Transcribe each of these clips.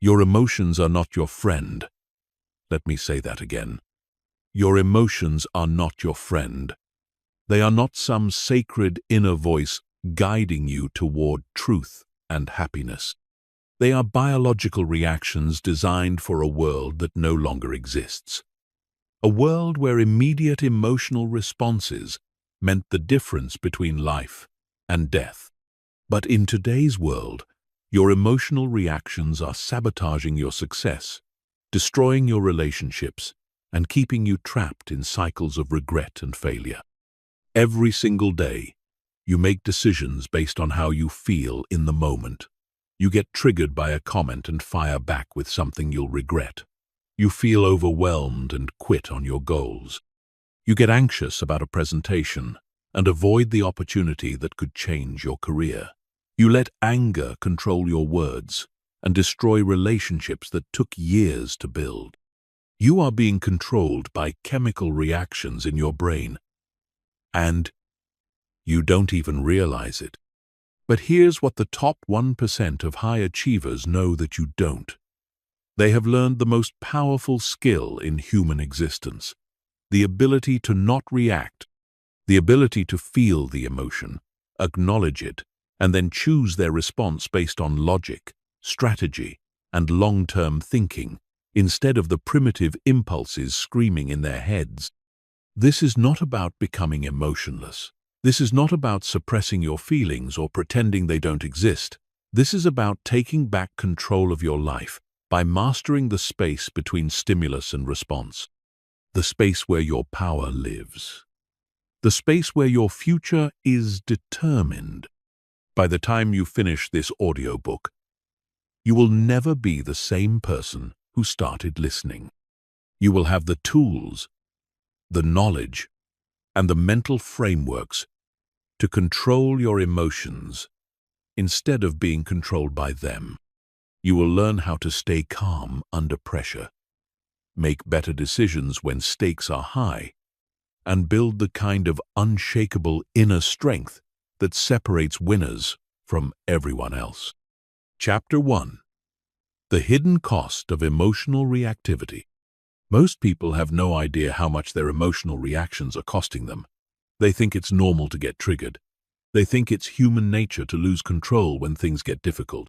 Your emotions are not your friend. Let me say that again. Your emotions are not your friend. They are not some sacred inner voice guiding you toward truth and happiness. They are biological reactions designed for a world that no longer exists. A world where immediate emotional responses meant the difference between life and death. But in today's world, your emotional reactions are sabotaging your success, destroying your relationships, and keeping you trapped in cycles of regret and failure. Every single day, you make decisions based on how you feel in the moment. You get triggered by a comment and fire back with something you'll regret. You feel overwhelmed and quit on your goals. You get anxious about a presentation and avoid the opportunity that could change your career. You let anger control your words and destroy relationships that took years to build. You are being controlled by chemical reactions in your brain, and you don't even realize it. But here's what the top 1% of high achievers know that you don't. They have learned the most powerful skill in human existence, the ability to not react, the ability to feel the emotion, acknowledge it, and then choose their response based on logic, strategy, and long-term thinking, instead of the primitive impulses screaming in their heads. This is not about becoming emotionless. This is not about suppressing your feelings or pretending they don't exist. This is about taking back control of your life by mastering the space between stimulus and response, the space where your power lives, the space where your future is determined. By the time you finish this audiobook, you will never be the same person who started listening. You will have the tools, the knowledge, and the mental frameworks to control your emotions instead of being controlled by them. You will learn how to stay calm under pressure, make better decisions when stakes are high, and build the kind of unshakable inner strength that separates winners from everyone else. Chapter 1. The hidden cost of emotional reactivity. Most people have no idea how much their emotional reactions are costing them. They think it's normal to get triggered. They think it's human nature to lose control when things get difficult.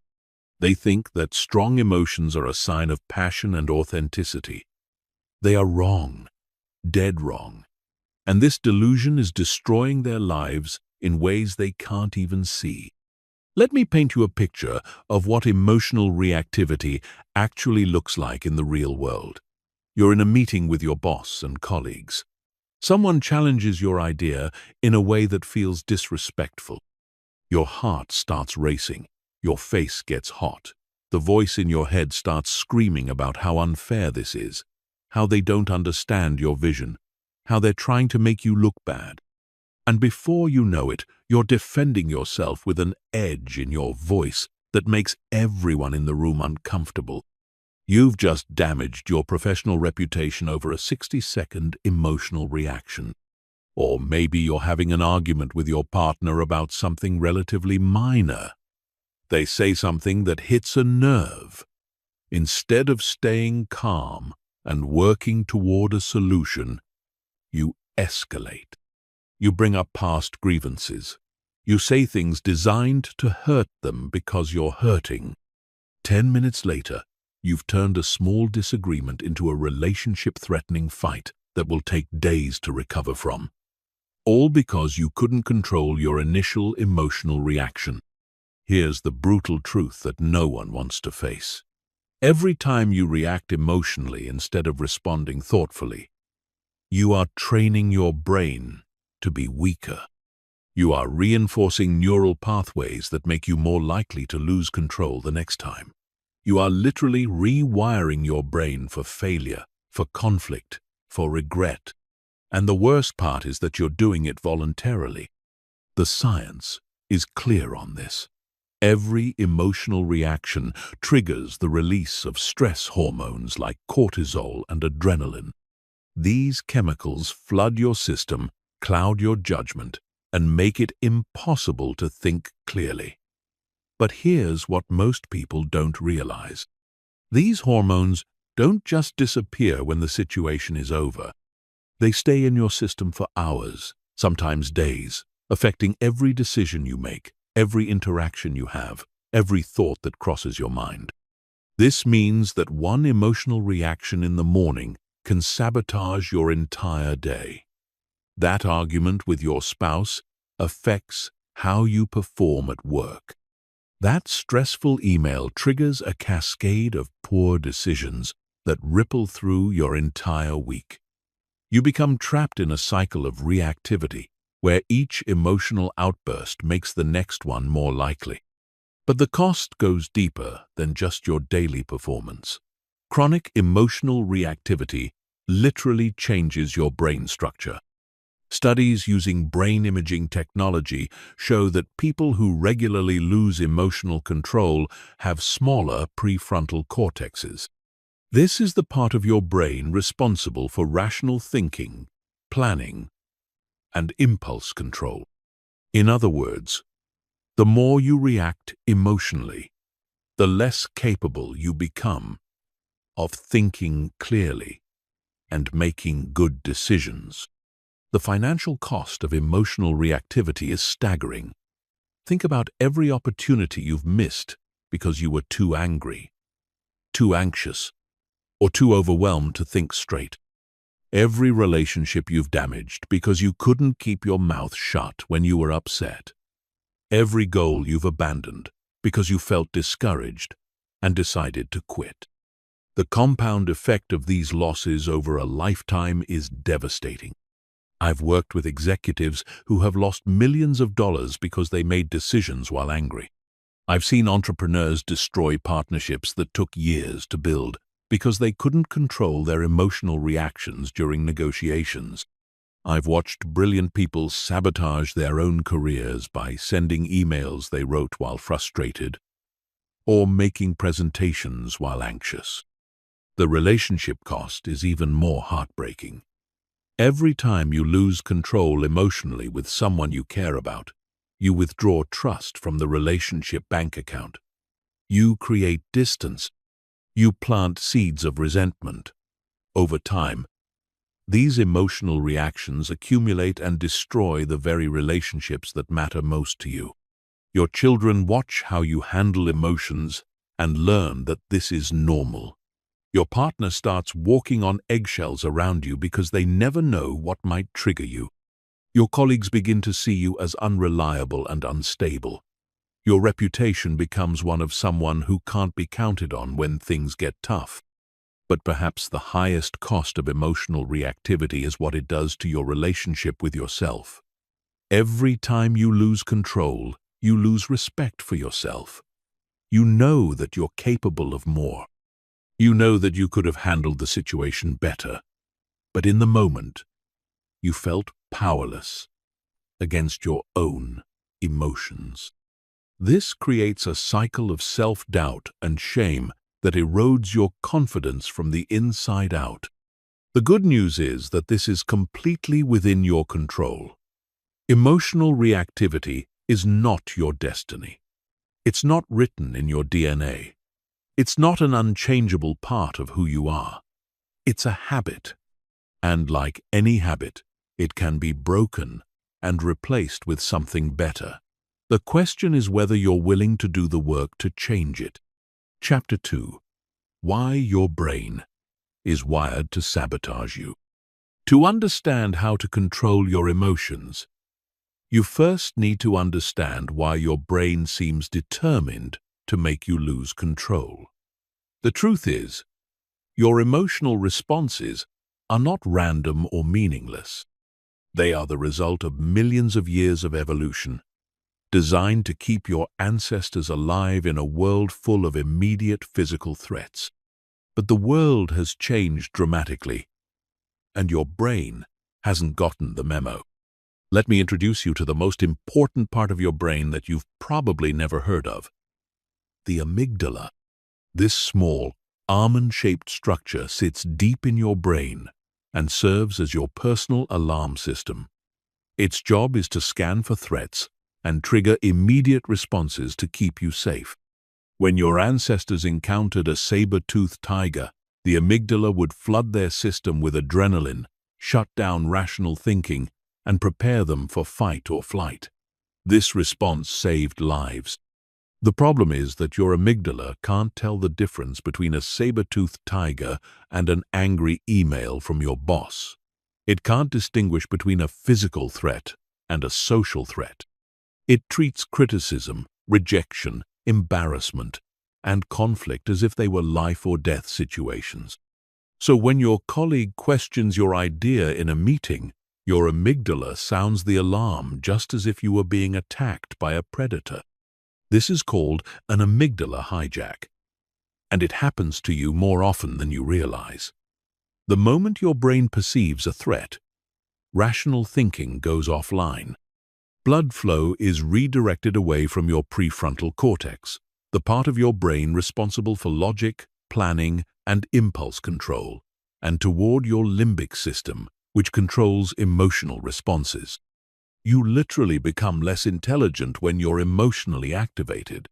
They think that strong emotions are a sign of passion and authenticity. They are wrong, dead wrong. And this delusion is destroying their lives in ways they can't even see. Let me paint you a picture of what emotional reactivity actually looks like in the real world. You're in a meeting with your boss and colleagues. Someone challenges your idea in a way that feels disrespectful. Your heart starts racing. Your face gets hot. The voice in your head starts screaming about how unfair this is, how they don't understand your vision, how they're trying to make you look bad. And before you know it, you're defending yourself with an edge in your voice that makes everyone in the room uncomfortable. You've just damaged your professional reputation over a 60-second emotional reaction. Or maybe you're having an argument with your partner about something relatively minor. They say something that hits a nerve. Instead of staying calm and working toward a solution, you escalate. You bring up past grievances. You say things designed to hurt them because you're hurting. 10 minutes later, you've turned a small disagreement into a relationship-threatening fight that will take days to recover from. All because you couldn't control your initial emotional reaction. Here's the brutal truth that no one wants to face. Every time you react emotionally instead of responding thoughtfully, you are training your brain to be weaker. You are reinforcing neural pathways that make you more likely to lose control the next time. You are literally rewiring your brain for failure, for conflict, for regret. And the worst part is that you're doing it voluntarily. The science is clear on this. Every emotional reaction triggers the release of stress hormones like cortisol and adrenaline. These chemicals flood your system, cloud your judgment, and make it impossible to think clearly. But here's what most people don't realize. These hormones don't just disappear when the situation is over. They stay in your system for hours, sometimes days, affecting every decision you make, every interaction you have, every thought that crosses your mind. This means that one emotional reaction in the morning can sabotage your entire day. That argument with your spouse affects how you perform at work. That stressful email triggers a cascade of poor decisions that ripple through your entire week. You become trapped in a cycle of reactivity, where each emotional outburst makes the next one more likely. But the cost goes deeper than just your daily performance. Chronic emotional reactivity literally changes your brain structure. Studies using brain imaging technology show that people who regularly lose emotional control have smaller prefrontal cortexes. This is the part of your brain responsible for rational thinking, planning, and impulse control. In other words, the more you react emotionally, the less capable you become of thinking clearly and making good decisions. The financial cost of emotional reactivity is staggering. Think about every opportunity you've missed because you were too angry, too anxious, or too overwhelmed to think straight. Every relationship you've damaged because you couldn't keep your mouth shut when you were upset. Every goal you've abandoned because you felt discouraged and decided to quit. The compound effect of these losses over a lifetime is devastating. I've worked with executives who have lost millions of dollars because they made decisions while angry. I've seen entrepreneurs destroy partnerships that took years to build because they couldn't control their emotional reactions during negotiations. I've watched brilliant people sabotage their own careers by sending emails they wrote while frustrated or making presentations while anxious. The relationship cost is even more heartbreaking. Every time you lose control emotionally with someone you care about, you withdraw trust from the relationship bank account. You create distance. You plant seeds of resentment. Over time, these emotional reactions accumulate and destroy the very relationships that matter most to you. Your children watch how you handle emotions and learn that this is normal. Your partner starts walking on eggshells around you because they never know what might trigger you. Your colleagues begin to see you as unreliable and unstable. Your reputation becomes one of someone who can't be counted on when things get tough. But perhaps the highest cost of emotional reactivity is what it does to your relationship with yourself. Every time you lose control, you lose respect for yourself. You know that you're capable of more. You know that you could have handled the situation better, but in the moment, you felt powerless against your own emotions. This creates a cycle of self-doubt and shame that erodes your confidence from the inside out. The good news is that this is completely within your control. Emotional reactivity is not your destiny. It's not written in your DNA. It's not an unchangeable part of who you are. It's a habit. And like any habit, it can be broken and replaced with something better. The question is whether you're willing to do the work to change it. Chapter 2. Why your brain is wired to sabotage you. To understand how to control your emotions, you first need to understand why your brain seems determined to make you lose control. The truth is, your emotional responses are not random or meaningless. They are the result of millions of years of evolution, designed to keep your ancestors alive in a world full of immediate physical threats. But the world has changed dramatically, and your brain hasn't gotten the memo. Let me introduce you to the most important part of your brain that you've probably never heard of: the amygdala. This small, almond-shaped structure sits deep in your brain and serves as your personal alarm system. Its job is to scan for threats and trigger immediate responses to keep you safe. When your ancestors encountered a saber-toothed tiger, the amygdala would flood their system with adrenaline, shut down rational thinking, and prepare them for fight or flight. This response saved lives. The problem is that your amygdala can't tell the difference between a saber-toothed tiger and an angry email from your boss. It can't distinguish between a physical threat and a social threat. It treats criticism, rejection, embarrassment, and conflict as if they were life or death situations. So when your colleague questions your idea in a meeting, your amygdala sounds the alarm just as if you were being attacked by a predator. This is called an amygdala hijack, and it happens to you more often than you realize. The moment your brain perceives a threat, rational thinking goes offline. Blood flow is redirected away from your prefrontal cortex, the part of your brain responsible for logic, planning, and impulse control, and toward your limbic system, which controls emotional responses. You literally become less intelligent when you're emotionally activated.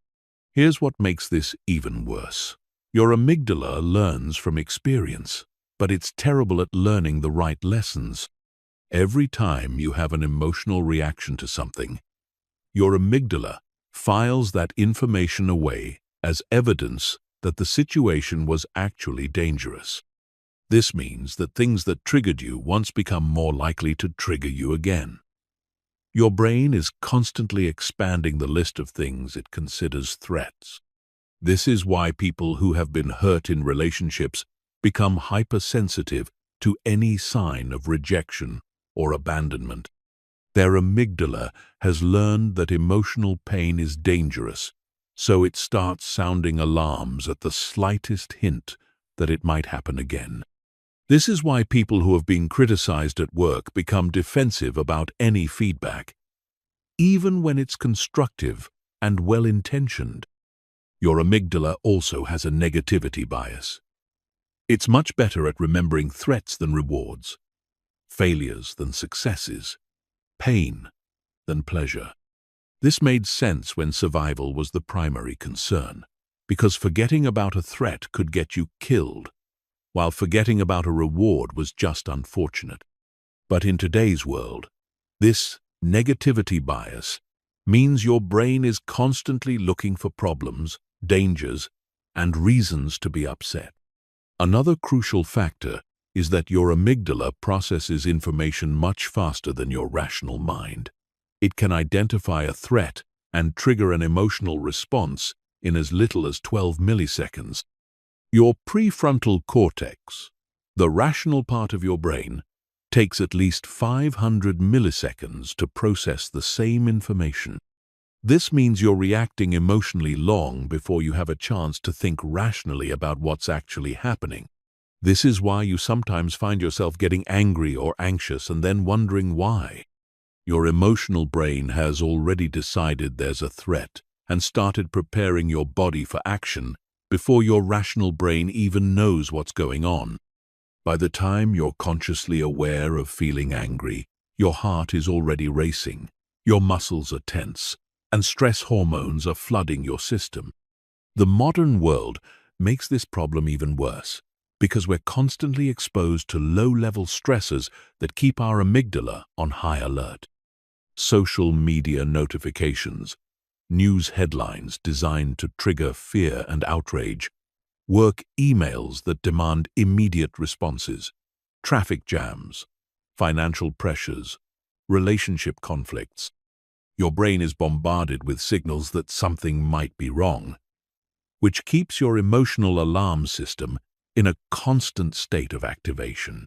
Here's what makes this even worse. Your amygdala learns from experience, but it's terrible at learning the right lessons. Every time you have an emotional reaction to something, your amygdala files that information away as evidence that the situation was actually dangerous. This means that things that triggered you once become more likely to trigger you again. Your brain is constantly expanding the list of things it considers threats. This is why people who have been hurt in relationships become hypersensitive to any sign of rejection or abandonment. Their amygdala has learned that emotional pain is dangerous, so it starts sounding alarms at the slightest hint that it might happen again. This is why people who have been criticized at work become defensive about any feedback, even when it's constructive and well-intentioned. Your amygdala also has a negativity bias. It's much better at remembering threats than rewards, failures than successes, pain than pleasure. This made sense when survival was the primary concern, because forgetting about a threat could get you killed, while forgetting about a reward was just unfortunate. But in today's world, this negativity bias means your brain is constantly looking for problems, dangers, and reasons to be upset. Another crucial factor is that your amygdala processes information much faster than your rational mind. It can identify a threat and trigger an emotional response in as little as 12 milliseconds. Your prefrontal cortex, the rational part of your brain, takes at least 500 milliseconds to process the same information. This means you're reacting emotionally long before you have a chance to think rationally about what's actually happening. This is why you sometimes find yourself getting angry or anxious and then wondering why. Your emotional brain has already decided there's a threat and started preparing your body for action before your rational brain even knows what's going on. By the time you're consciously aware of feeling angry, your heart is already racing, your muscles are tense, and stress hormones are flooding your system. The modern world makes this problem even worse, because we're constantly exposed to low-level stressors that keep our amygdala on high alert. Social media notifications, news headlines designed to trigger fear and outrage, work emails that demand immediate responses, traffic jams, financial pressures, relationship conflicts. Your brain is bombarded with signals that something might be wrong, which keeps your emotional alarm system in a constant state of activation.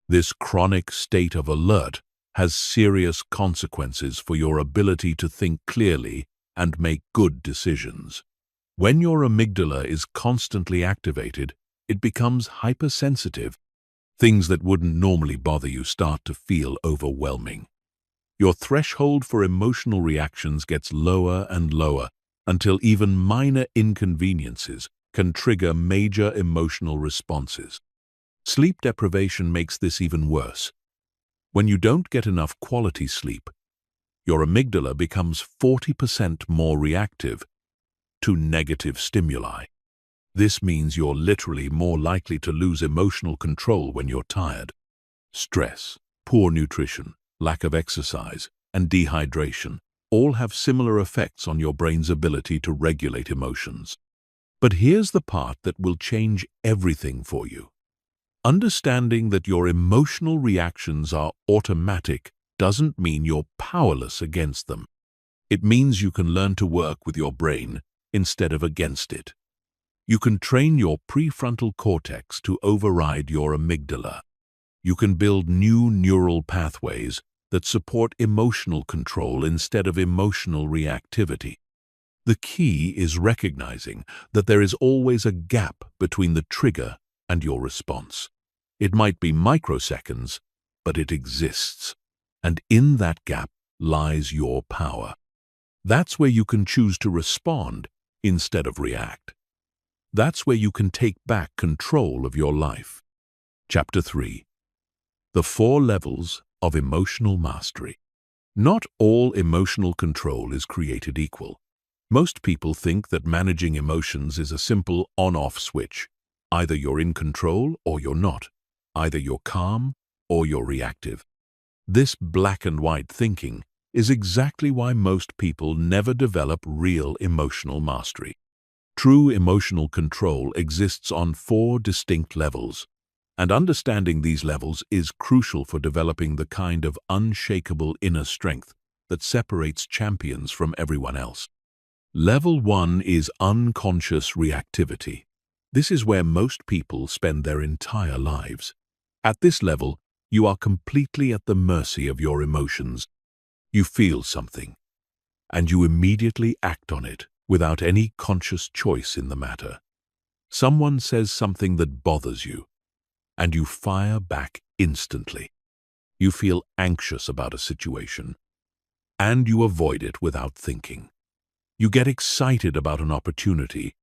This chronic state of alert has serious consequences for your ability to think clearly and make good decisions. When your amygdala is constantly activated, it becomes hypersensitive. Things that wouldn't normally bother you start to feel overwhelming. Your threshold for emotional reactions gets lower and lower until even minor inconveniences can trigger major emotional responses. Sleep deprivation makes this even worse. When you don't get enough quality sleep, your amygdala becomes 40% more reactive, to negative stimuli. This means you're literally more likely to lose emotional control when you're tired. Stress, poor nutrition, lack of exercise, and dehydration all have similar effects on your brain's ability to regulate emotions. But here's the part that will change everything for you. Understanding that your emotional reactions are automatic doesn't mean you're powerless against them. It means you can learn to work with your brain instead of against it. You can train your prefrontal cortex to override your amygdala. You can build new neural pathways that support emotional control instead of emotional reactivity. The key is recognizing that there is always a gap between the trigger and your response. It might be microseconds, but it exists. And in that gap lies your power. That's where you can choose to respond instead of react. That's where you can take back control of your life. Chapter 3. The 4 Levels of Emotional Mastery. Not all emotional control is created equal. Most people think that managing emotions is a simple on-off switch. Either you're in control or you're not. Either you're calm or you're reactive. This black and white thinking is exactly why most people never develop real emotional mastery. True emotional control exists on 4 distinct levels, and understanding these levels is crucial for developing the kind of unshakable inner strength that separates champions from everyone else. Level 1 is unconscious reactivity. This is where most people spend their entire lives. At this level, you are completely at the mercy of your emotions. You feel something, and you immediately act on it without any conscious choice in the matter. Someone says something that bothers you, and you fire back instantly. You feel anxious about a situation, and you avoid it without thinking. You get excited about an opportunity,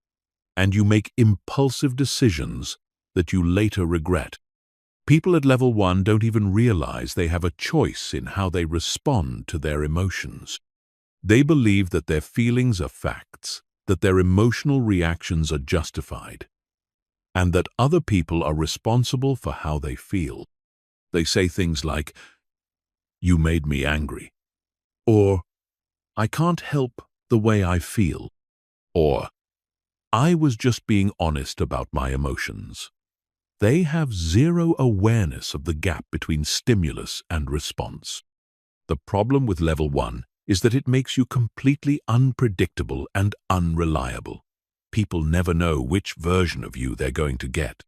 and you make impulsive decisions that you later regret. People at level 1 don't even realize they have a choice in how they respond to their emotions. They believe that their feelings are facts, that their emotional reactions are justified, and that other people are responsible for how they feel. They say things like, "You made me angry," or "I can't help the way I feel," or "I was just being honest about my emotions." They have zero awareness of the gap between stimulus and response. The problem with level 1 is that it makes you completely unpredictable and unreliable. People never know which version of you they're going to get.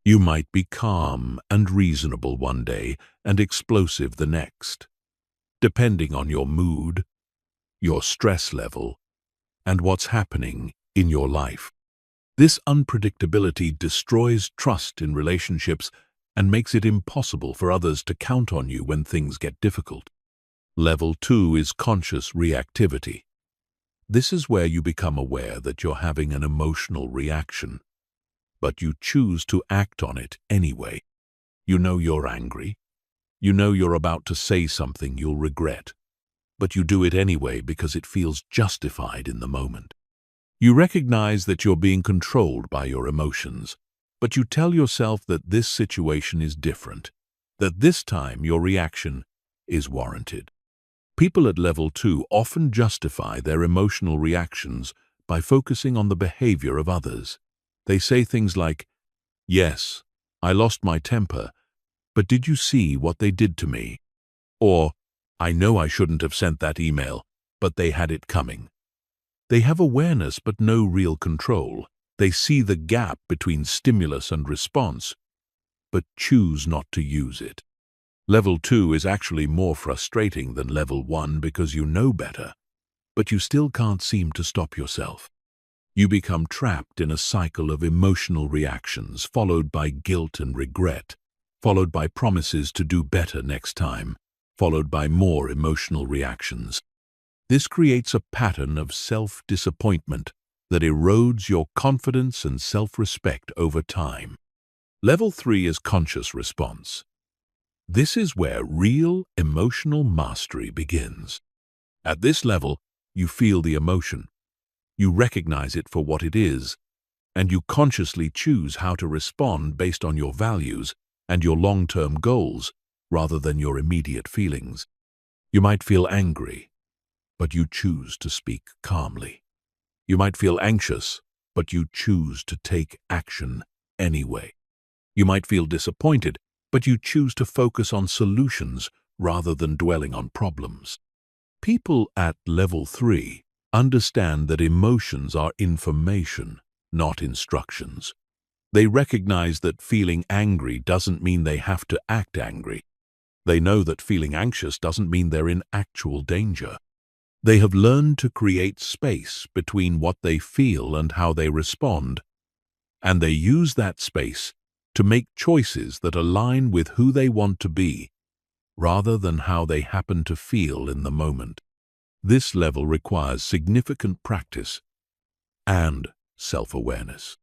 You might be calm and reasonable one day and explosive the next, depending on your mood, your stress level, and what's happening in your life. This unpredictability destroys trust in relationships and makes it impossible for others to count on you when things get difficult. Level 2 is conscious reactivity. This is where you become aware that you're having an emotional reaction, but you choose to act on it anyway. You know you're angry. You know you're about to say something you'll regret, but you do it anyway because it feels justified in the moment. You recognize that you're being controlled by your emotions, but you tell yourself that this situation is different, that this time your reaction is warranted. People at level 2 often justify their emotional reactions by focusing on the behavior of others. They say things like, "Yes, I lost my temper, but did you see what they did to me?" Or, "I know I shouldn't have sent that email, but they had it coming." They have awareness but no real control. They see the gap between stimulus and response, but choose not to use it. Level 2 is actually more frustrating than level 1 because you know better, but you still can't seem to stop yourself. You become trapped in a cycle of emotional reactions, followed by guilt and regret, followed by promises to do better next time, followed by more emotional reactions. This creates a pattern of self-disappointment that erodes your confidence and self-respect over time. Level 3 is conscious response. This is where real emotional mastery begins. At this level, you feel the emotion. You recognize it for what it is, and you consciously choose how to respond based on your values and your long-term goals rather than your immediate feelings. You might feel angry, but you choose to speak calmly. You might feel anxious, but you choose to take action anyway. You might feel disappointed, but you choose to focus on solutions rather than dwelling on problems. People at level 3 understand that emotions are information, not instructions. They recognize that feeling angry doesn't mean they have to act angry. They know that feeling anxious doesn't mean they're in actual danger. They have learned to create space between what they feel and how they respond, and they use that space to make choices that align with who they want to be, rather than how they happen to feel in the moment. This level requires significant practice and self-awareness.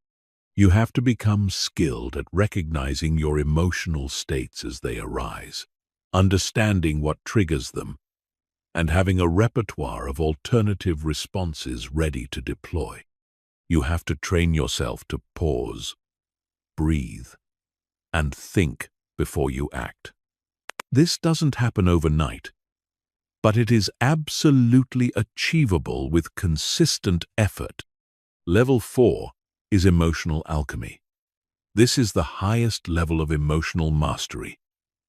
You have to become skilled at recognizing your emotional states as they arise, understanding what triggers them, and having a repertoire of alternative responses ready to deploy. You have to train yourself to pause, breathe, and think before you act. This doesn't happen overnight, but it is absolutely achievable with consistent effort. Level 4 is emotional alchemy. This is the highest level of emotional mastery,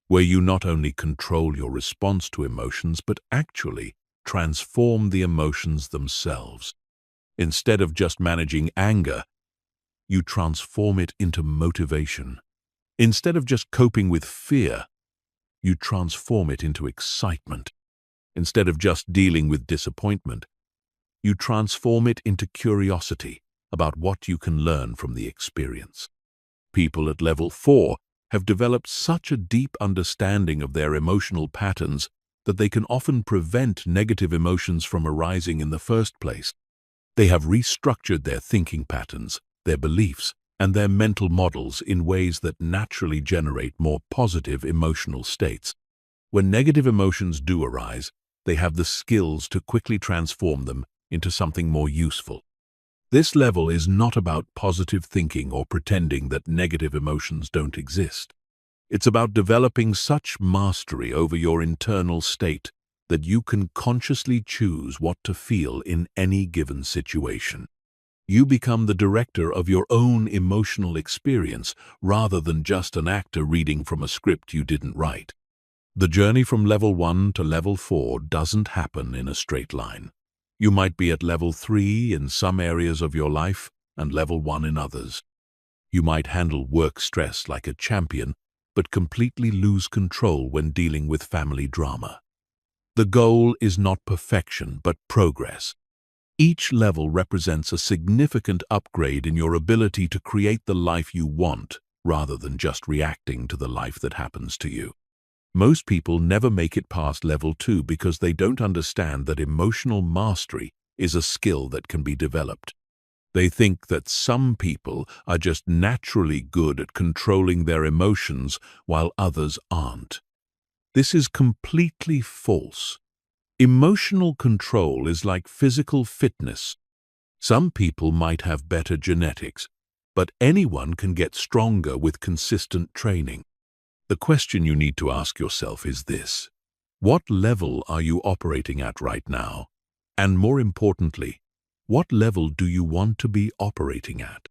where you not only control your response to emotions, but actually transform the emotions themselves. Instead of just managing anger, you transform it into motivation. Instead of just coping with fear, you transform it into excitement. Instead of just dealing with disappointment, you transform it into curiosity about what you can learn from the experience. People at level 4 have developed such a deep understanding of their emotional patterns that they can often prevent negative emotions from arising in the first place. They have restructured their thinking patterns, their beliefs, and their mental models in ways that naturally generate more positive emotional states. When negative emotions do arise, they have the skills to quickly transform them into something more useful. This level is not about positive thinking or pretending that negative emotions don't exist. It's about developing such mastery over your internal state that you can consciously choose what to feel in any given situation. You become the director of your own emotional experience rather than just an actor reading from a script you didn't write. The journey from level 1 to level 4 doesn't happen in a straight line. You might be at level 3 in some areas of your life and level 1 in others. You might handle work stress like a champion, but completely lose control when dealing with family drama. The goal is not perfection, but progress. Each level represents a significant upgrade in your ability to create the life you want, rather than just reacting to the life that happens to you. Most people never make it past level 2 because they don't understand that emotional mastery is a skill that can be developed. They think that some people are just naturally good at controlling their emotions while others aren't. This is completely false. Emotional control is like physical fitness. Some people might have better genetics, but anyone can get stronger with consistent training. The question you need to ask yourself is this: what level are you operating at right now? And more importantly, what level do you want to be operating at?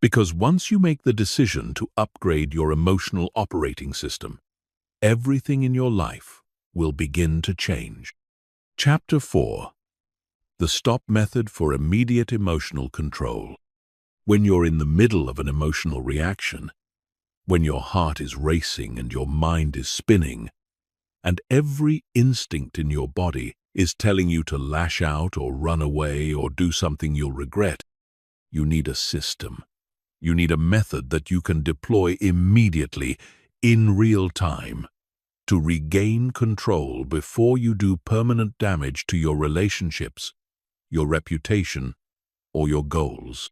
Because once you make the decision to upgrade your emotional operating system, everything in your life will begin to change. Chapter 4: The Stop Method for Immediate Emotional Control. When you're in the middle of an emotional reaction, when your heart is racing and your mind is spinning, and every instinct in your body is telling you to lash out or run away or do something you'll regret, you need a system. You need a method that you can deploy immediately, in real time, to regain control before you do permanent damage to your relationships, your reputation, or your goals.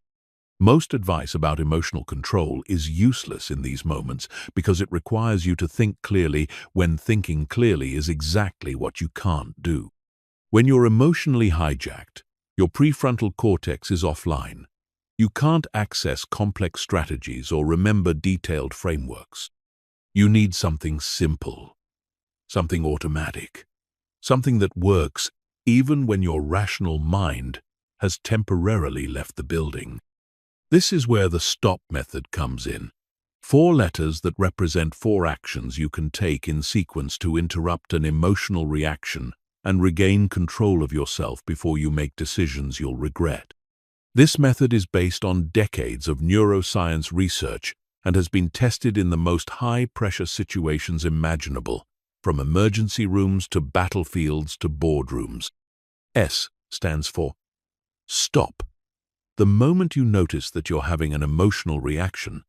Most advice about emotional control is useless in these moments because it requires you to think clearly when thinking clearly is exactly what you can't do. When you're emotionally hijacked, Your prefrontal cortex is offline. You can't access complex strategies or remember detailed frameworks. You need something simple, something automatic, something that works even when your rational mind has temporarily left the building. This is where the STOP method comes in. 4 letters that represent 4 actions you can take in sequence to interrupt an emotional reaction and regain control of yourself before you make decisions you'll regret. This method is based on decades of neuroscience research and has been tested in the most high-pressure situations imaginable, from emergency rooms to battlefields to boardrooms. S stands for stop. The moment you notice that you're having an emotional reaction,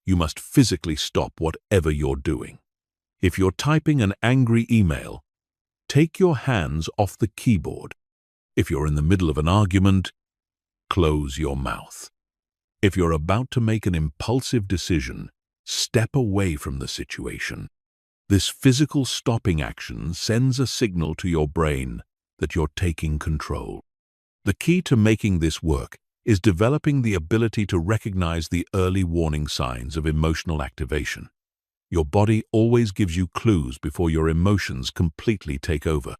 you must physically stop whatever you're doing. If you're typing an angry email, take your hands off the keyboard. If you're in the middle of an argument, close your mouth. If you're about to make an impulsive decision, step away from the situation. This physical stopping action sends a signal to your brain that you're taking control. The key to making this work is developing the ability to recognize the early warning signs of emotional activation. Your body always gives you clues before your emotions completely take over.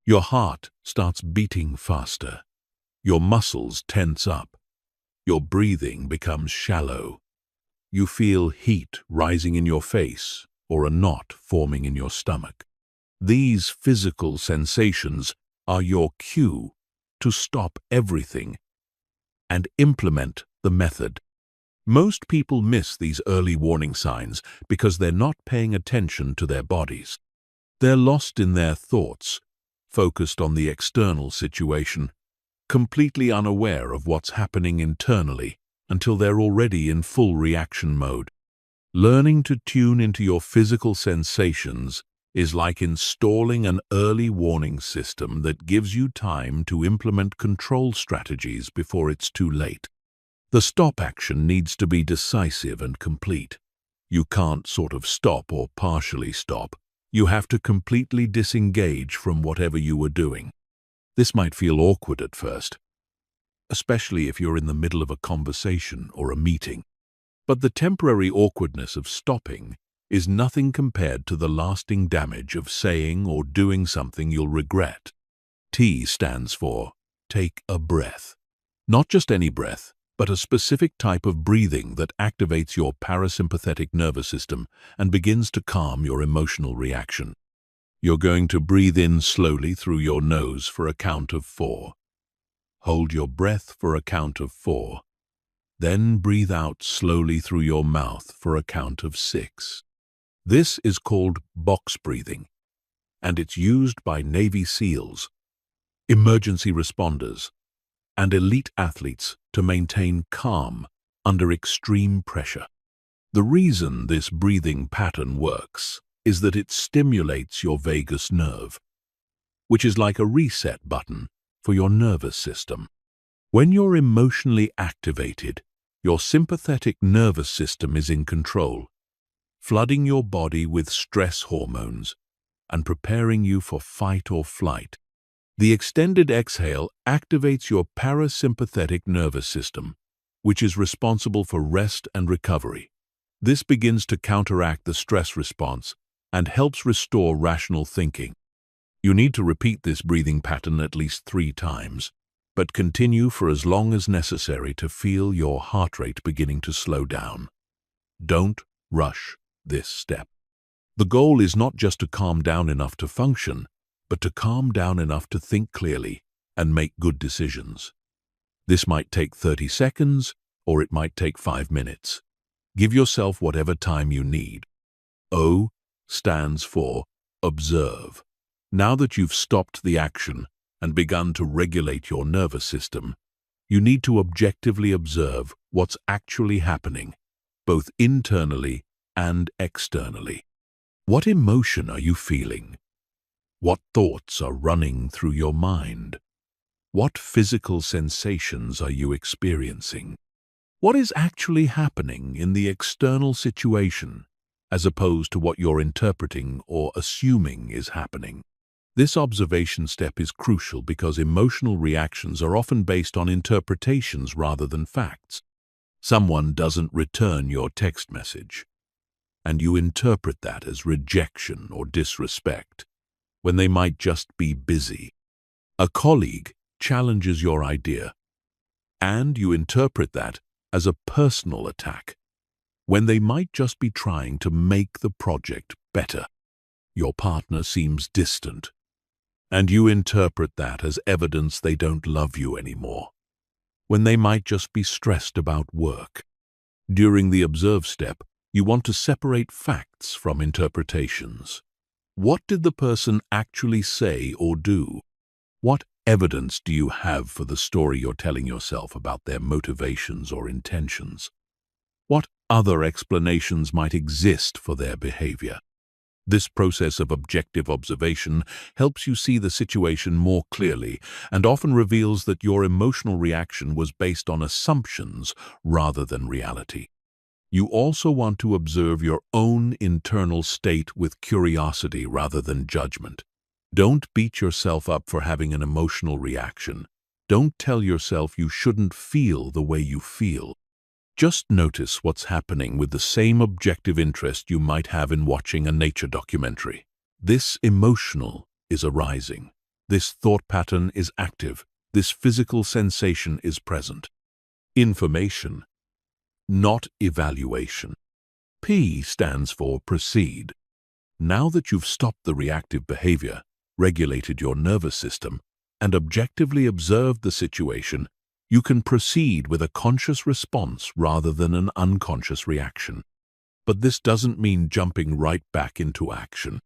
Your heart starts beating faster. Your muscles tense up. Your breathing becomes shallow. You feel heat rising in your face or a knot forming in your stomach. These physical sensations are your cue to stop everything and implement the method. Most people miss these early warning signs because they're not paying attention to their bodies. They're lost in their thoughts, focused on the external situation, completely unaware of what's happening internally until they're already in full reaction mode. Learning to tune into your physical sensations is like installing an early warning system that gives you time to implement control strategies before it's too late. The stop action needs to be decisive and complete. You can't sort of stop or partially stop. You have to completely disengage from whatever you were doing. This might feel awkward at first, especially if you're in the middle of a conversation or a meeting. But the temporary awkwardness of stopping is nothing compared to the lasting damage of saying or doing something you'll regret. T stands for take a breath. Not just any breath, but a specific type of breathing that activates your parasympathetic nervous system and begins to calm your emotional reaction. You're going to breathe in slowly through your nose for a count of 4. Hold your breath for a count of 4. Then breathe out slowly through your mouth for a count of 6. This is called box breathing, and it's used by Navy SEALs, emergency responders, and elite athletes to maintain calm under extreme pressure. The reason this breathing pattern works is that it stimulates your vagus nerve, which is like a reset button for your nervous system. When you're emotionally activated, your sympathetic nervous system is in control, flooding your body with stress hormones and preparing you for fight or flight. The extended exhale activates your parasympathetic nervous system, which is responsible for rest and recovery. This begins to counteract the stress response and helps restore rational thinking. You need to repeat this breathing pattern at least 3 times, but continue for as long as necessary to feel your heart rate beginning to slow down. Don't rush this step. The goal is not just to calm down enough to function, but to calm down enough to think clearly and make good decisions. This might take 30 seconds, or it might take 5 minutes. Give yourself whatever time you need. O stands for observe. Now that you've stopped the action and begun to regulate your nervous system, you need to objectively observe what's actually happening, both internally and externally. What emotion are you feeling? What thoughts are running through your mind? What physical sensations are you experiencing? What is actually happening in the external situation, as opposed to what you're interpreting or assuming is happening? This observation step is crucial because emotional reactions are often based on interpretations rather than facts. Someone doesn't return your text message, and you interpret that as rejection or disrespect, when they might just be busy. A colleague challenges your idea, and you interpret that as a personal attack, when they might just be trying to make the project better. Your partner seems distant, and you interpret that as evidence they don't love you anymore, when they might just be stressed about work. During the observe step, you want to separate facts from interpretations. What did the person actually say or do? What evidence do you have for the story you're telling yourself about their motivations or intentions? What other explanations might exist for their behavior? This process of objective observation helps you see the situation more clearly and often reveals that your emotional reaction was based on assumptions rather than reality. You also want to observe your own internal state with curiosity rather than judgment. Don't beat yourself up for having an emotional reaction. Don't tell yourself you shouldn't feel the way you feel. Just notice what's happening with the same objective interest you might have in watching a nature documentary. This emotional is arising. This thought pattern is active. This physical sensation is present. Information, not evaluation. P stands for proceed. Now that you've stopped the reactive behavior, regulated your nervous system, and objectively observed the situation, you can proceed with a conscious response rather than an unconscious reaction. But this doesn't mean jumping right back into action.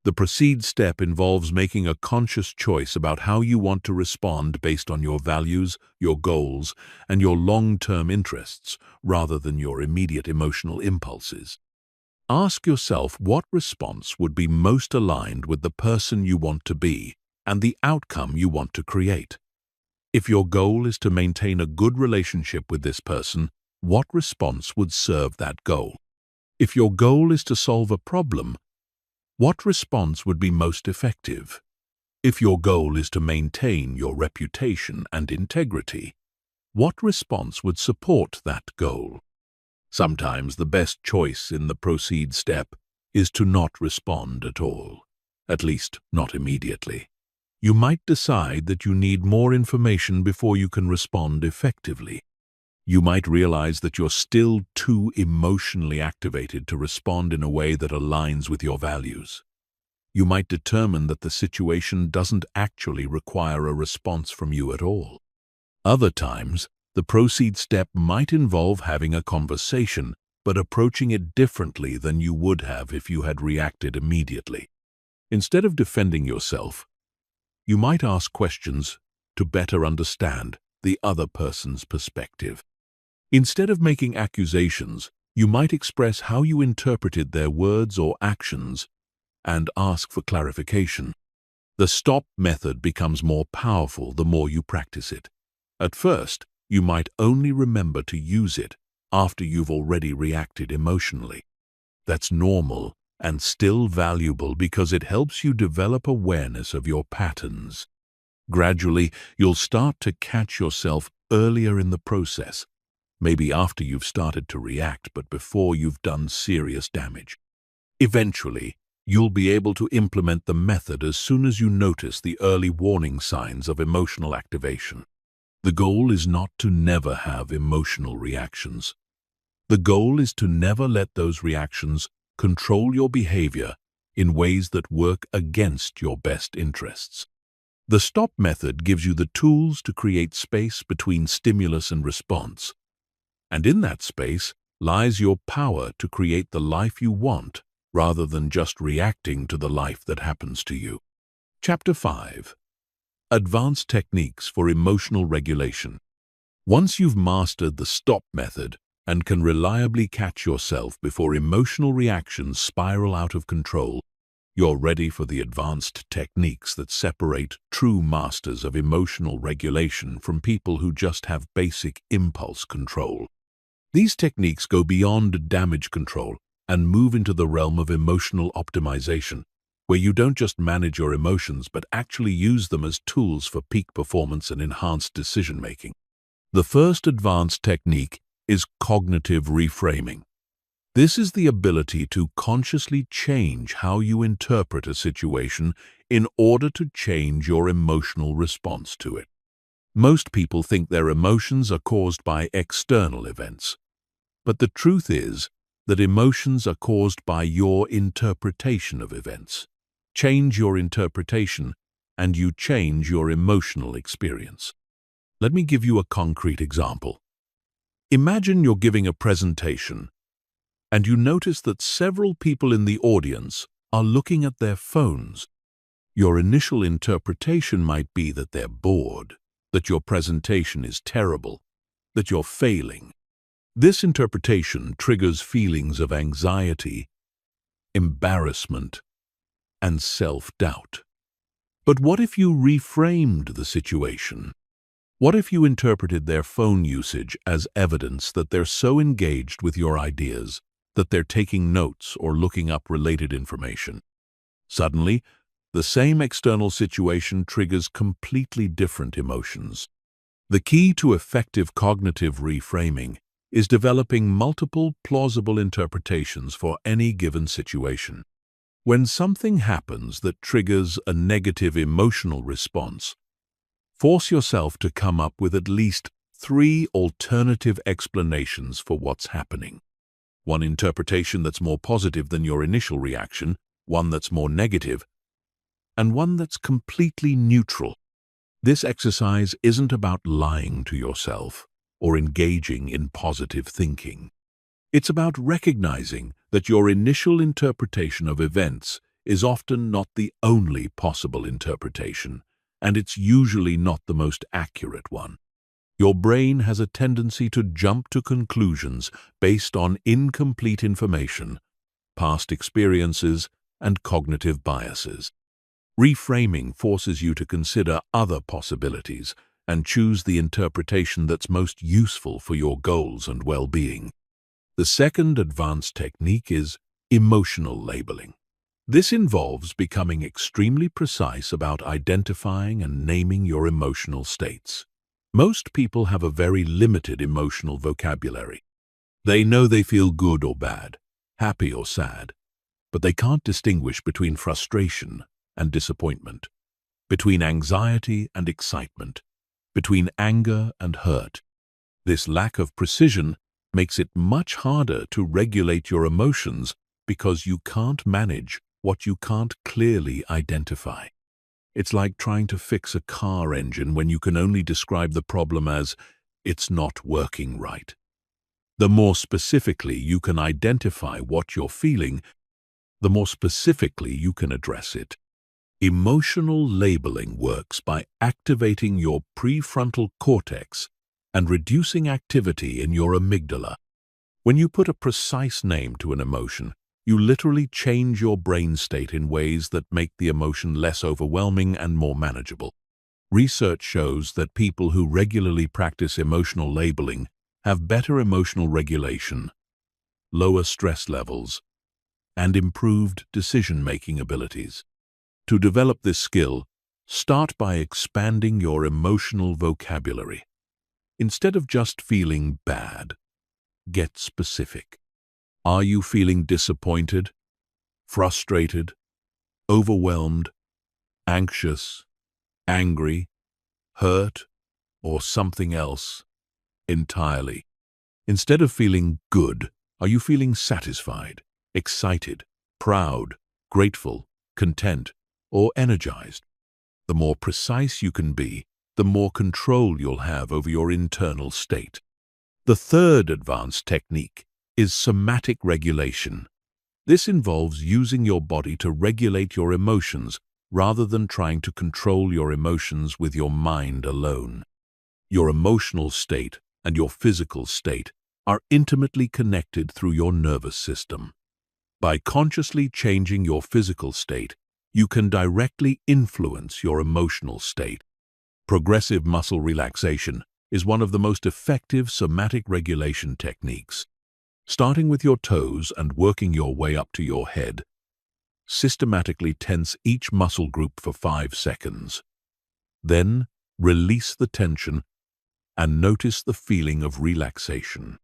The proceed step involves making a conscious choice about how you want to respond based on your values, your goals, and your long-term interests, rather than your immediate emotional impulses. Ask yourself what response would be most aligned with the person you want to be and the outcome you want to create. If your goal is to maintain a good relationship with this person, what response would serve that goal? If your goal is to solve a problem, what response would be most effective? If your goal is to maintain your reputation and integrity, what response would support that goal? Sometimes the best choice in the proceed step is to not respond at all, at least not immediately. You might decide that you need more information before you can respond effectively. You might realize that you're still too emotionally activated to respond in a way that aligns with your values. You might determine that the situation doesn't actually require a response from you at all. Other times, the proceed step might involve having a conversation, but approaching it differently than you would have if you had reacted immediately. Instead of defending yourself, you might ask questions to better understand the other person's perspective. Instead of making accusations, you might express how you interpreted their words or actions and ask for clarification. The stop method becomes more powerful the more you practice it. At first, you might only remember to use it after you've already reacted emotionally. That's normal and still valuable because it helps you develop awareness of your patterns. Gradually, you'll start to catch yourself earlier in the process, maybe after you've started to react but before you've done serious damage. Eventually, you'll be able to implement the method as soon as you notice the early warning signs of emotional activation. The goal is not to never have emotional reactions. The goal is to never let those reactions control your behavior in ways that work against your best interests. The stop method gives you the tools to create space between stimulus and response. And in that space lies your power to create the life you want rather than just reacting to the life that happens to you. Chapter 5. Advanced Techniques for Emotional Regulation. Once you've mastered the stop method and can reliably catch yourself before emotional reactions spiral out of control, you're ready for the advanced techniques that separate true masters of emotional regulation from people who just have basic impulse control. These techniques go beyond damage control and move into the realm of emotional optimization, where you don't just manage your emotions but actually use them as tools for peak performance and enhanced decision-making. The first advanced technique is cognitive reframing. This is the ability to consciously change how you interpret a situation in order to change your emotional response to it. Most people think their emotions are caused by external events, but the truth is that emotions are caused by your interpretation of events. Change your interpretation, and you change your emotional experience. Let me give you a concrete example. Imagine you're giving a presentation, and you notice that several people in the audience are looking at their phones. Your initial interpretation might be that they're bored, that your presentation is terrible, that you're failing. This interpretation triggers feelings of anxiety, embarrassment, and self-doubt. But what if you reframed the situation? What if you interpreted their phone usage as evidence that they're so engaged with your ideas that they're taking notes or looking up related information? Suddenly, the same external situation triggers completely different emotions. The key to effective cognitive reframing is developing multiple plausible interpretations for any given situation. When something happens that triggers a negative emotional response, force yourself to come up with at least 3 alternative explanations for what's happening. One interpretation that's more positive than your initial reaction, one that's more negative, and one that's completely neutral. This exercise isn't about lying to yourself or engaging in positive thinking. It's about recognizing that your initial interpretation of events is often not the only possible interpretation, and it's usually not the most accurate one. Your brain has a tendency to jump to conclusions based on incomplete information, past experiences, and cognitive biases. Reframing forces you to consider other possibilities and choose the interpretation that's most useful for your goals and well-being. The second advanced technique is emotional labeling. This involves becoming extremely precise about identifying and naming your emotional states. Most people have a very limited emotional vocabulary. They know they feel good or bad, happy or sad, but they can't distinguish between frustration and disappointment, between anxiety and excitement, between anger and hurt. This lack of precision makes it much harder to regulate your emotions because you can't manage what you can't clearly identify. It's like trying to fix a car engine when you can only describe the problem as, "It's not working right." The more specifically you can identify what you're feeling, the more specifically you can address it. Emotional labeling works by activating your prefrontal cortex and reducing activity in your amygdala. When you put a precise name to an emotion, you literally change your brain state in ways that make the emotion less overwhelming and more manageable. Research shows that people who regularly practice emotional labeling have better emotional regulation, lower stress levels, and improved decision-making abilities. To develop this skill, start by expanding your emotional vocabulary. Instead of just feeling bad, get specific. Are you feeling disappointed, frustrated, overwhelmed, anxious, angry, hurt, or something else entirely? Instead of feeling good, are you feeling satisfied, excited, proud, grateful, content, or energized? The more precise you can be, the more control you'll have over your internal state. The third advanced technique is somatic regulation. This involves using your body to regulate your emotions rather than trying to control your emotions with your mind alone. Your emotional state and your physical state are intimately connected through your nervous system. By consciously changing your physical state, you can directly influence your emotional state. Progressive muscle relaxation is one of the most effective somatic regulation techniques. Starting with your toes and working your way up to your head, Systematically tense each muscle group for 5 seconds. Then, release the tension and notice the feeling of relaxation.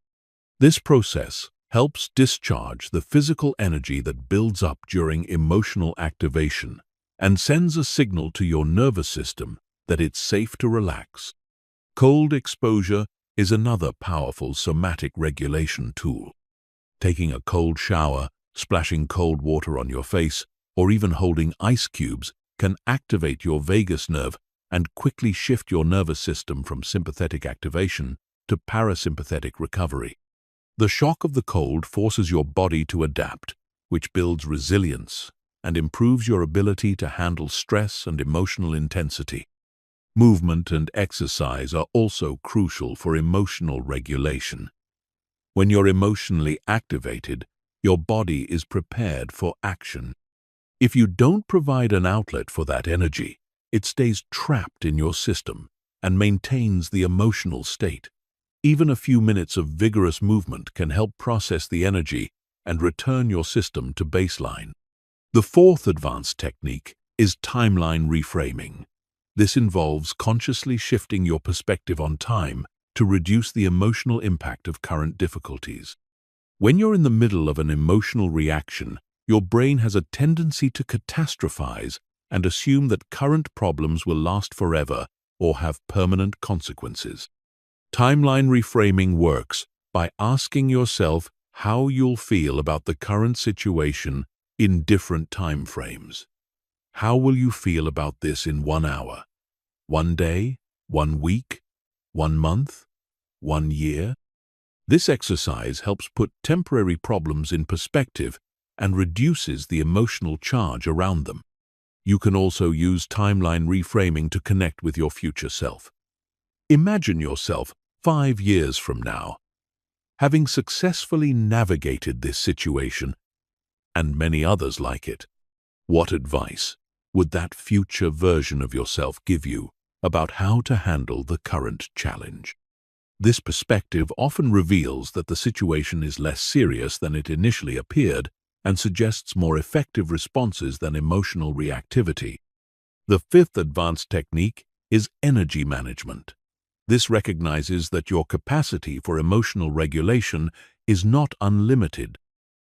This process helps discharge the physical energy that builds up during emotional activation and sends a signal to your nervous system that it's safe to relax. Cold exposure is another powerful somatic regulation tool. Taking a cold shower, splashing cold water on your face, or even holding ice cubes can activate your vagus nerve and quickly shift your nervous system from sympathetic activation to parasympathetic recovery. The shock of the cold forces your body to adapt, which builds resilience and improves your ability to handle stress and emotional intensity. Movement and exercise are also crucial for emotional regulation. When you're emotionally activated, your body is prepared for action. If you don't provide an outlet for that energy, it stays trapped in your system and maintains the emotional state. Even a few minutes of vigorous movement can help process the energy and return your system to baseline. The fourth advanced technique is timeline reframing. This involves consciously shifting your perspective on time to reduce the emotional impact of current difficulties. When you're in the middle of an emotional reaction, your brain has a tendency to catastrophize and assume that current problems will last forever or have permanent consequences. Timeline reframing works by asking yourself how you'll feel about the current situation in different time frames. How will you feel about this in 1 hour, 1 day, 1 week, 1 month, 1 year? This exercise helps put temporary problems in perspective and reduces the emotional charge around them. You can also use timeline reframing to connect with your future self. Imagine yourself 5 years from now, having successfully navigated this situation and many others like it. What advice would that future version of yourself give you about how to handle the current challenge? This perspective often reveals that the situation is less serious than it initially appeared and suggests more effective responses than emotional reactivity. The fifth advanced technique is energy management. This recognizes that your capacity for emotional regulation is not unlimited.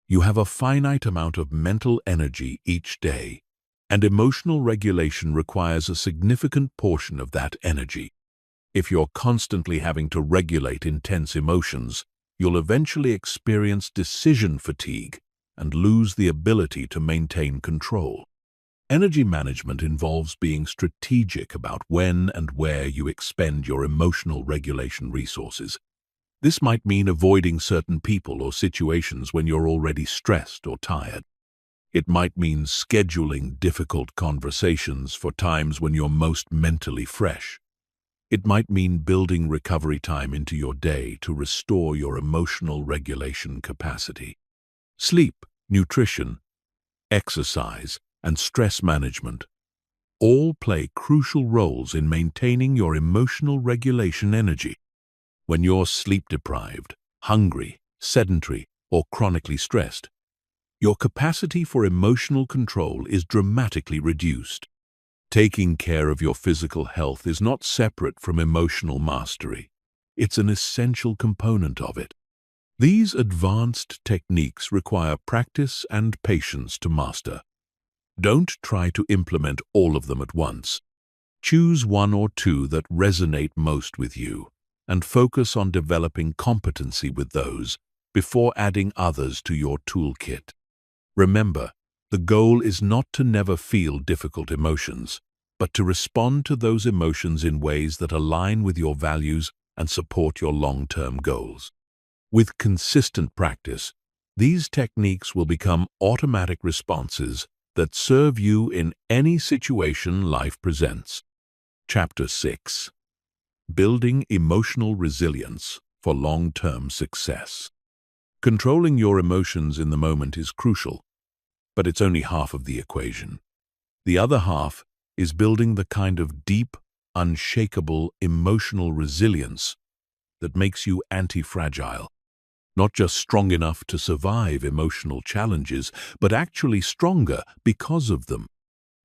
You have a finite amount of mental energy each day, and emotional regulation requires a significant portion of that energy. If you're constantly having to regulate intense emotions, you'll eventually experience decision fatigue and lose the ability to maintain control. Energy management involves being strategic about when and where you expend your emotional regulation resources. This might mean avoiding certain people or situations when you're already stressed or tired. It might mean scheduling difficult conversations for times when you're most mentally fresh. It might mean building recovery time into your day to restore your emotional regulation capacity. Sleep, nutrition, exercise, and stress management all play crucial roles in maintaining your emotional regulation energy. When you're sleep-deprived, hungry, sedentary, or chronically stressed, your capacity for emotional control is dramatically reduced. Taking care of your physical health is not separate from emotional mastery. It's an essential component of it. These advanced techniques require practice and patience to master. Don't try to implement all of them at once. Choose 1 or 2 that resonate most with you, and focus on developing competency with those before adding others to your toolkit. Remember, the goal is not to never feel difficult emotions, but to respond to those emotions in ways that align with your values and support your long-term goals. With consistent practice, these techniques will become automatic responses that serve you in any situation life presents. Chapter 6. Building Emotional Resilience for Long-Term Success. Controlling your emotions in the moment is crucial, but it's only half of the equation. The other half is building the kind of deep, unshakable emotional resilience that makes you anti-fragile. Not just strong enough to survive emotional challenges, but actually stronger because of them.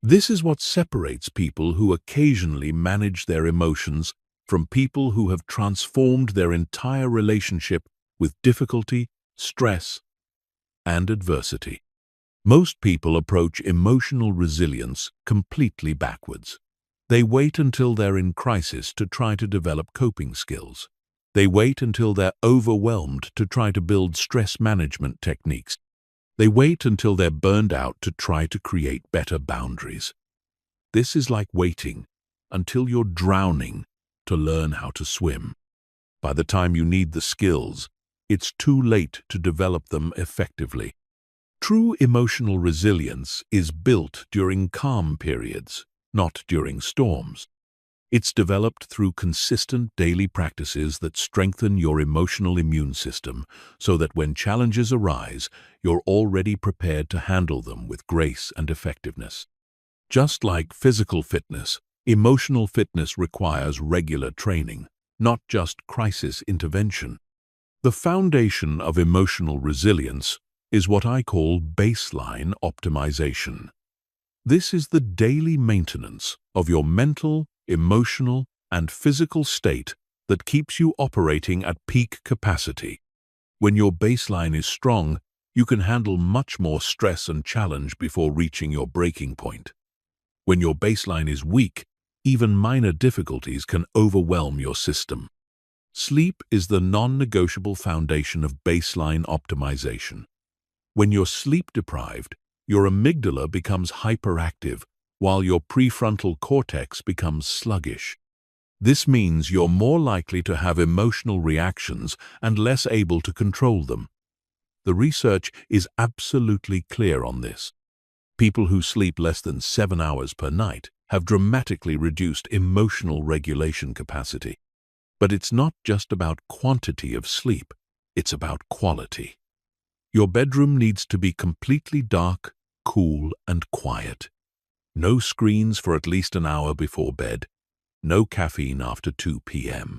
This is what separates people who occasionally manage their emotions from people who have transformed their entire relationship with difficulty, stress, and adversity. Most people approach emotional resilience completely backwards. They wait until they're in crisis to try to develop coping skills. They wait until they're overwhelmed to try to build stress management techniques. They wait until they're burned out to try to create better boundaries. This is like waiting until you're drowning to learn how to swim. By the time you need the skills, it's too late to develop them effectively. True emotional resilience is built during calm periods, not during storms. It's developed through consistent daily practices that strengthen your emotional immune system so that when challenges arise, you're already prepared to handle them with grace and effectiveness. Just like physical fitness, emotional fitness requires regular training, not just crisis intervention. The foundation of emotional resilience is what I call baseline optimization. This is the daily maintenance of your mental, emotional, and physical state that keeps you operating at peak capacity. When your baseline is strong, you can handle much more stress and challenge before reaching your breaking point. When your baseline is weak, even minor difficulties can overwhelm your system. Sleep is the non-negotiable foundation of baseline optimization. When you're sleep-deprived, your amygdala becomes hyperactive, while your prefrontal cortex becomes sluggish. This means you're more likely to have emotional reactions and less able to control them. The research is absolutely clear on this. People who sleep less than 7 hours per night have dramatically reduced emotional regulation capacity. But it's not just about quantity of sleep, it's about quality. Your bedroom needs to be completely dark, cool, and quiet. No screens for at least an hour before bed. No caffeine after 2 p.m.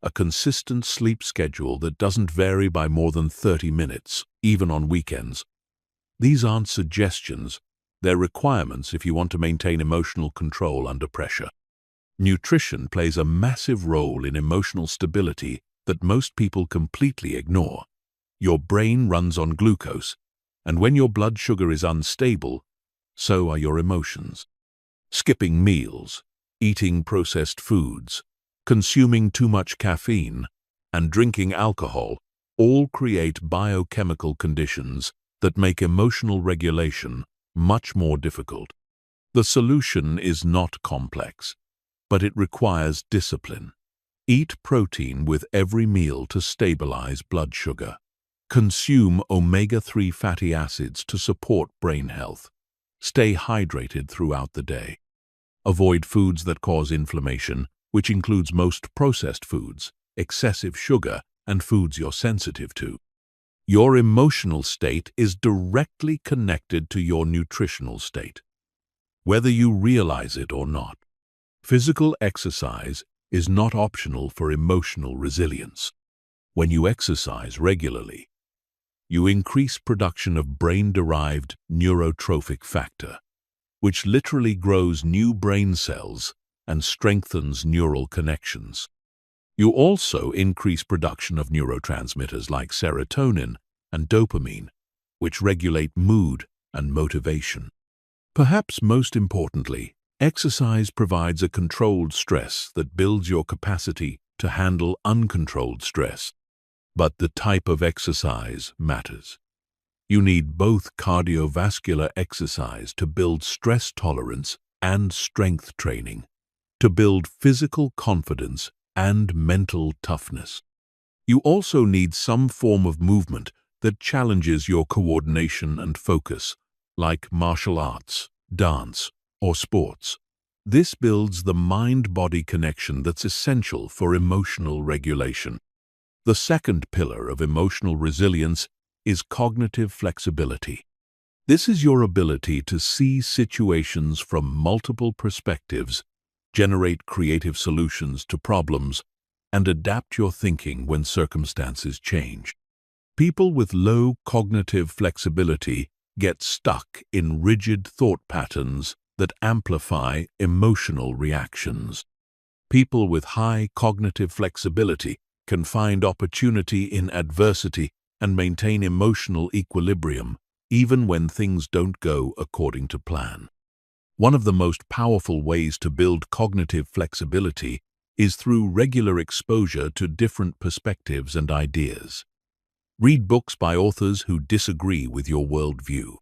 A consistent sleep schedule that doesn't vary by more than 30 minutes, even on weekends. These aren't suggestions, they're requirements if you want to maintain emotional control under pressure. Nutrition plays a massive role in emotional stability that most people completely ignore. Your brain runs on glucose, and when your blood sugar is unstable, so are your emotions. Skipping meals, eating processed foods, consuming too much caffeine, and drinking alcohol all create biochemical conditions that make emotional regulation much more difficult. The solution is not complex, but it requires discipline. Eat protein with every meal to stabilize blood sugar. Consume omega-3 fatty acids to support brain health. Stay hydrated throughout the day. Avoid foods that cause inflammation, which includes most processed foods, excessive sugar, and foods you're sensitive to. Your emotional state is directly connected to your nutritional state, whether you realize it or not. Physical exercise is not optional for emotional resilience. When you exercise regularly, you increase production of brain-derived neurotrophic factor, which literally grows new brain cells and strengthens neural connections. You also increase production of neurotransmitters like serotonin and dopamine, which regulate mood and motivation. Perhaps most importantly, exercise provides a controlled stress that builds your capacity to handle uncontrolled stress. But the type of exercise matters. You need both cardiovascular exercise to build stress tolerance and strength training, to build physical confidence and mental toughness. You also need some form of movement that challenges your coordination and focus, like martial arts, dance, or sports. This builds the mind-body connection that's essential for emotional regulation. The second pillar of emotional resilience is cognitive flexibility. This is your ability to see situations from multiple perspectives, generate creative solutions to problems, and adapt your thinking when circumstances change. People with low cognitive flexibility get stuck in rigid thought patterns that amplify emotional reactions. People with high cognitive flexibility can find opportunity in adversity and maintain emotional equilibrium, even when things don't go according to plan. One of the most powerful ways to build cognitive flexibility is through regular exposure to different perspectives and ideas. Read books by authors who disagree with your worldview.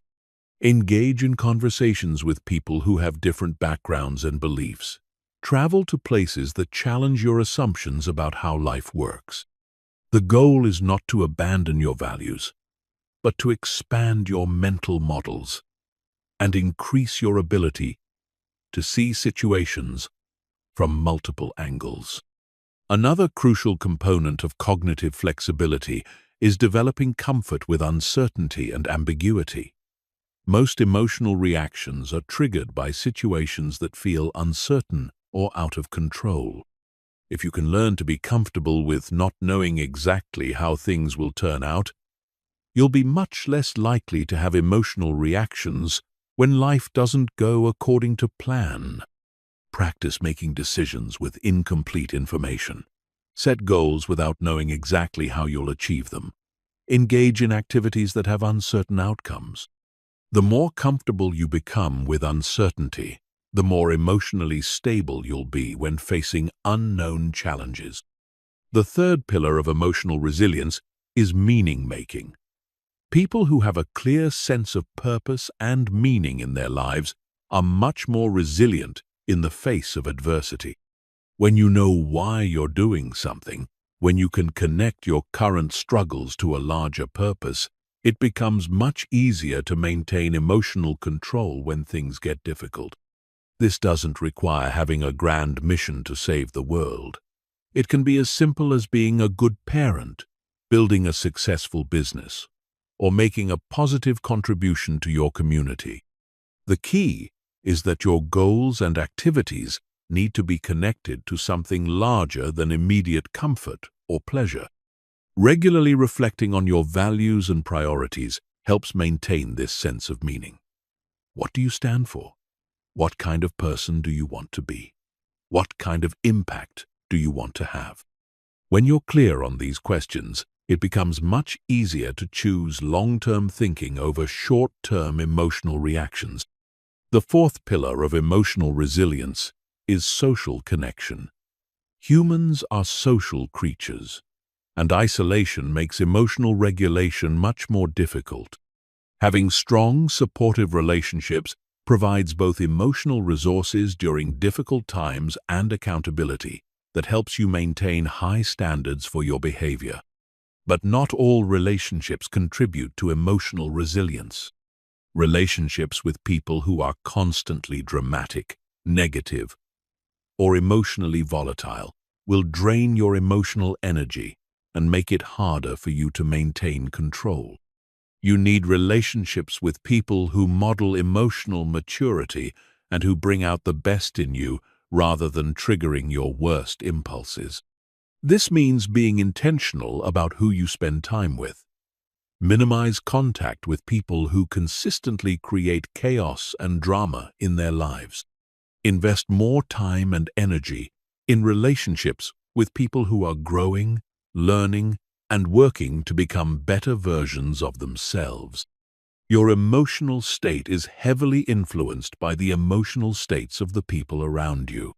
Engage in conversations with people who have different backgrounds and beliefs. Travel to places that challenge your assumptions about how life works. The goal is not to abandon your values, but to expand your mental models and increase your ability to see situations from multiple angles. Another crucial component of cognitive flexibility is developing comfort with uncertainty and ambiguity. Most emotional reactions are triggered by situations that feel uncertain or out of control. If you can learn to be comfortable with not knowing exactly how things will turn out, you'll be much less likely to have emotional reactions when life doesn't go according to plan. Practice making decisions with incomplete information. Set goals without knowing exactly how you'll achieve them. Engage in activities that have uncertain outcomes. The more comfortable you become with uncertainty, the more emotionally stable you'll be when facing unknown challenges. The third pillar of emotional resilience is meaning-making. People who have a clear sense of purpose and meaning in their lives are much more resilient in the face of adversity. When you know why you're doing something, when you can connect your current struggles to a larger purpose, it becomes much easier to maintain emotional control when things get difficult. This doesn't require having a grand mission to save the world. It can be as simple as being a good parent, building a successful business, or making a positive contribution to your community. The key is that your goals and activities need to be connected to something larger than immediate comfort or pleasure. Regularly reflecting on your values and priorities helps maintain this sense of meaning. What do you stand for? What kind of person do you want to be? What kind of impact do you want to have? When you're clear on these questions, it becomes much easier to choose long-term thinking over short-term emotional reactions. The fourth pillar of emotional resilience is social connection. Humans are social creatures, and isolation makes emotional regulation much more difficult. Having strong, supportive relationships provides both emotional resources during difficult times and accountability that helps you maintain high standards for your behavior. But not all relationships contribute to emotional resilience. Relationships with people who are constantly dramatic, negative, or emotionally volatile will drain your emotional energy and make it harder for you to maintain control. You need relationships with people who model emotional maturity and who bring out the best in you rather than triggering your worst impulses. This means being intentional about who you spend time with. Minimize contact with people who consistently create chaos and drama in their lives. Invest more time and energy in relationships with people who are growing, learning, and working to become better versions of themselves. Your emotional state is heavily influenced by the emotional states of the people around you.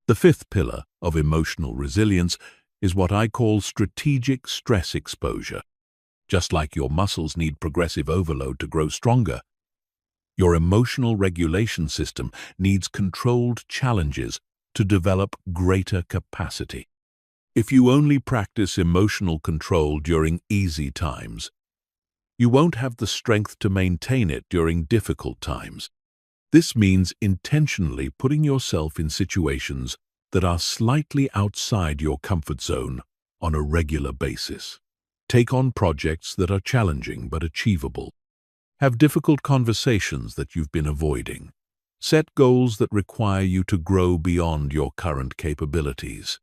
The fifth pillar of emotional resilience is what I call strategic stress exposure. Just like your muscles need progressive overload to grow stronger, your emotional regulation system needs controlled challenges to develop greater capacity. If you only practice emotional control during easy times, you won't have the strength to maintain it during difficult times. This means intentionally putting yourself in situations that are slightly outside your comfort zone on a regular basis. Take on projects that are challenging but achievable. Have difficult conversations that you've been avoiding. Set goals that require you to grow beyond your current capabilities.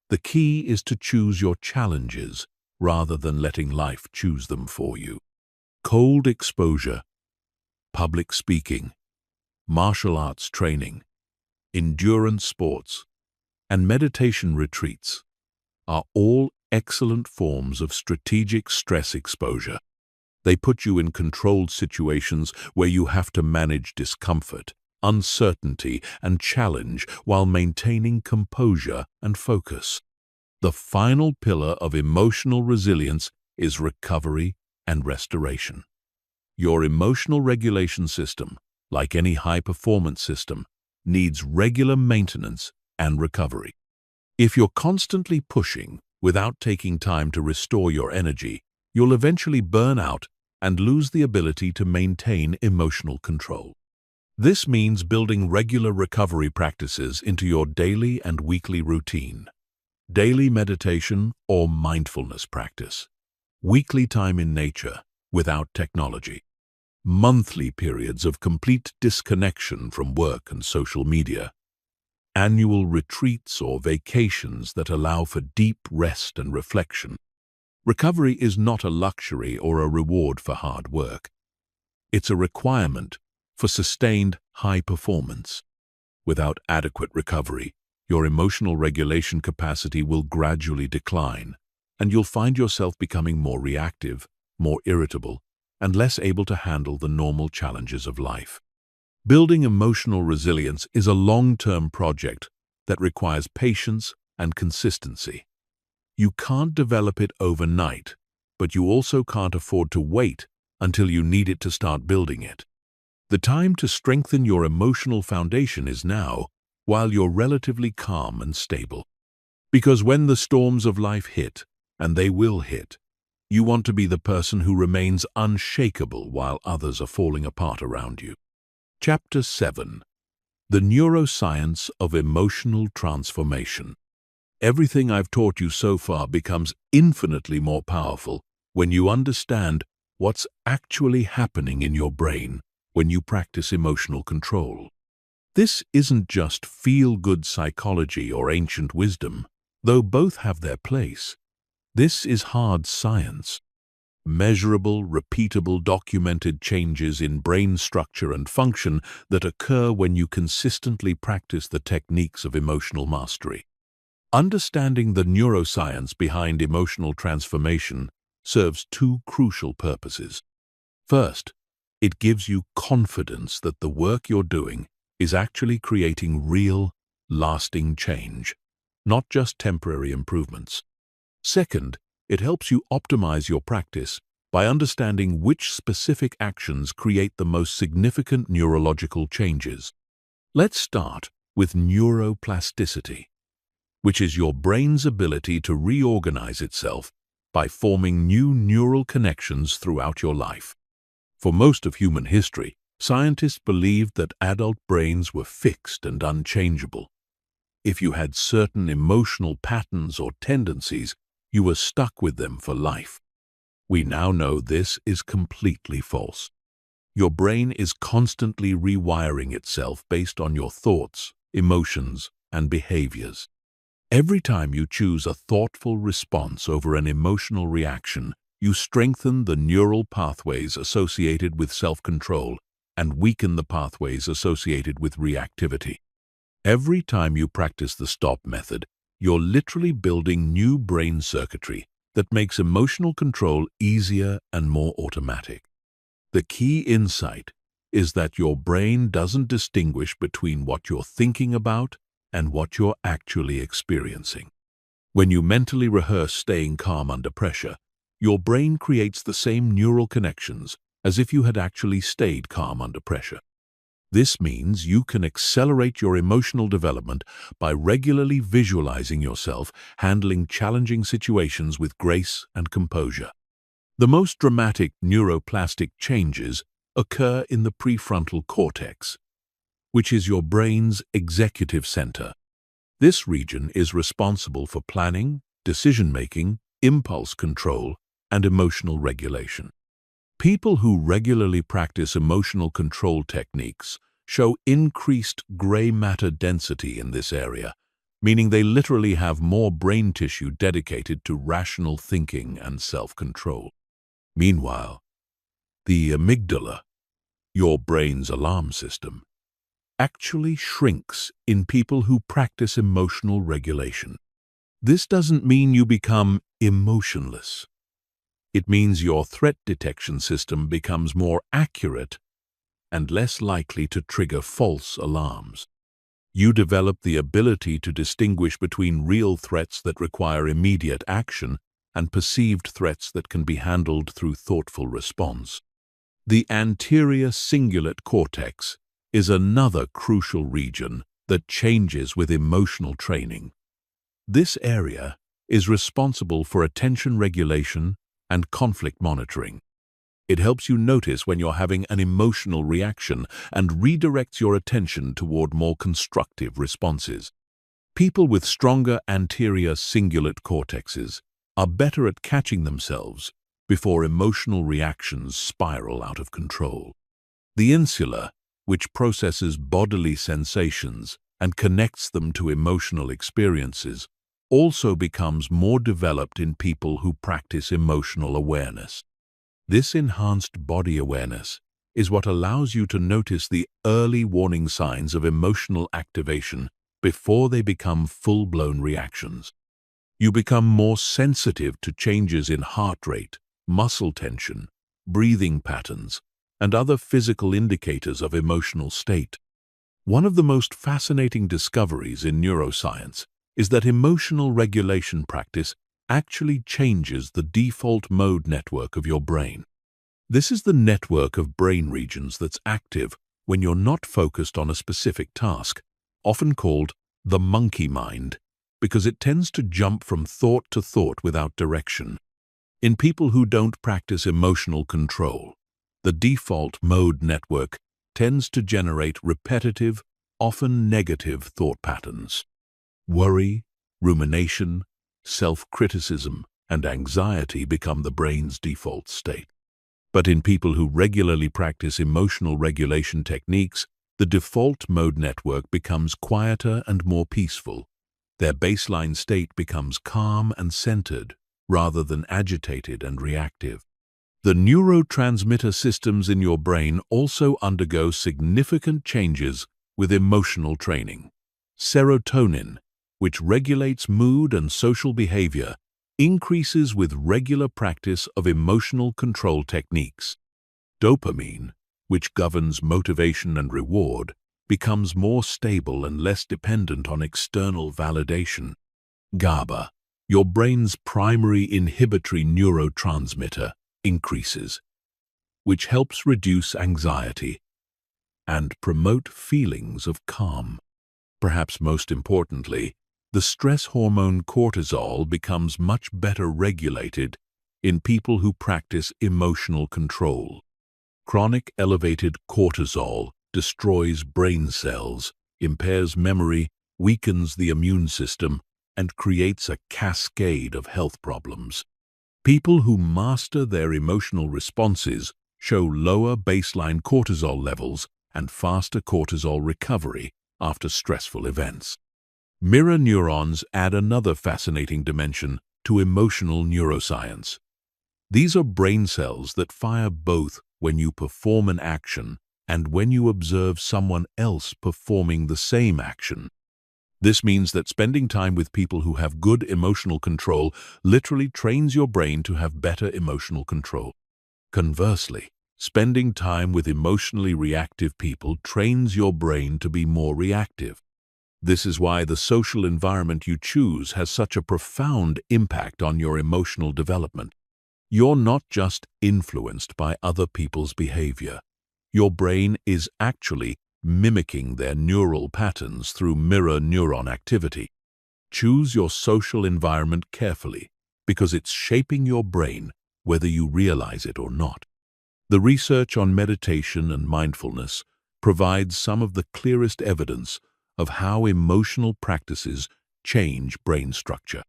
The key is to choose your challenges rather than letting life choose them for you. Cold exposure, public speaking, martial arts training, endurance sports, and meditation retreats are all excellent forms of strategic stress exposure. They put you in controlled situations where you have to manage discomfort, uncertainty, and challenge while maintaining composure and focus. The final pillar of emotional resilience is recovery and restoration. Your emotional regulation system, like any high-performance system, needs regular maintenance and recovery. If you're constantly pushing without taking time to restore your energy, you'll eventually burn out and lose the ability to maintain emotional control. This means building regular recovery practices into your daily and weekly routine. Daily meditation or mindfulness practice. Weekly time in nature without technology. Monthly periods of complete disconnection from work and social media. Annual retreats or vacations that allow for deep rest and reflection. Recovery is not a luxury or a reward for hard work. It's a requirement for sustained high performance. Without adequate recovery, your emotional regulation capacity will gradually decline, and you'll find yourself becoming more reactive, more irritable, and less able to handle the normal challenges of life. Building emotional resilience is a long-term project that requires patience and consistency. You can't develop it overnight, but you also can't afford to wait until you need it to start building it. The time to strengthen your emotional foundation is now, while you're relatively calm and stable. Because when the storms of life hit, and they will hit, you want to be the person who remains unshakable while others are falling apart around you. Chapter 7. The Neuroscience of Emotional Transformation. Everything I've taught you so far becomes infinitely more powerful when you understand what's actually happening in your brain when you practice emotional control. This isn't just feel-good psychology or ancient wisdom, though both have their place. This is hard science. Measurable, repeatable, documented changes in brain structure and function that occur when you consistently practice the techniques of emotional mastery. Understanding the neuroscience behind emotional transformation serves two crucial purposes. First, it gives you confidence that the work you're doing is actually creating real, lasting change, not just temporary improvements. Second, it helps you optimize your practice by understanding which specific actions create the most significant neurological changes. Let's start with neuroplasticity, which is your brain's ability to reorganize itself by forming new neural connections throughout your life. For most of human history, scientists believed that adult brains were fixed and unchangeable. If you had certain emotional patterns or tendencies, you were stuck with them for life. We now know this is completely false. Your brain is constantly rewiring itself based on your thoughts, emotions, and behaviors. Every time you choose a thoughtful response over an emotional reaction, you strengthen the neural pathways associated with self-control and weaken the pathways associated with reactivity. Every time you practice the stop method, you're literally building new brain circuitry that makes emotional control easier and more automatic. The key insight is that your brain doesn't distinguish between what you're thinking about and what you're actually experiencing. When you mentally rehearse staying calm under pressure, your brain creates the same neural connections as if you had actually stayed calm under pressure. This means you can accelerate your emotional development by regularly visualizing yourself handling challenging situations with grace and composure. The most dramatic neuroplastic changes occur in the prefrontal cortex, which is your brain's executive center. This region is responsible for planning, decision-making, impulse control, and emotional regulation. People who regularly practice emotional control techniques show increased gray matter density in this area, meaning they literally have more brain tissue dedicated to rational thinking and self-control. Meanwhile, the amygdala, your brain's alarm system, actually shrinks in people who practice emotional regulation. This doesn't mean you become emotionless. It means your threat detection system becomes more accurate and less likely to trigger false alarms. You develop the ability to distinguish between real threats that require immediate action and perceived threats that can be handled through thoughtful response. The anterior cingulate cortex is another crucial region that changes with emotional training. This area is responsible for attention regulation and conflict monitoring. It helps you notice when you're having an emotional reaction and redirects your attention toward more constructive responses. People with stronger anterior cingulate cortexes are better at catching themselves before emotional reactions spiral out of control. The insula, which processes bodily sensations and connects them to emotional experiences, also becomes more developed in people who practice emotional awareness. This enhanced body awareness is what allows you to notice the early warning signs of emotional activation before they become full-blown reactions. You become more sensitive to changes in heart rate, muscle tension, breathing patterns, and other physical indicators of emotional state. One of the most fascinating discoveries in neuroscience is that emotional regulation practice actually changes the default mode network of your brain. This is the network of brain regions that's active when you're not focused on a specific task, often called the monkey mind, because it tends to jump from thought to thought without direction. In people who don't practice emotional control, the default mode network tends to generate repetitive, often negative thought patterns. Worry, rumination, self-criticism, and anxiety become the brain's default state. But in people who regularly practice emotional regulation techniques, the default mode network becomes quieter and more peaceful. Their baseline state becomes calm and centered, rather than agitated and reactive. The neurotransmitter systems in your brain also undergo significant changes with emotional training. Serotonin, which regulates mood and social behavior, increases with regular practice of emotional control techniques. Dopamine, which governs motivation and reward, becomes more stable and less dependent on external validation. GABA, your brain's primary inhibitory neurotransmitter, increases, which helps reduce anxiety and promote feelings of calm. Perhaps most importantly, the stress hormone cortisol becomes much better regulated in people who practice emotional control. Chronic elevated cortisol destroys brain cells, impairs memory, weakens the immune system, and creates a cascade of health problems. People who master their emotional responses show lower baseline cortisol levels and faster cortisol recovery after stressful events. Mirror neurons add another fascinating dimension to emotional neuroscience. These are brain cells that fire both when you perform an action and when you observe someone else performing the same action. This means that spending time with people who have good emotional control literally trains your brain to have better emotional control. Conversely, spending time with emotionally reactive people trains your brain to be more reactive. This is why the social environment you choose has such a profound impact on your emotional development. You're not just influenced by other people's behavior. Your brain is actually mimicking their neural patterns through mirror neuron activity. Choose your social environment carefully because it's shaping your brain whether you realize it or not. The research on meditation and mindfulness provides some of the clearest evidence of how emotional practices change brain structure.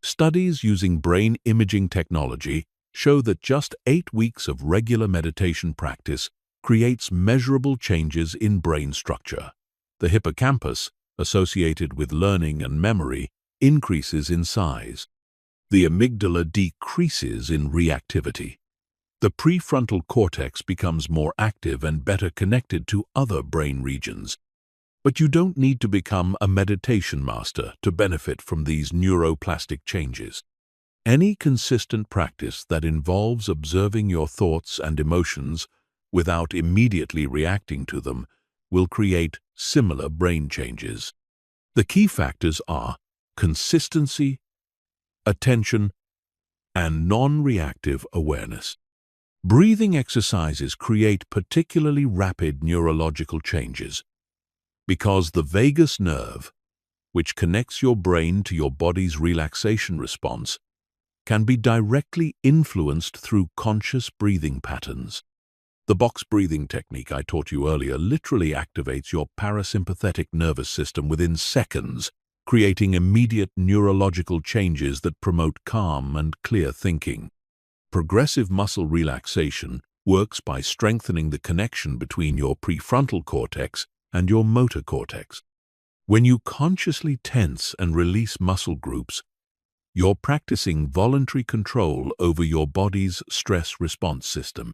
Studies using brain imaging technology show that just 8 weeks of regular meditation practice creates measurable changes in brain structure. The hippocampus, associated with learning and memory, increases in size. The amygdala decreases in reactivity. The prefrontal cortex becomes more active and better connected to other brain regions. But you don't need to become a meditation master to benefit from these neuroplastic changes. Any consistent practice that involves observing your thoughts and emotions without immediately reacting to them will create similar brain changes. The key factors are consistency, attention, and non-reactive awareness. Breathing exercises create particularly rapid neurological changes because the vagus nerve, which connects your brain to your body's relaxation response, can be directly influenced through conscious breathing patterns. The box breathing technique I taught you earlier literally activates your parasympathetic nervous system within seconds, creating immediate neurological changes that promote calm and clear thinking. Progressive muscle relaxation works by strengthening the connection between your prefrontal cortex and your motor cortex. When you consciously tense and release muscle groups, you're practicing voluntary control over your body's stress response system.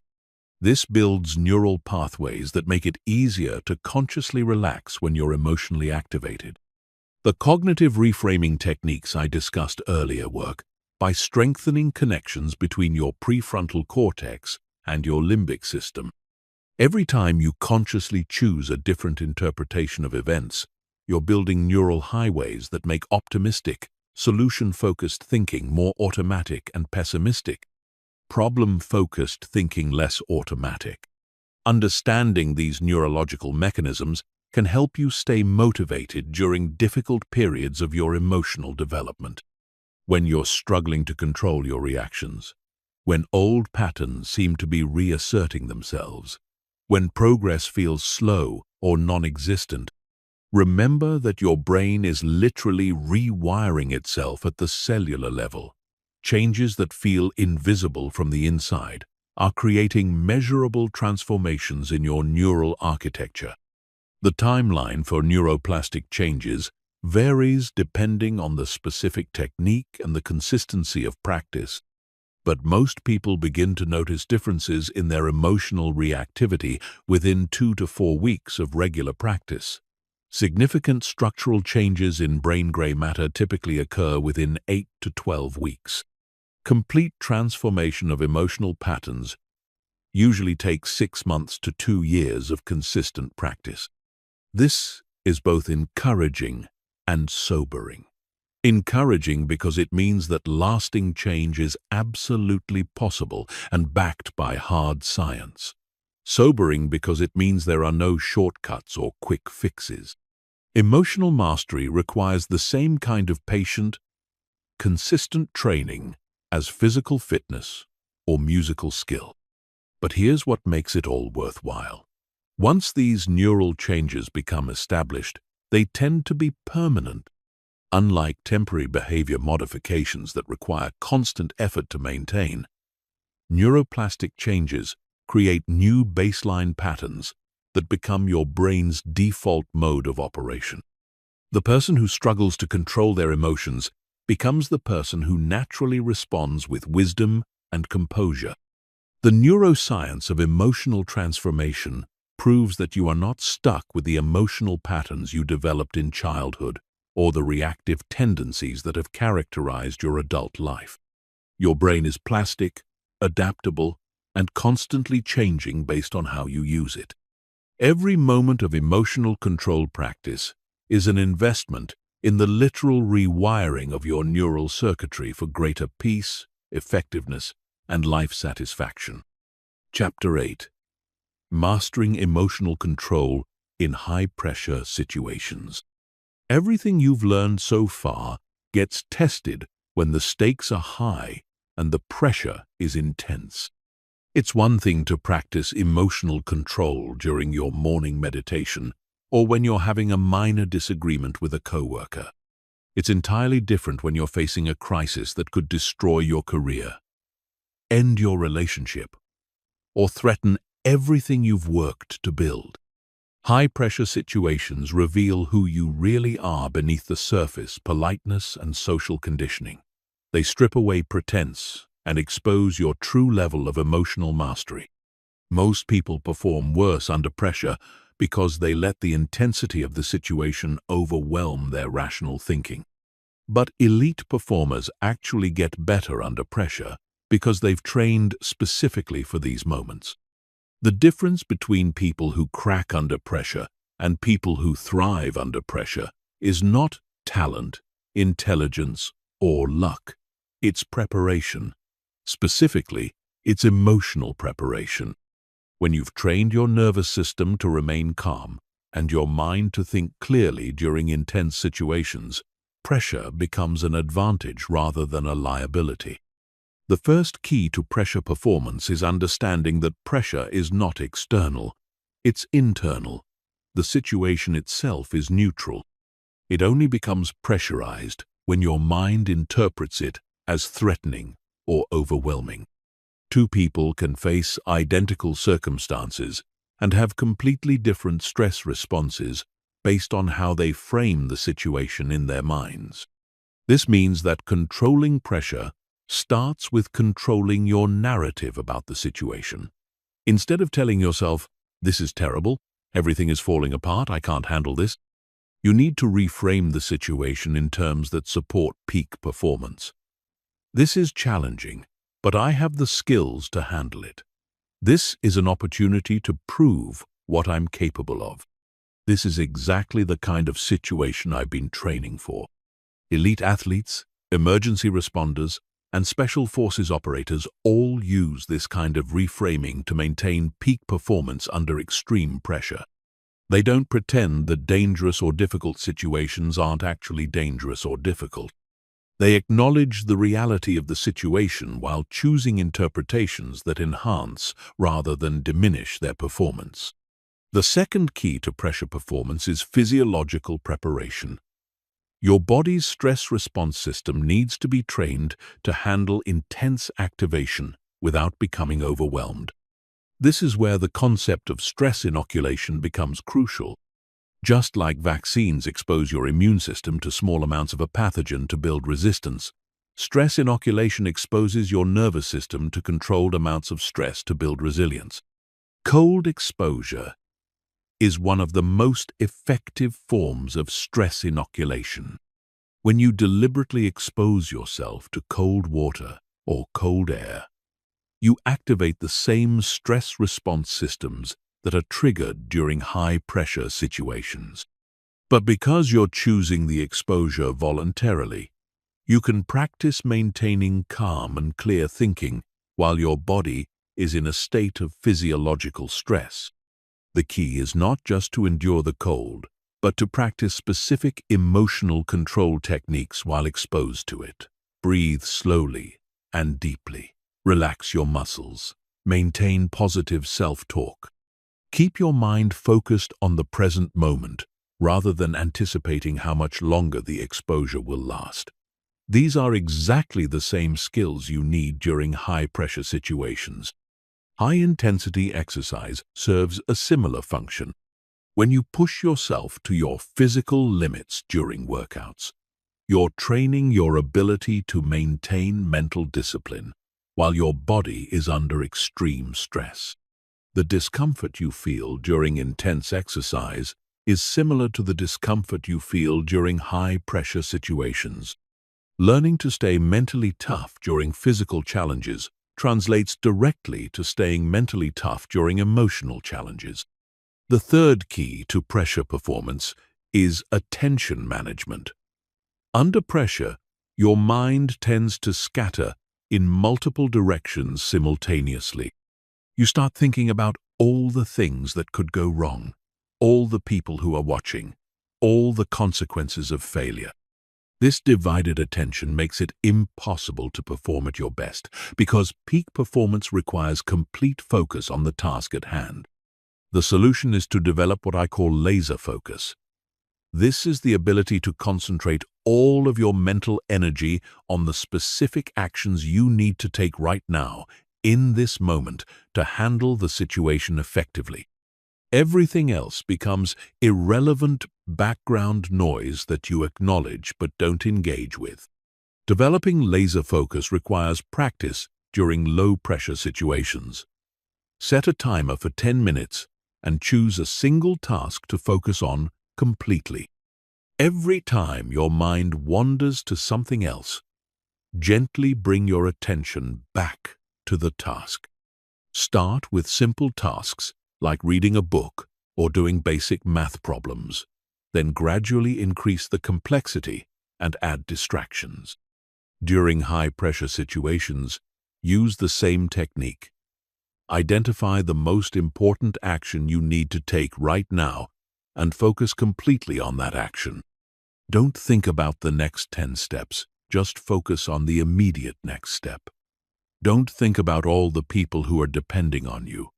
This builds neural pathways that make it easier to consciously relax when you're emotionally activated. The cognitive reframing techniques I discussed earlier work by strengthening connections between your prefrontal cortex and your limbic system. Every time you consciously choose a different interpretation of events, you're building neural highways that make optimistic, solution-focused thinking more automatic and pessimistic, problem-focused thinking less automatic. Understanding these neurological mechanisms can help you stay motivated during difficult periods of your emotional development. When you're struggling to control your reactions, when old patterns seem to be reasserting themselves, when progress feels slow or non-existent, remember that your brain is literally rewiring itself at the cellular level. Changes that feel invisible from the inside are creating measurable transformations in your neural architecture. The timeline for neuroplastic changes varies depending on the specific technique and the consistency of practice, but most people begin to notice differences in their emotional reactivity within 2 to 4 weeks of regular practice. Significant structural changes in brain gray matter typically occur within 8 to 12 weeks. Complete transformation of emotional patterns usually takes 6 months to 2 years of consistent practice. This is both encouraging and sobering. Encouraging because it means that lasting change is absolutely possible and backed by hard science. Sobering because it means there are no shortcuts or quick fixes. Emotional mastery requires the same kind of patient, consistent training as physical fitness or musical skill. But here's what makes it all worthwhile. Once these neural changes become established, they tend to be permanent. Unlike temporary behavior modifications that require constant effort to maintain, neuroplastic changes create new baseline patterns that become your brain's default mode of operation. The person who struggles to control their emotions becomes the person who naturally responds with wisdom and composure. The neuroscience of emotional transformation proves that you are not stuck with the emotional patterns you developed in childhood or the reactive tendencies that have characterized your adult life. Your brain is plastic, adaptable, and constantly changing based on how you use it. Every moment of emotional control practice is an investment in the literal rewiring of your neural circuitry for greater peace, effectiveness, and life satisfaction. Chapter 8. Mastering Emotional Control in High-Pressure Situations. Everything you've learned so far gets tested when the stakes are high and the pressure is intense. It's one thing to practice emotional control during your morning meditation or when you're having a minor disagreement with a coworker. It's entirely different when you're facing a crisis that could destroy your career, end your relationship, or threaten everything you've worked to build. High-pressure situations reveal who you really are beneath the surface, politeness and social conditioning. They strip away pretense and expose your true level of emotional mastery. Most people perform worse under pressure because they let the intensity of the situation overwhelm their rational thinking. But elite performers actually get better under pressure because they've trained specifically for these moments. The difference between people who crack under pressure and people who thrive under pressure is not talent, intelligence, or luck. It's preparation. Specifically, it's emotional preparation. When you've trained your nervous system to remain calm and your mind to think clearly during intense situations, pressure becomes an advantage rather than a liability. The first key to pressure performance is understanding that pressure is not external, it's internal. The situation itself is neutral. It only becomes pressurized when your mind interprets it as threatening or overwhelming. Two people can face identical circumstances and have completely different stress responses based on how they frame the situation in their minds. This means that controlling pressure starts with controlling your narrative about the situation. Instead of telling yourself, "This is terrible, everything is falling apart, I can't handle this," you need to reframe the situation in terms that support peak performance. This is challenging, but I have the skills to handle it. This is an opportunity to prove what I'm capable of. This is exactly the kind of situation I've been training for. Elite athletes, emergency responders, and special forces operators all use this kind of reframing to maintain peak performance under extreme pressure. They don't pretend that dangerous or difficult situations aren't actually dangerous or difficult. They acknowledge the reality of the situation while choosing interpretations that enhance rather than diminish their performance. The second key to pressure performance is physiological preparation. Your body's stress response system needs to be trained to handle intense activation without becoming overwhelmed. This is where the concept of stress inoculation becomes crucial. Just like vaccines expose your immune system to small amounts of a pathogen to build resistance, stress inoculation exposes your nervous system to controlled amounts of stress to build resilience. Cold exposure is one of the most effective forms of stress inoculation. When you deliberately expose yourself to cold water or cold air, you activate the same stress response systems that are triggered during high-pressure situations. But because you're choosing the exposure voluntarily, you can practice maintaining calm and clear thinking while your body is in a state of physiological stress. The key is not just to endure the cold, but to practice specific emotional control techniques while exposed to it. Breathe slowly and deeply. Relax your muscles. Maintain positive self-talk. Keep your mind focused on the present moment rather than anticipating how much longer the exposure will last. These are exactly the same skills you need during high-pressure situations. High-intensity exercise serves a similar function. When you push yourself to your physical limits during workouts, you're training your ability to maintain mental discipline while your body is under extreme stress. The discomfort you feel during intense exercise is similar to the discomfort you feel during high-pressure situations. Learning to stay mentally tough during physical challenges translates directly to staying mentally tough during emotional challenges. The third key to pressure performance is attention management. Under pressure, your mind tends to scatter in multiple directions simultaneously. You start thinking about all the things that could go wrong, all the people who are watching, all the consequences of failure. This divided attention makes it impossible to perform at your best because peak performance requires complete focus on the task at hand. The solution is to develop what I call laser focus. This is the ability to concentrate all of your mental energy on the specific actions you need to take right now, in this moment, to handle the situation effectively. Everything else becomes irrelevant background noise that you acknowledge but don't engage with. Developing laser focus requires practice during low-pressure situations. Set a timer for 10 minutes and choose a single task to focus on completely. Every time your mind wanders to something else, gently bring your attention back to the task. Start with simple tasks like reading a book or doing basic math problems. Then gradually increase the complexity and add distractions. During high-pressure situations, use the same technique. Identify the most important action you need to take right now and focus completely on that action. Don't think about the next 10 steps. Just focus on the immediate next step. Don't think about all the people who are depending on you.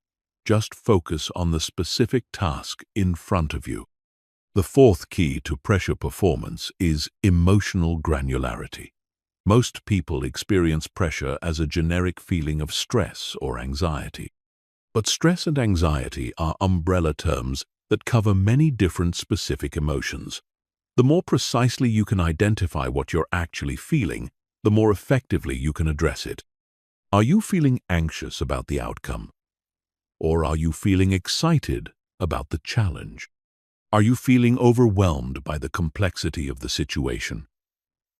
Just focus on the specific task in front of you. The fourth key to pressure performance is emotional granularity. Most people experience pressure as a generic feeling of stress or anxiety. But stress and anxiety are umbrella terms that cover many different specific emotions. The more precisely you can identify what you're actually feeling, the more effectively you can address it. Are you feeling anxious about the outcome? Or are you feeling excited about the challenge? Are you feeling overwhelmed by the complexity of the situation?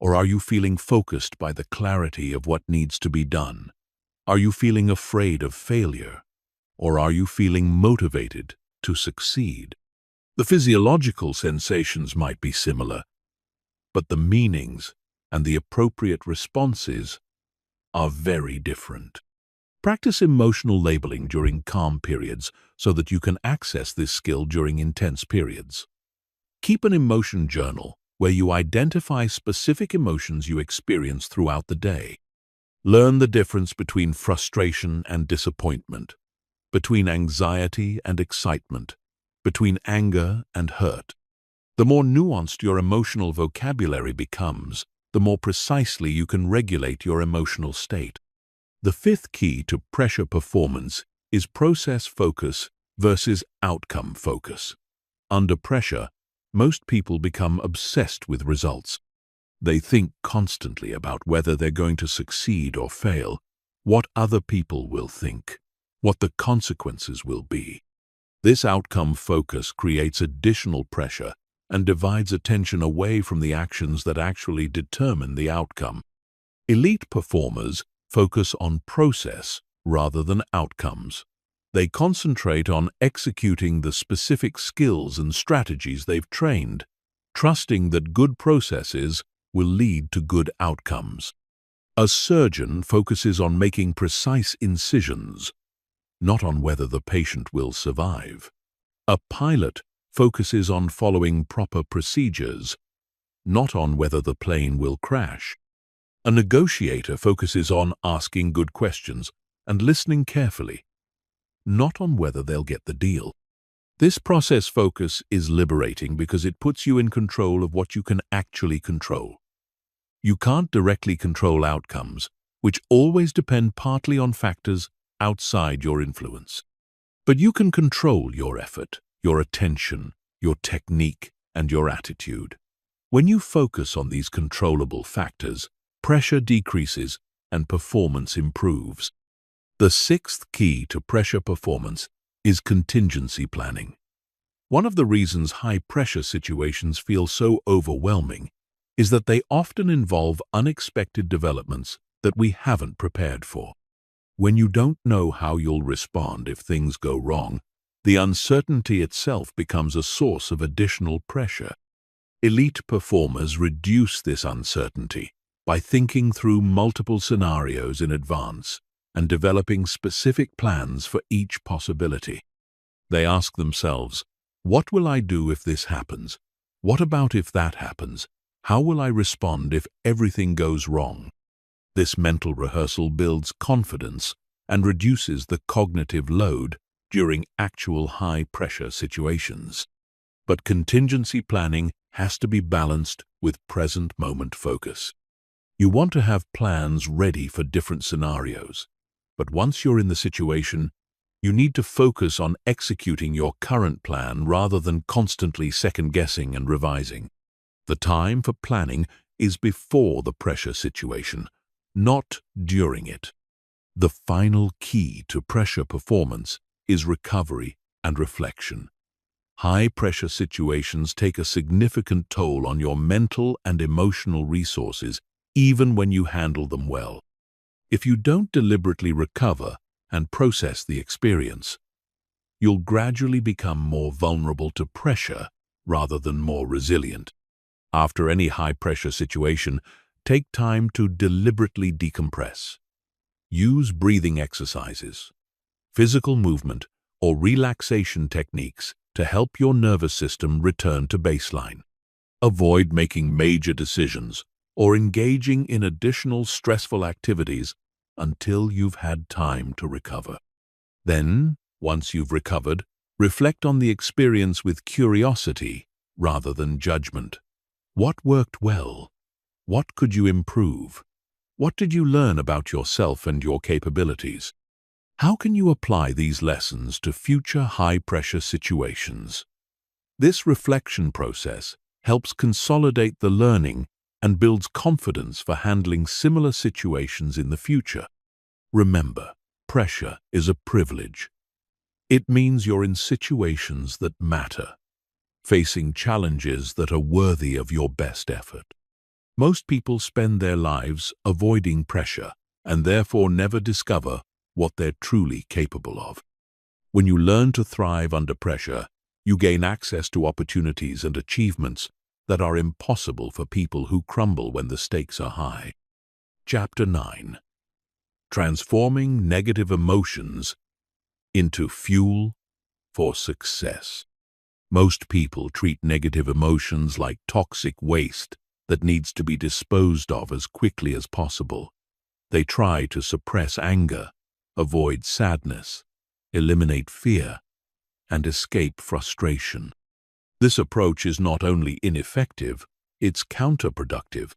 Or are you feeling focused by the clarity of what needs to be done? Are you feeling afraid of failure? Or are you feeling motivated to succeed? The physiological sensations might be similar, but the meanings and the appropriate responses are very different. Practice emotional labeling during calm periods so that you can access this skill during intense periods. Keep an emotion journal where you identify specific emotions you experience throughout the day. Learn the difference between frustration and disappointment, between anxiety and excitement, between anger and hurt. The more nuanced your emotional vocabulary becomes, the more precisely you can regulate your emotional state. The fifth key to pressure performance is process focus versus outcome focus. Under pressure, most people become obsessed with results. They think constantly about whether they're going to succeed or fail, what other people will think, what the consequences will be. This outcome focus creates additional pressure and divides attention away from the actions that actually determine the outcome. Elite performers focus on process rather than outcomes. They concentrate on executing the specific skills and strategies they've trained, trusting that good processes will lead to good outcomes. A surgeon focuses on making precise incisions, not on whether the patient will survive. A pilot focuses on following proper procedures, not on whether the plane will crash. A negotiator focuses on asking good questions and listening carefully, not on whether they'll get the deal. This process focus is liberating because it puts you in control of what you can actually control. You can't directly control outcomes, which always depend partly on factors outside your influence. But you can control your effort, your attention, your technique, and your attitude. When you focus on these controllable factors, pressure decreases and performance improves. The sixth key to pressure performance is contingency planning. One of the reasons high-pressure situations feel so overwhelming is that they often involve unexpected developments that we haven't prepared for. When you don't know how you'll respond if things go wrong, the uncertainty itself becomes a source of additional pressure. Elite performers reduce this uncertainty by thinking through multiple scenarios in advance and developing specific plans for each possibility. They ask themselves, what will I do if this happens? What about if that happens? How will I respond if everything goes wrong? This mental rehearsal builds confidence and reduces the cognitive load during actual high-pressure situations. But contingency planning has to be balanced with present-moment focus. You want to have plans ready for different scenarios, but once you're in the situation, You need to focus on executing your current plan rather than constantly second-guessing and revising. The time for planning is before the pressure situation, not during it. The final key to pressure performance is recovery and reflection. High-pressure situations take a significant toll on your mental and emotional resources, even when you handle them well. If you don't deliberately recover and process the experience, you'll gradually become more vulnerable to pressure rather than more resilient. After any high-pressure situation, take time to deliberately decompress. Use breathing exercises, physical movement, or relaxation techniques to help your nervous system return to baseline. Avoid making major decisions or engaging in additional stressful activities until you've had time to recover. Then, once you've recovered, reflect on the experience with curiosity rather than judgment. What worked well? What could you improve? What did you learn about yourself and your capabilities? How can you apply these lessons to future high-pressure situations? This reflection process helps consolidate the learning and builds confidence for handling similar situations in the future. Remember, pressure is a privilege. It means you're in situations that matter, facing challenges that are worthy of your best effort. Most people spend their lives avoiding pressure and therefore never discover what they're truly capable of. When you learn to thrive under pressure, you gain access to opportunities and achievements that are impossible for people who crumble when the stakes are high. Chapter 9. Transforming negative emotions into fuel for success. Most people treat negative emotions like toxic waste that needs to be disposed of as quickly as possible. They try to suppress anger, avoid sadness, eliminate fear, and escape frustration. This approach is not only ineffective, it's counterproductive.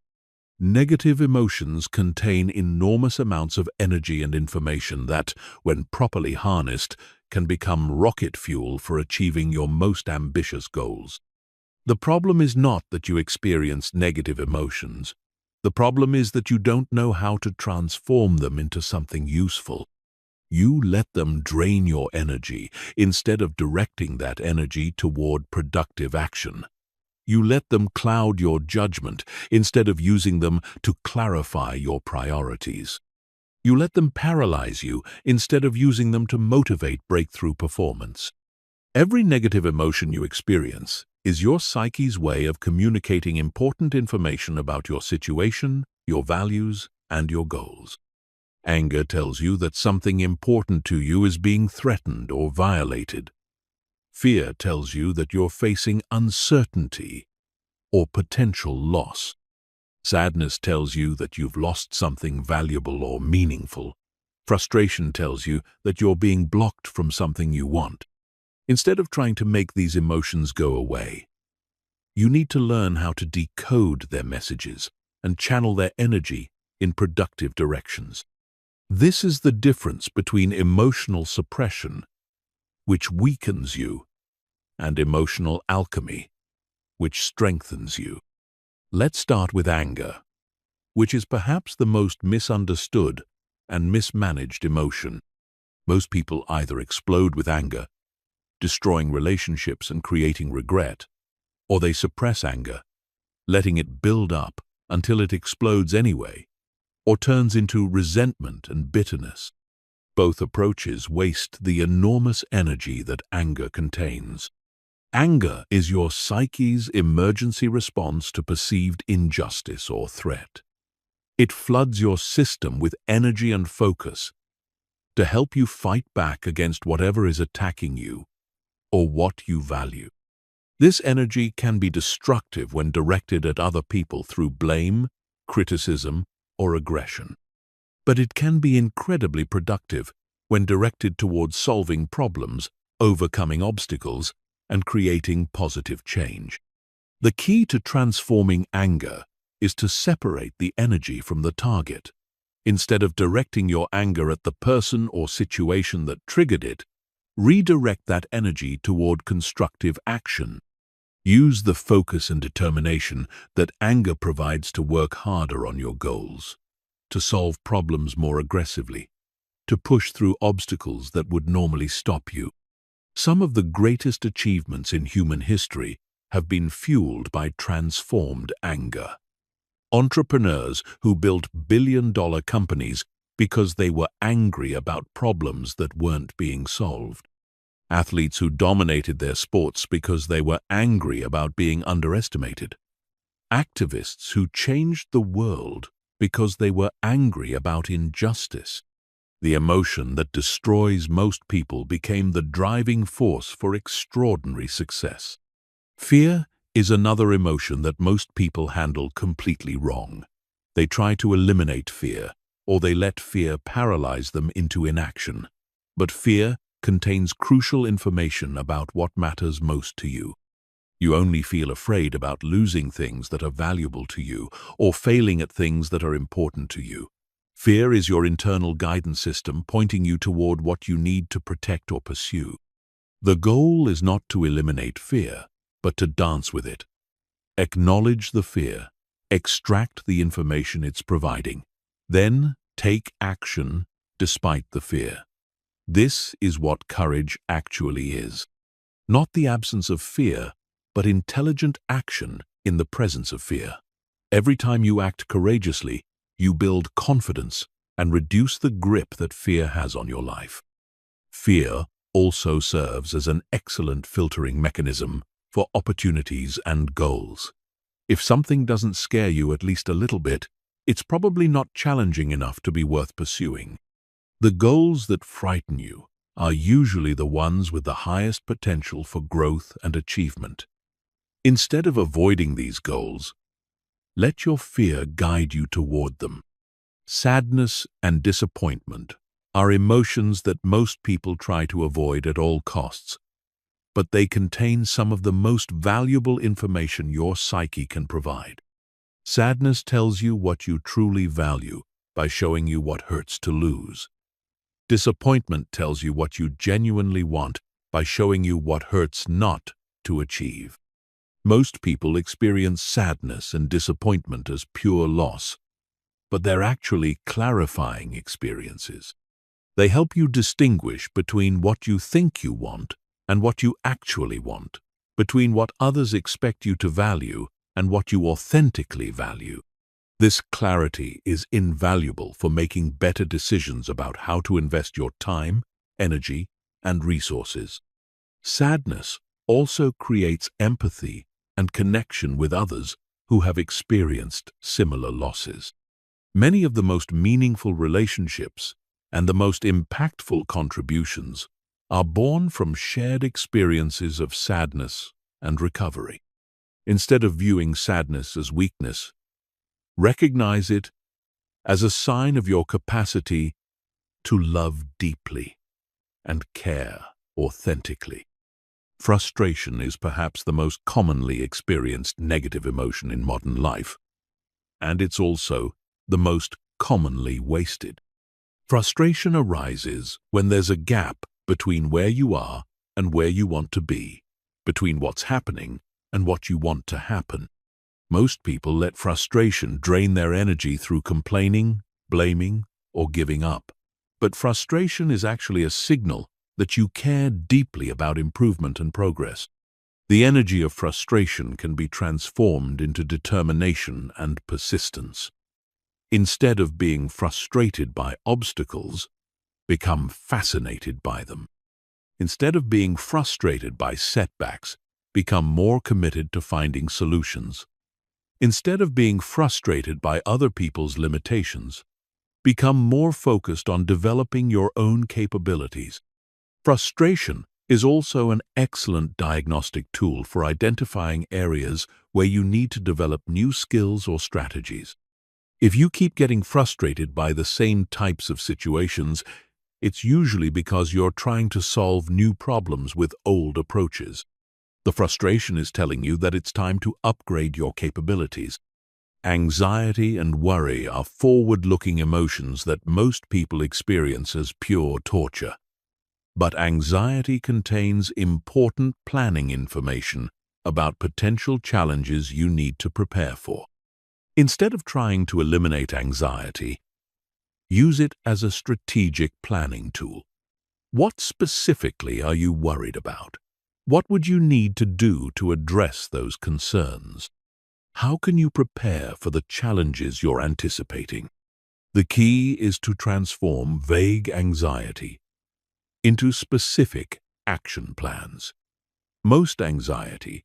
Negative emotions contain enormous amounts of energy and information that, when properly harnessed, can become rocket fuel for achieving your most ambitious goals. The problem is not that you experience negative emotions. The problem is that you don't know how to transform them into something useful. You let them drain your energy instead of directing that energy toward productive action. You let them cloud your judgment instead of using them to clarify your priorities. You let them paralyze you instead of using them to motivate breakthrough performance. Every negative emotion you experience is your psyche's way of communicating important information about your situation, your values, and your goals. Anger tells you that something important to you is being threatened or violated. Fear tells you that you're facing uncertainty or potential loss. Sadness tells you that you've lost something valuable or meaningful. Frustration tells you that you're being blocked from something you want. Instead of trying to make these emotions go away, you need to learn how to decode their messages and channel their energy in productive directions. This is the difference between emotional suppression, which weakens you, and emotional alchemy, which strengthens you. Let's start with anger, which is perhaps the most misunderstood and mismanaged emotion. Most people either explode with anger, destroying relationships and creating regret, or they suppress anger, letting it build up until it explodes anyway, or turns into resentment and bitterness. Both approaches waste the enormous energy that anger contains. Anger is your psyche's emergency response to perceived injustice or threat. It floods your system with energy and focus to help you fight back against whatever is attacking you or what you value. This energy can be destructive when directed at other people through blame, criticism, or aggression. But it can be incredibly productive when directed towards solving problems, overcoming obstacles, and creating positive change. The key to transforming anger is to separate the energy from the target. Instead of directing your anger at the person or situation that triggered it, redirect that energy toward constructive action. Use the focus and determination that anger provides to work harder on your goals, to solve problems more aggressively, to push through obstacles that would normally stop you. Some of the greatest achievements in human history have been fueled by transformed anger. Entrepreneurs who built billion-dollar companies because they were angry about problems that weren't being solved. Athletes who dominated their sports because they were angry about being underestimated. Activists who changed the world because they were angry about injustice. The emotion that destroys most people became the driving force for extraordinary success. Fear is another emotion that most people handle completely wrong. They try to eliminate fear, or they let fear paralyze them into inaction. But fear contains crucial information about what matters most to you. You only feel afraid about losing things that are valuable to you, or failing at things that are important to you. Fear is your internal guidance system pointing you toward what you need to protect or pursue. The goal is not to eliminate fear, but to dance with it. Acknowledge the fear, extract the information it's providing, then take action despite the fear. This is what courage actually is. Not the absence of fear, but intelligent action in the presence of fear. Every time you act courageously, you build confidence and reduce the grip that fear has on your life. Fear also serves as an excellent filtering mechanism for opportunities and goals. If something doesn't scare you at least a little bit, it's probably not challenging enough to be worth pursuing. The goals that frighten you are usually the ones with the highest potential for growth and achievement. Instead of avoiding these goals, let your fear guide you toward them. Sadness and disappointment are emotions that most people try to avoid at all costs, but they contain some of the most valuable information your psyche can provide. Sadness tells you what you truly value by showing you what hurts to lose. Disappointment tells you what you genuinely want by showing you what hurts not to achieve. Most people experience sadness and disappointment as pure loss, but they're actually clarifying experiences. They help you distinguish between what you think you want and what you actually want, between what others expect you to value and what you authentically value. This clarity is invaluable for making better decisions about how to invest your time, energy, and resources. Sadness also creates empathy and connection with others who have experienced similar losses. Many of the most meaningful relationships and the most impactful contributions are born from shared experiences of sadness and recovery. Instead of viewing sadness as weakness, recognize it as a sign of your capacity to love deeply and care authentically. Frustration is perhaps the most commonly experienced negative emotion in modern life, and it's also the most commonly wasted. Frustration arises when there's a gap between where you are and where you want to be, between what's happening and what you want to happen. Most people let frustration drain their energy through complaining, blaming, or giving up. But frustration is actually a signal that you care deeply about improvement and progress. The energy of frustration can be transformed into determination and persistence. Instead of being frustrated by obstacles, become fascinated by them. Instead of being frustrated by setbacks, become more committed to finding solutions. Instead of being frustrated by other people's limitations, become more focused on developing your own capabilities. Frustration is also an excellent diagnostic tool for identifying areas where you need to develop new skills or strategies. If you keep getting frustrated by the same types of situations, it's usually because you're trying to solve new problems with old approaches. The frustration is telling you that it's time to upgrade your capabilities. Anxiety and worry are forward-looking emotions that most people experience as pure torture. But anxiety contains important planning information about potential challenges you need to prepare for. Instead of trying to eliminate anxiety, use it as a strategic planning tool. What specifically are you worried about? What would you need to do to address those concerns? How can you prepare for the challenges you're anticipating? The key is to transform vague anxiety into specific action plans. Most anxiety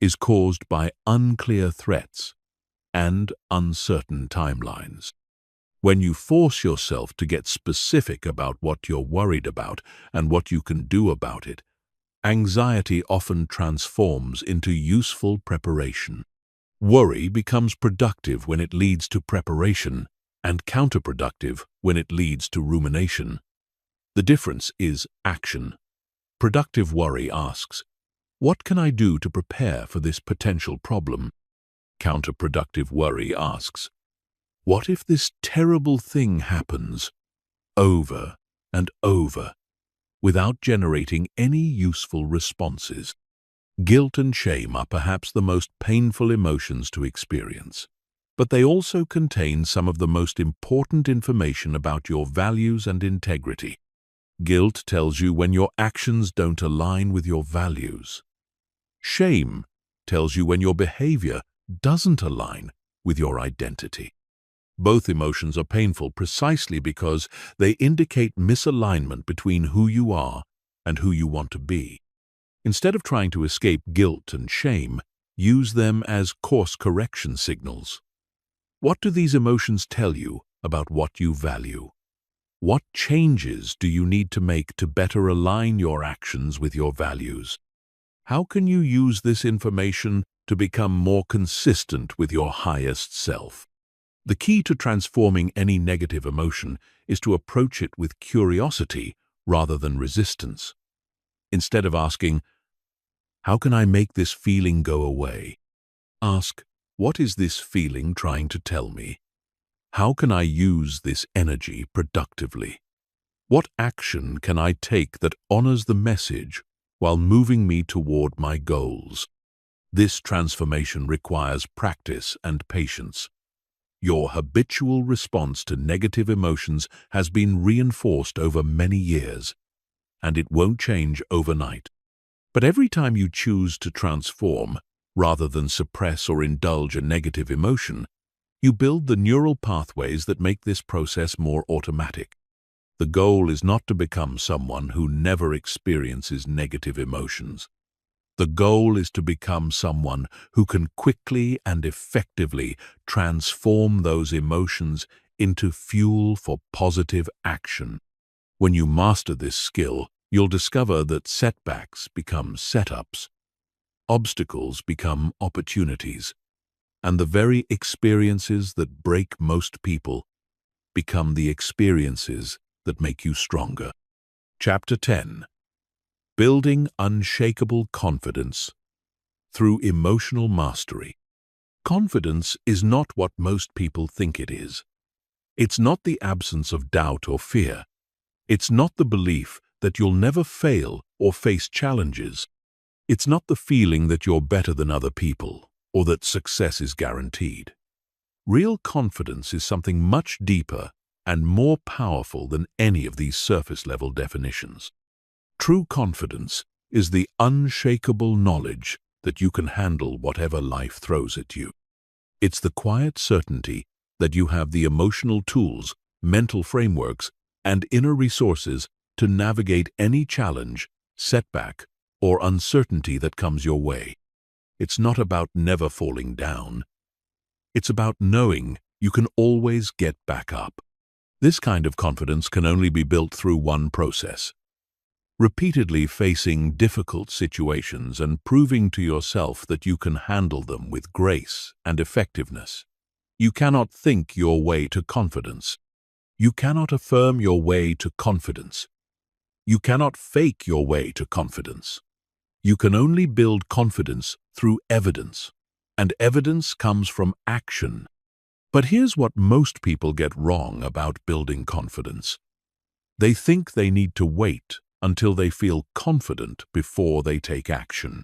is caused by unclear threats and uncertain timelines. When you force yourself to get specific about what you're worried about and what you can do about it, anxiety often transforms into useful preparation. Worry becomes productive when it leads to preparation and counterproductive when it leads to rumination. The difference is action. Productive worry asks, "What can I do to prepare for this potential problem?" Counterproductive worry asks, "What if this terrible thing happens?" Over and over, without generating any useful responses. Guilt and shame are perhaps the most painful emotions to experience, but they also contain some of the most important information about your values and integrity. Guilt tells you when your actions don't align with your values. Shame tells you when your behavior doesn't align with your identity. Both emotions are painful precisely because they indicate misalignment between who you are and who you want to be. Instead of trying to escape guilt and shame, use them as course correction signals. What do these emotions tell you about what you value? What changes do you need to make to better align your actions with your values? How can you use this information to become more consistent with your highest self? The key to transforming any negative emotion is to approach it with curiosity rather than resistance. Instead of asking, "How can I make this feeling go away?" ask, "What is this feeling trying to tell me? How can I use this energy productively? What action can I take that honors the message while moving me toward my goals?" This transformation requires practice and patience. Your habitual response to negative emotions has been reinforced over many years, and it won't change overnight. But every time you choose to transform, rather than suppress or indulge a negative emotion, you build the neural pathways that make this process more automatic. The goal is not to become someone who never experiences negative emotions. The goal is to become someone who can quickly and effectively transform those emotions into fuel for positive action. When you master this skill, you'll discover that setbacks become setups, obstacles become opportunities, and the very experiences that break most people become the experiences that make you stronger. Chapter 10. Building Unshakable Confidence Through Emotional Mastery. Confidence is not what most people think it is. It's not the absence of doubt or fear. It's not the belief that you'll never fail or face challenges. It's not the feeling that you're better than other people or that success is guaranteed. Real confidence is something much deeper and more powerful than any of these surface-level definitions. True confidence is the unshakable knowledge that you can handle whatever life throws at you. It's the quiet certainty that you have the emotional tools, mental frameworks, and inner resources to navigate any challenge, setback, or uncertainty that comes your way. It's not about never falling down. It's about knowing you can always get back up. This kind of confidence can only be built through one process: repeatedly facing difficult situations and proving to yourself that you can handle them with grace and effectiveness. You cannot think your way to confidence. You cannot affirm your way to confidence. You cannot fake your way to confidence. You can only build confidence through evidence, and evidence comes from action. But here's what most people get wrong about building confidence. They think they need to wait until they feel confident before they take action.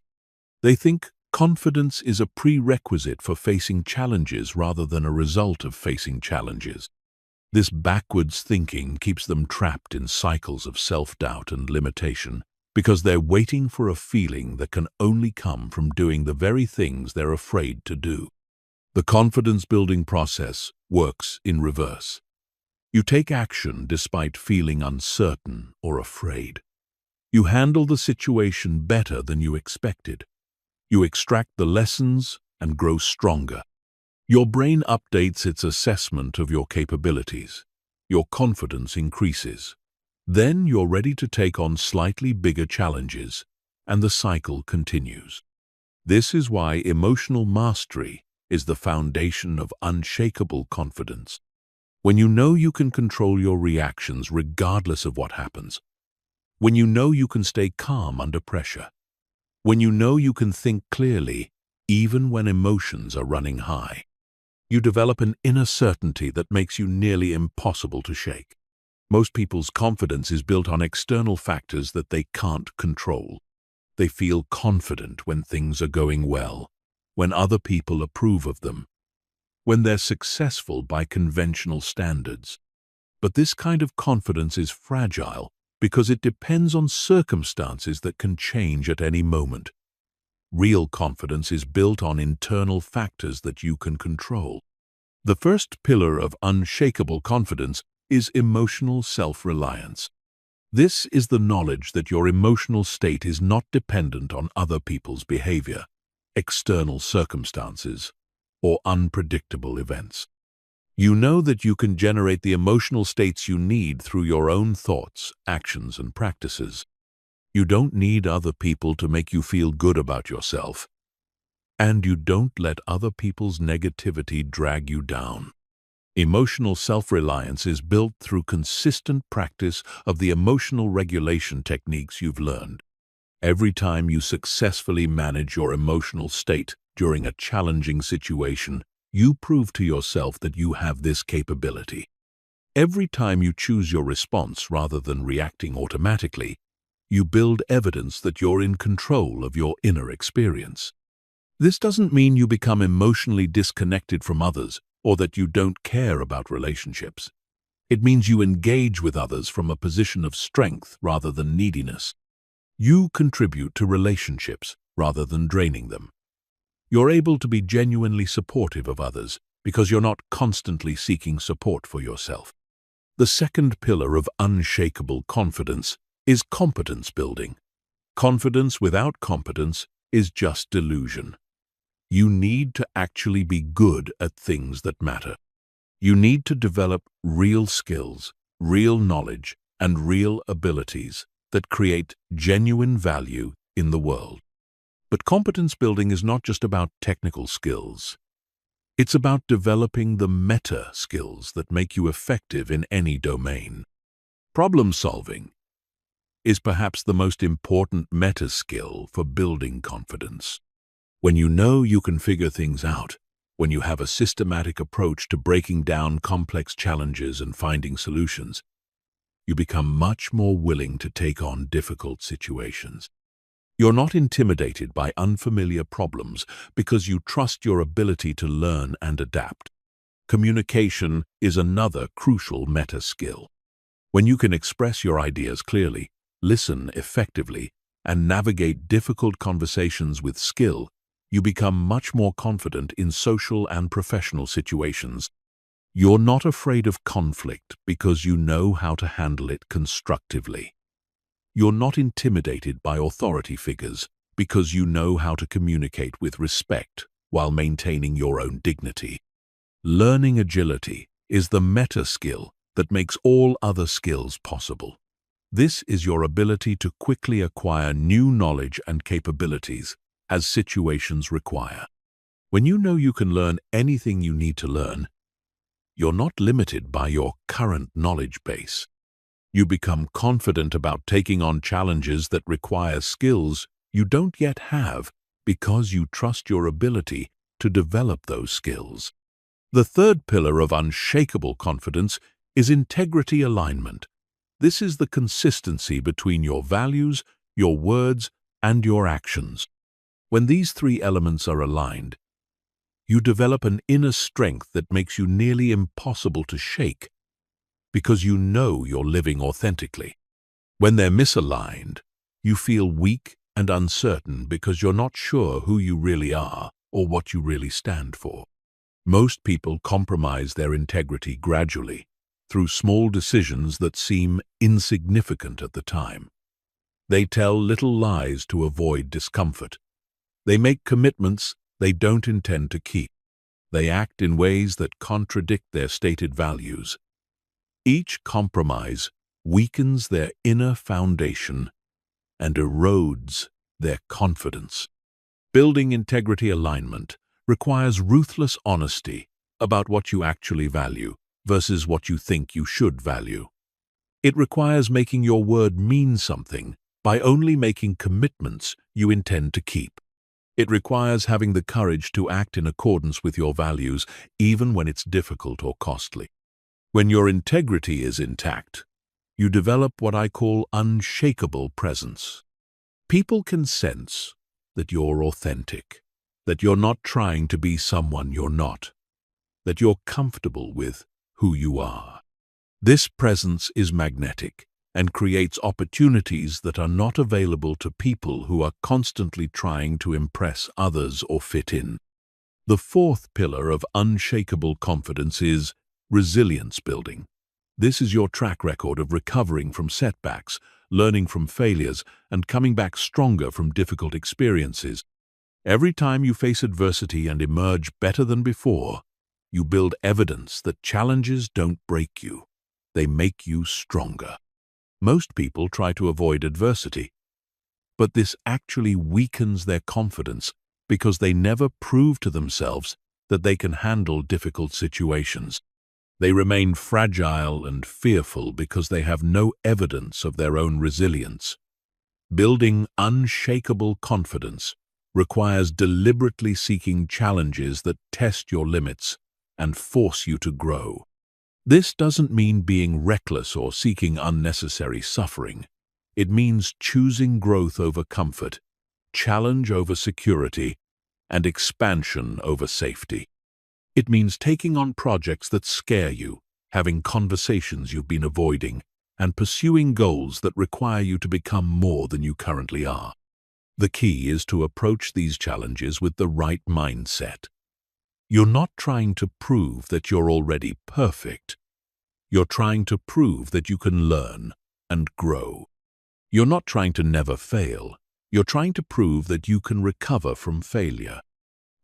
They think confidence is a prerequisite for facing challenges rather than a result of facing challenges. This backwards thinking keeps them trapped in cycles of self-doubt and limitation because they're waiting for a feeling that can only come from doing the very things they're afraid to do. The confidence-building process works in reverse. You take action despite feeling uncertain or afraid. You handle the situation better than you expected. You extract the lessons and grow stronger. Your brain updates its assessment of your capabilities. Your confidence increases. Then you're ready to take on slightly bigger challenges, and the cycle continues. This is why emotional mastery is the foundation of unshakable confidence. When you know you can control your reactions regardless of what happens, when you know you can stay calm under pressure, when you know you can think clearly even when emotions are running high, you develop an inner certainty that makes you nearly impossible to shake. Most people's confidence is built on external factors that they can't control. They feel confident when things are going well, when other people approve of them, when they're successful by conventional standards. But this kind of confidence is fragile because it depends on circumstances that can change at any moment. Real confidence is built on internal factors that you can control. The first pillar of unshakable confidence is emotional self-reliance. This is the knowledge that your emotional state is not dependent on other people's behavior, external circumstances, or unpredictable events. You know that you can generate the emotional states you need through your own thoughts, actions, and practices. You don't need other people to make you feel good about yourself. And you don't let other people's negativity drag you down. Emotional self-reliance is built through consistent practice of the emotional regulation techniques you've learned. Every time you successfully manage your emotional state during a challenging situation, you prove to yourself that you have this capability. Every time you choose your response rather than reacting automatically, you build evidence that you're in control of your inner experience. This doesn't mean you become emotionally disconnected from others or that you don't care about relationships. It means you engage with others from a position of strength rather than neediness. You contribute to relationships rather than draining them. You're able to be genuinely supportive of others because you're not constantly seeking support for yourself. The second pillar of unshakable confidence is competence building. Confidence without competence is just delusion. You need to actually be good at things that matter. You need to develop real skills, real knowledge, and real abilities that create genuine value in the world. But competence building is not just about technical skills. It's about developing the meta skills that make you effective in any domain. Problem solving is perhaps the most important meta skill for building confidence. When you know you can figure things out, when you have a systematic approach to breaking down complex challenges and finding solutions, you become much more willing to take on difficult situations. You're not intimidated by unfamiliar problems because you trust your ability to learn and adapt. Communication is another crucial meta skill. When you can express your ideas clearly, listen effectively, and navigate difficult conversations with skill, you become much more confident in social and professional situations. You're not afraid of conflict because you know how to handle it constructively. You're not intimidated by authority figures because you know how to communicate with respect while maintaining your own dignity. Learning agility is the meta skill that makes all other skills possible. This is your ability to quickly acquire new knowledge and capabilities as situations require. When you know you can learn anything you need to learn, you're not limited by your current knowledge base. You become confident about taking on challenges that require skills you don't yet have because you trust your ability to develop those skills. The third pillar of unshakable confidence is integrity alignment. This is the consistency between your values, your words, and your actions. When these three elements are aligned, you develop an inner strength that makes you nearly impossible to shake, because you know you're living authentically. When they're misaligned, you feel weak and uncertain because you're not sure who you really are or what you really stand for. Most people compromise their integrity gradually, through small decisions that seem insignificant at the time. They tell little lies to avoid discomfort. They make commitments they don't intend to keep. They act in ways that contradict their stated values. Each compromise weakens their inner foundation and erodes their confidence. Building integrity alignment requires ruthless honesty about what you actually value versus what you think you should value. It requires making your word mean something by only making commitments you intend to keep. It requires having the courage to act in accordance with your values, even when it's difficult or costly. When your integrity is intact, you develop what I call unshakable presence. People can sense that you're authentic, that you're not trying to be someone you're not, that you're comfortable with who you are. This presence is magnetic and creates opportunities that are not available to people who are constantly trying to impress others or fit in. The fourth pillar of unshakable confidence is resilience building. This is your track record of recovering from setbacks, learning from failures, and coming back stronger from difficult experiences. Every time you face adversity and emerge better than before, you build evidence that challenges don't break you. They make you stronger. Most people try to avoid adversity, but this actually weakens their confidence because they never prove to themselves that they can handle difficult situations. They remain fragile and fearful because they have no evidence of their own resilience. Building unshakable confidence requires deliberately seeking challenges that test your limits and force you to grow. This doesn't mean being reckless or seeking unnecessary suffering. It means choosing growth over comfort, challenge over security, and expansion over safety. It means taking on projects that scare you, having conversations you've been avoiding, and pursuing goals that require you to become more than you currently are. The key is to approach these challenges with the right mindset. You're not trying to prove that you're already perfect. You're trying to prove that you can learn and grow. You're not trying to never fail. You're trying to prove that you can recover from failure.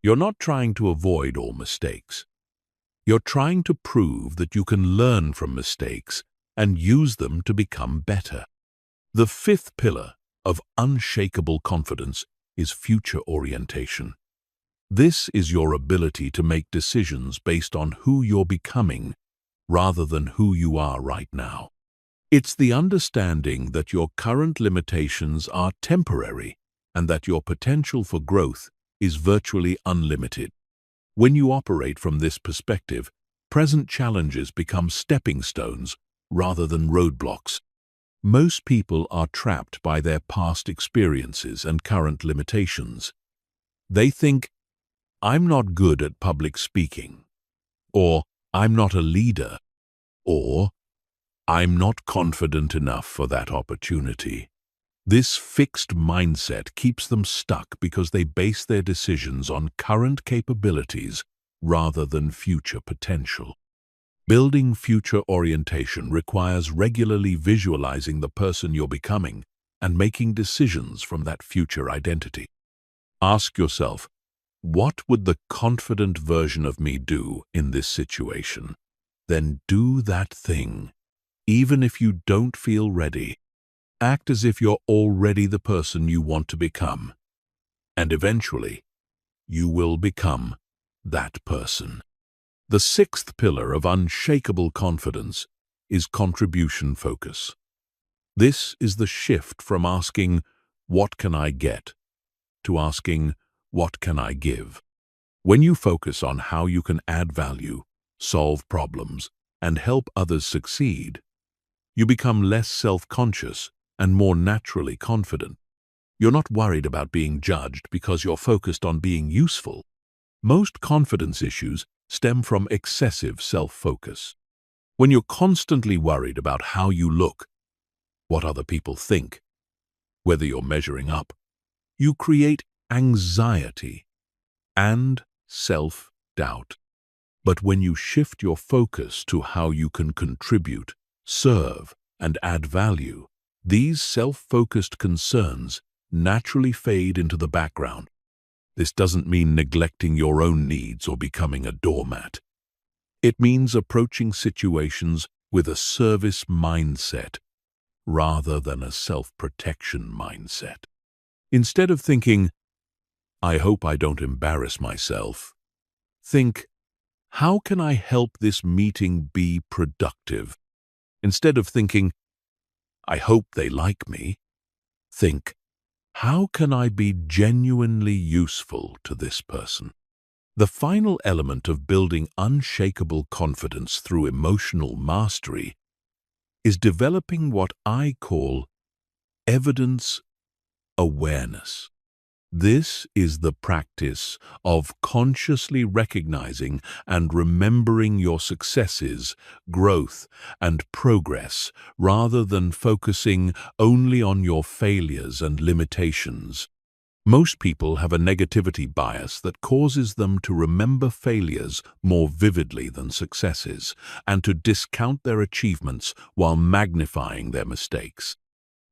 You're not trying to avoid all mistakes. You're trying to prove that you can learn from mistakes and use them to become better. The fifth pillar of unshakable confidence is future orientation. This is your ability to make decisions based on who you're becoming rather than who you are right now. It's the understanding that your current limitations are temporary and that your potential for growth is virtually unlimited. When you operate from this perspective, present challenges become stepping stones rather than roadblocks. Most people are trapped by their past experiences and current limitations. They think, "I'm not good at public speaking," or "I'm not a leader," or "I'm not confident enough for that opportunity." This fixed mindset keeps them stuck because they base their decisions on current capabilities rather than future potential. Building future orientation requires regularly visualizing the person you're becoming and making decisions from that future identity. Ask yourself, what would the confident version of me do in this situation? Then do that thing, even if you don't feel ready. Act as if you're already the person you want to become, and eventually, you will become that person. The sixth pillar of unshakable confidence is contribution focus. This is the shift from asking, "What can I get?" to asking, "What can I give?" When you focus on how you can add value, solve problems, and help others succeed, You become less self-conscious and more naturally confident. You're not worried about being judged because you're focused on being useful. Most confidence issues stem from excessive self-focus. When you're constantly worried about how you look, what other people think, whether you're measuring up, you create anxiety and self-doubt. But when you shift your focus to how you can contribute, serve, and add value, these self-focused concerns naturally fade into the background. This doesn't mean neglecting your own needs or becoming a doormat. It means approaching situations with a service mindset rather than a self-protection mindset. Instead of thinking, "I hope I don't embarrass myself," think, "How can I help this meeting be productive?" Instead of thinking, "I hope they like me," think, "How can I be genuinely useful to this person?" The final element of building unshakable confidence through emotional mastery is developing what I call evidence awareness. This is the practice of consciously recognizing and remembering your successes, growth, and progress, rather than focusing only on your failures and limitations. Most people have a negativity bias that causes them to remember failures more vividly than successes, and to discount their achievements while magnifying their mistakes.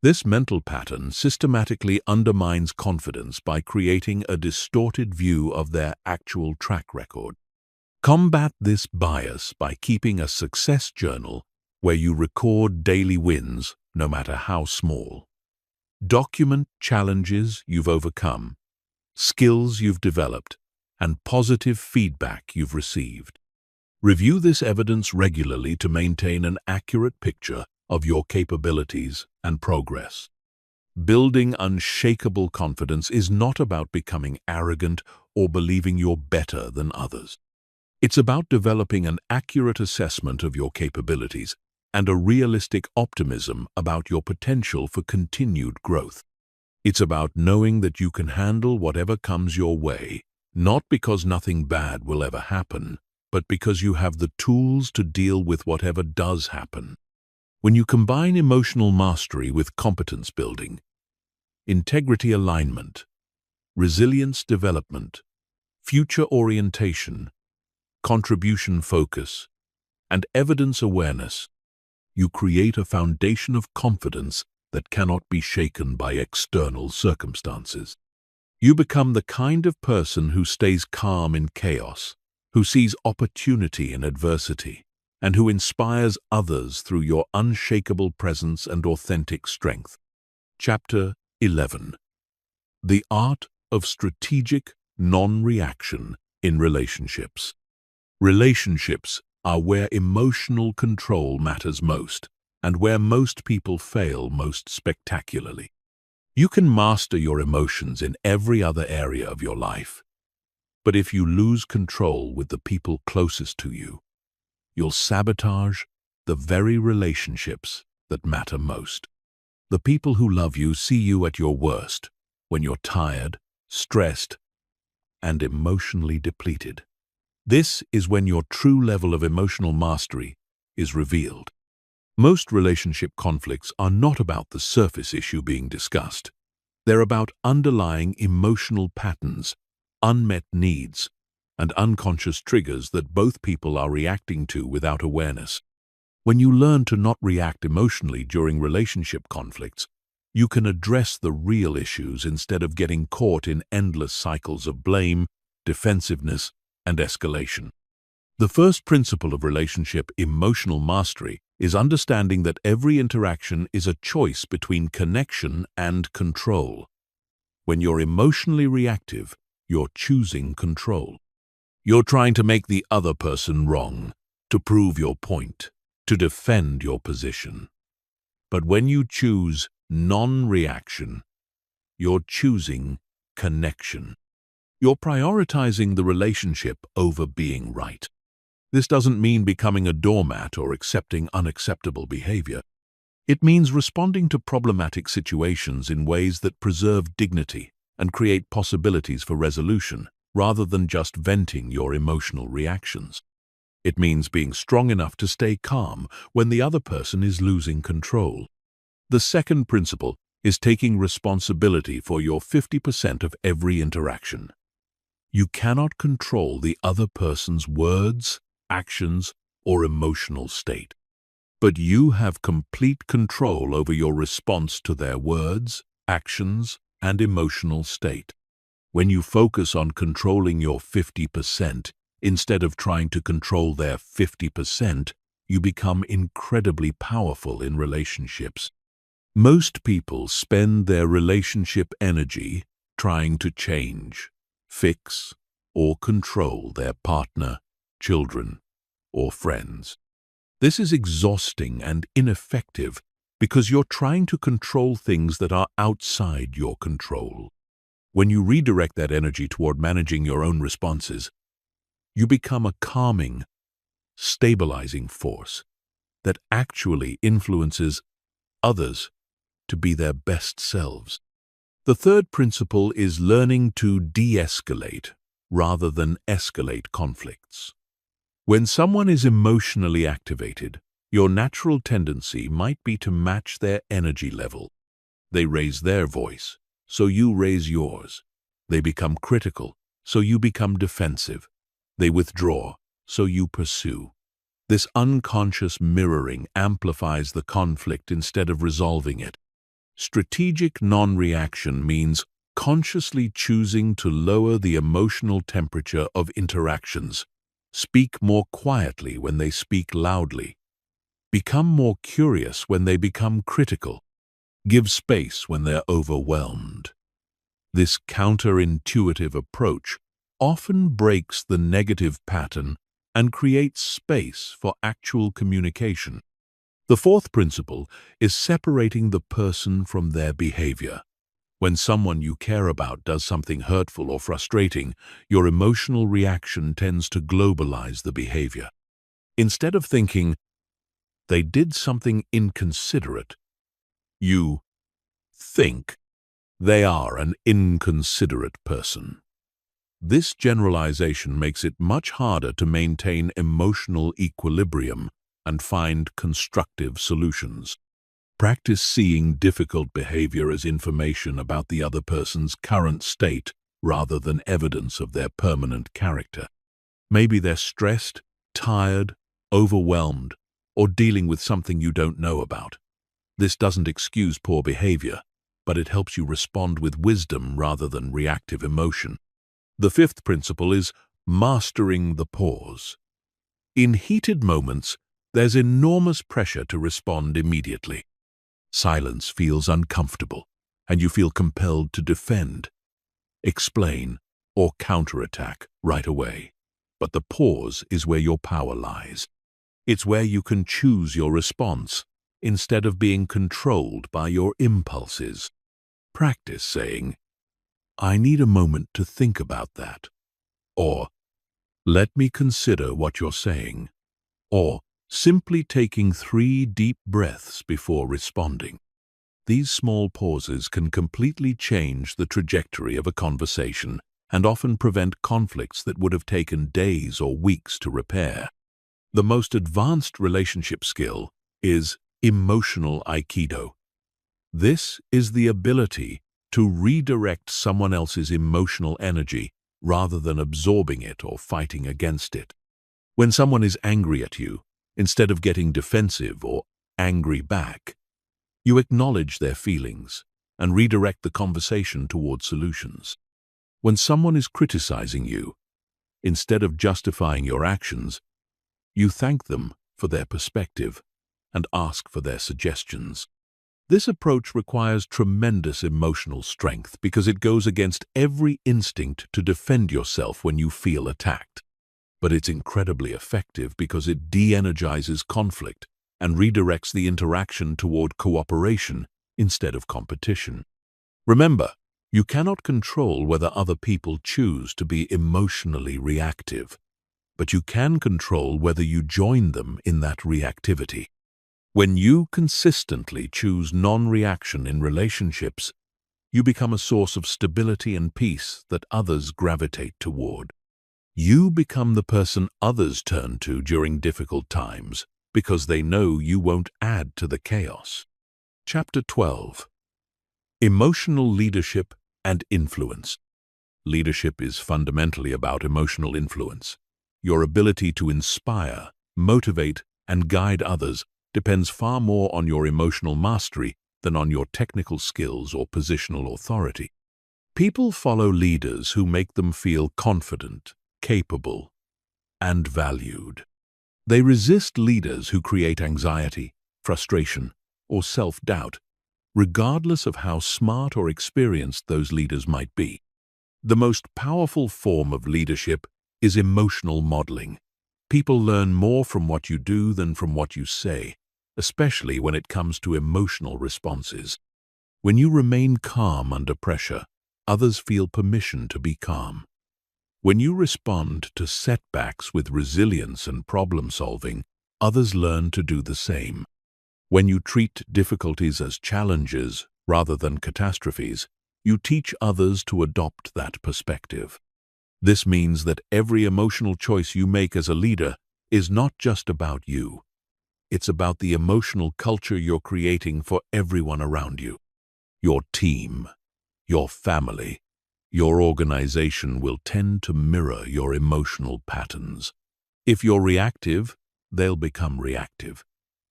This mental pattern systematically undermines confidence by creating a distorted view of their actual track record. Combat this bias by keeping a success journal where you record daily wins, no matter how small. Document challenges you've overcome, skills you've developed, and positive feedback you've received. Review this evidence regularly to maintain an accurate picture of your capabilities and progress. Building unshakable confidence is not about becoming arrogant or believing you're better than others. It's about developing an accurate assessment of your capabilities and a realistic optimism about your potential for continued growth. It's about knowing that you can handle whatever comes your way, not because nothing bad will ever happen, but because you have the tools to deal with whatever does happen. When you combine emotional mastery with competence building, integrity alignment, resilience development, future orientation, contribution focus, and evidence awareness, you create a foundation of confidence that cannot be shaken by external circumstances. You become the kind of person who stays calm in chaos, who sees opportunity in adversity, and who inspires others through your unshakable presence and authentic strength. Chapter 11. The Art of Strategic Non-Reaction in Relationships. Relationships are where emotional control matters most, and where most people fail most spectacularly. You can master your emotions in every other area of your life, but if you lose control with the people closest to you, you'll sabotage the very relationships that matter most. The people who love you see you at your worst, when you're tired, stressed, and emotionally depleted. This is when your true level of emotional mastery is revealed. Most relationship conflicts are not about the surface issue being discussed. They're about underlying emotional patterns, unmet needs, and unconscious triggers that both people are reacting to without awareness. When you learn to not react emotionally during relationship conflicts, you can address the real issues instead of getting caught in endless cycles of blame, defensiveness, and escalation. The first principle of relationship emotional mastery is understanding that every interaction is a choice between connection and control. When you're emotionally reactive, you're choosing control. You're trying to make the other person wrong, to prove your point, to defend your position. But when you choose non-reaction, you're choosing connection. You're prioritizing the relationship over being right. This doesn't mean becoming a doormat or accepting unacceptable behavior. It means responding to problematic situations in ways that preserve dignity and create possibilities for resolution, rather than just venting your emotional reactions. It means being strong enough to stay calm when the other person is losing control. The second principle is taking responsibility for your 50% of every interaction. You cannot control the other person's words, actions, or emotional state. But you have complete control over your response to their words, actions, and emotional state. When you focus on controlling your 50%, instead of trying to control their 50%, you become incredibly powerful in relationships. Most people spend their relationship energy trying to change, fix, or control their partner, children, or friends. This is exhausting and ineffective because you're trying to control things that are outside your control. When you redirect that energy toward managing your own responses, you become a calming, stabilizing force that actually influences others to be their best selves. The third principle is learning to de-escalate rather than escalate conflicts. When someone is emotionally activated, your natural tendency might be to match their energy level. They raise their voice, so you raise yours. They become critical, so you become defensive. They withdraw, so you pursue. This unconscious mirroring amplifies the conflict instead of resolving it. Strategic non-reaction means consciously choosing to lower the emotional temperature of interactions. Speak more quietly when they speak loudly. Become more curious when they become critical. Give space when they're overwhelmed. This counterintuitive approach often breaks the negative pattern and creates space for actual communication. The fourth principle is separating the person from their behavior. When someone you care about does something hurtful or frustrating, your emotional reaction tends to globalize the behavior. Instead of thinking, they did something inconsiderate, you think they are an inconsiderate person. This generalization makes it much harder to maintain emotional equilibrium and find constructive solutions. Practice seeing difficult behavior as information about the other person's current state rather than evidence of their permanent character. Maybe they're stressed, tired, overwhelmed, or dealing with something you don't know about. This doesn't excuse poor behavior, but it helps you respond with wisdom rather than reactive emotion. The fifth principle is mastering the pause. In heated moments, there's enormous pressure to respond immediately. Silence feels uncomfortable, and you feel compelled to defend, explain, or counterattack right away. But the pause is where your power lies. It's where you can choose your response instead of being controlled by your impulses. Practice saying, "I need a moment to think about that," or "Let me consider what you're saying," or simply taking 3 deep breaths before responding. These small pauses can completely change the trajectory of a conversation and often prevent conflicts that would have taken days or weeks to repair. The most advanced relationship skill is emotional Aikido. This is the ability to redirect someone else's emotional energy rather than absorbing it or fighting against it. When someone is angry at you, instead of getting defensive or angry back, you acknowledge their feelings and redirect the conversation toward solutions. When someone is criticizing you, instead of justifying your actions, you thank them for their perspective and ask for their suggestions. This approach requires tremendous emotional strength because it goes against every instinct to defend yourself when you feel attacked. But it's incredibly effective because it de-energizes conflict and redirects the interaction toward cooperation instead of competition. Remember, you cannot control whether other people choose to be emotionally reactive, but you can control whether you join them in that reactivity. When you consistently choose non-reaction in relationships, you become a source of stability and peace that others gravitate toward. You become the person others turn to during difficult times because they know you won't add to the chaos. Chapter 12. Emotional Leadership and Influence. Leadership is fundamentally about emotional influence. Your ability to inspire, motivate, and guide others depends far more on your emotional mastery than on your technical skills or positional authority. People follow leaders who make them feel confident, capable, and valued. They resist leaders who create anxiety, frustration, or self-doubt, regardless of how smart or experienced those leaders might be. The most powerful form of leadership is emotional modeling. People learn more from what you do than from what you say, especially when it comes to emotional responses. When you remain calm under pressure, others feel permission to be calm. When you respond to setbacks with resilience and problem-solving, others learn to do the same. When you treat difficulties as challenges rather than catastrophes, you teach others to adopt that perspective. This means that every emotional choice you make as a leader is not just about you. It's about the emotional culture you're creating for everyone around you. Your team, your family, your organization will tend to mirror your emotional patterns. If you're reactive, they'll become reactive.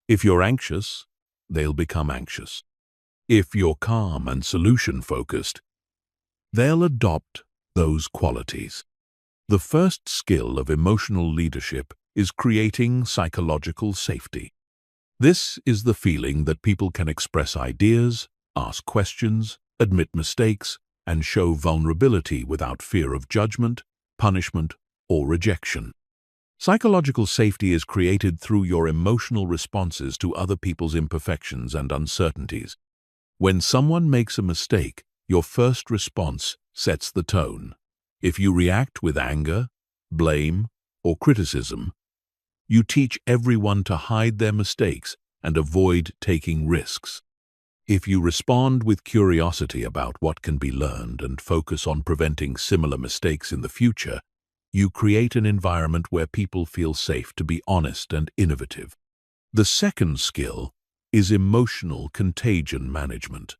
If you're anxious, they'll become anxious. If you're calm and solution-focused, they'll adopt those qualities. The first skill of emotional leadership is creating psychological safety. This is the feeling that people can express ideas, ask questions, admit mistakes, and show vulnerability without fear of judgment, punishment, or rejection. Psychological safety is created through your emotional responses to other people's imperfections and uncertainties. When someone makes a mistake, your first response sets the tone. If you react with anger, blame, or criticism, you teach everyone to hide their mistakes and avoid taking risks. If you respond with curiosity about what can be learned and focus on preventing similar mistakes in the future, you create an environment where people feel safe to be honest and innovative. The second skill is emotional contagion management.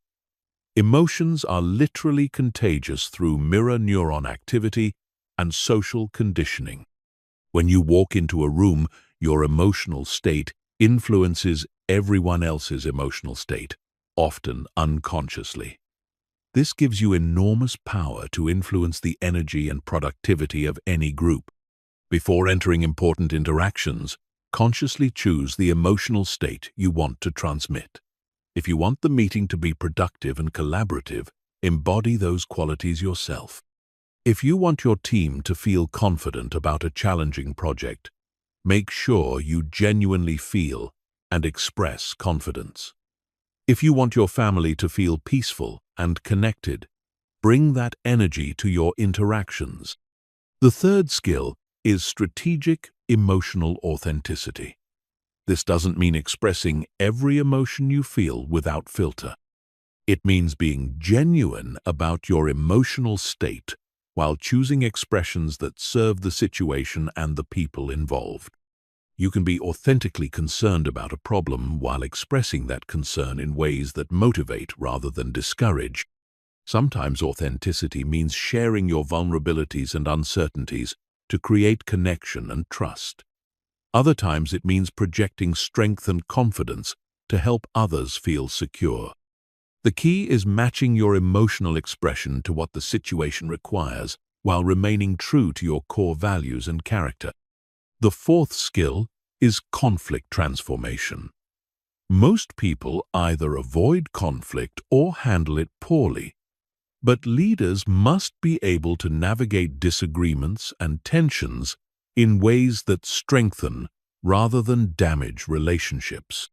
Emotions are literally contagious through mirror neuron activity and social conditioning. When you walk into a room, your emotional state influences everyone else's emotional state, often unconsciously. This gives you enormous power to influence the energy and productivity of any group. Before entering important interactions, consciously choose the emotional state you want to transmit. If you want the meeting to be productive and collaborative, embody those qualities yourself. If you want your team to feel confident about a challenging project, make sure you genuinely feel and express confidence. If you want your family to feel peaceful and connected, bring that energy to your interactions. The third skill is strategic emotional authenticity. This doesn't mean expressing every emotion you feel without filter. It means being genuine about your emotional state while choosing expressions that serve the situation and the people involved. You can be authentically concerned about a problem while expressing that concern in ways that motivate rather than discourage. Sometimes authenticity means sharing your vulnerabilities and uncertainties to create connection and trust. Other times it means projecting strength and confidence to help others feel secure. The key is matching your emotional expression to what the situation requires while remaining true to your core values and character. The fourth skill is conflict transformation. Most people either avoid conflict or handle it poorly, but leaders must be able to navigate disagreements and tensions in ways that strengthen rather than damage relationships.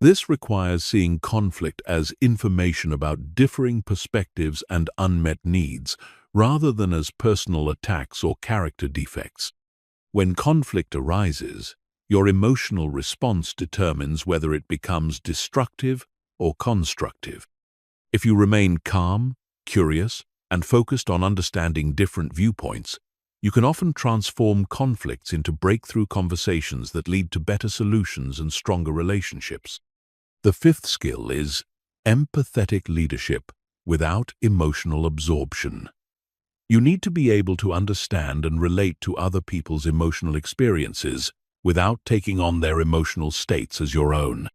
This requires seeing conflict as information about differing perspectives and unmet needs, rather than as personal attacks or character defects. When conflict arises, Your emotional response determines whether it becomes destructive or constructive. If you remain calm, curious, and focused on understanding different viewpoints, you can often transform conflicts into breakthrough conversations that lead to better solutions and stronger relationships. The fifth skill is empathetic leadership without emotional absorption. You need to be able to understand and relate to other people's emotional experiences without taking on their emotional states as your own.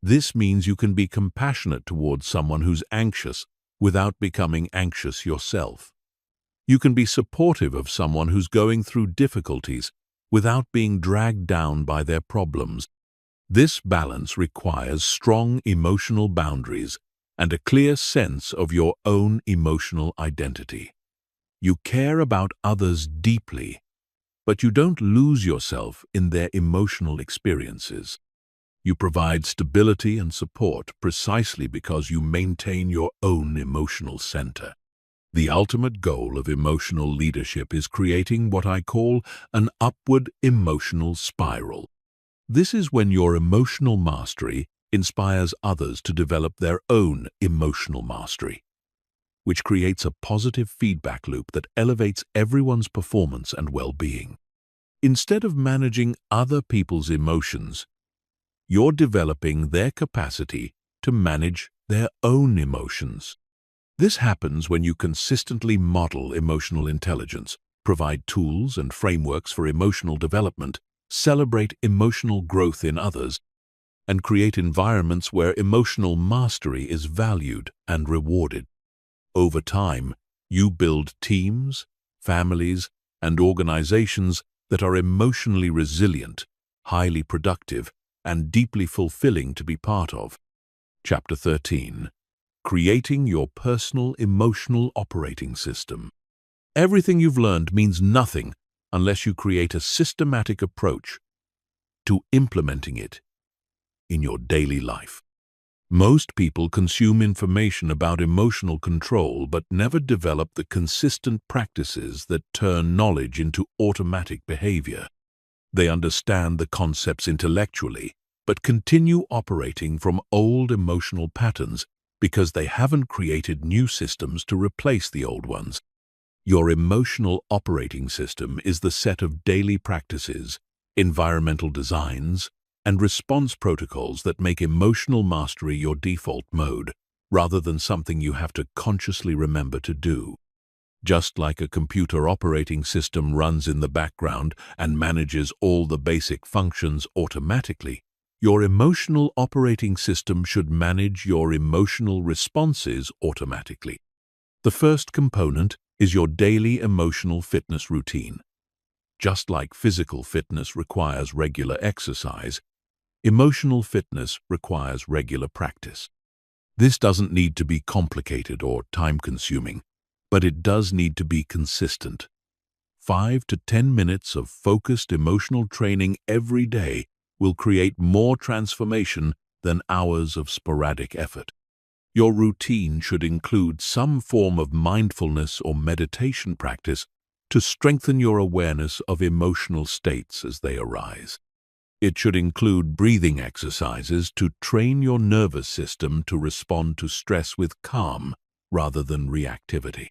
This means you can be compassionate towards someone who's anxious without becoming anxious yourself. You can be supportive of someone who's going through difficulties without being dragged down by their problems. This balance requires strong emotional boundaries and a clear sense of your own emotional identity. You care about others deeply, but you don't lose yourself in their emotional experiences. You provide stability and support precisely because you maintain your own emotional center. The ultimate goal of emotional leadership is creating what I call an upward emotional spiral. This is when your emotional mastery inspires others to develop their own emotional mastery, which creates a positive feedback loop that elevates everyone's performance and well-being. Instead of managing other people's emotions, you're developing their capacity to manage their own emotions. This happens when you consistently model emotional intelligence, provide tools and frameworks for emotional development, celebrate emotional growth in others, and create environments where emotional mastery is valued and rewarded. Over time, you build teams, families, and organizations that are emotionally resilient, highly productive, and deeply fulfilling to be part of. Chapter 13. Creating your personal emotional operating system. Everything you've learned means nothing unless you create a systematic approach to implementing it in your daily life. Most people consume information about emotional control but never develop the consistent practices that turn knowledge into automatic behavior. They understand the concepts intellectually, but continue operating from old emotional patterns because they haven't created new systems to replace the old ones. Your emotional operating system is the set of daily practices, environmental designs, and response protocols that make emotional mastery your default mode, rather than something you have to consciously remember to do. Just like a computer operating system runs in the background and manages all the basic functions automatically, your emotional operating system should manage your emotional responses automatically. The first component is your daily emotional fitness routine. Just like physical fitness requires regular exercise, emotional fitness requires regular practice. This doesn't need to be complicated or time-consuming, but it does need to be consistent. 5 to 10 minutes of focused emotional training every day will create more transformation than hours of sporadic effort. Your routine should include some form of mindfulness or meditation practice to strengthen your awareness of emotional states as they arise. It should include breathing exercises to train your nervous system to respond to stress with calm rather than reactivity.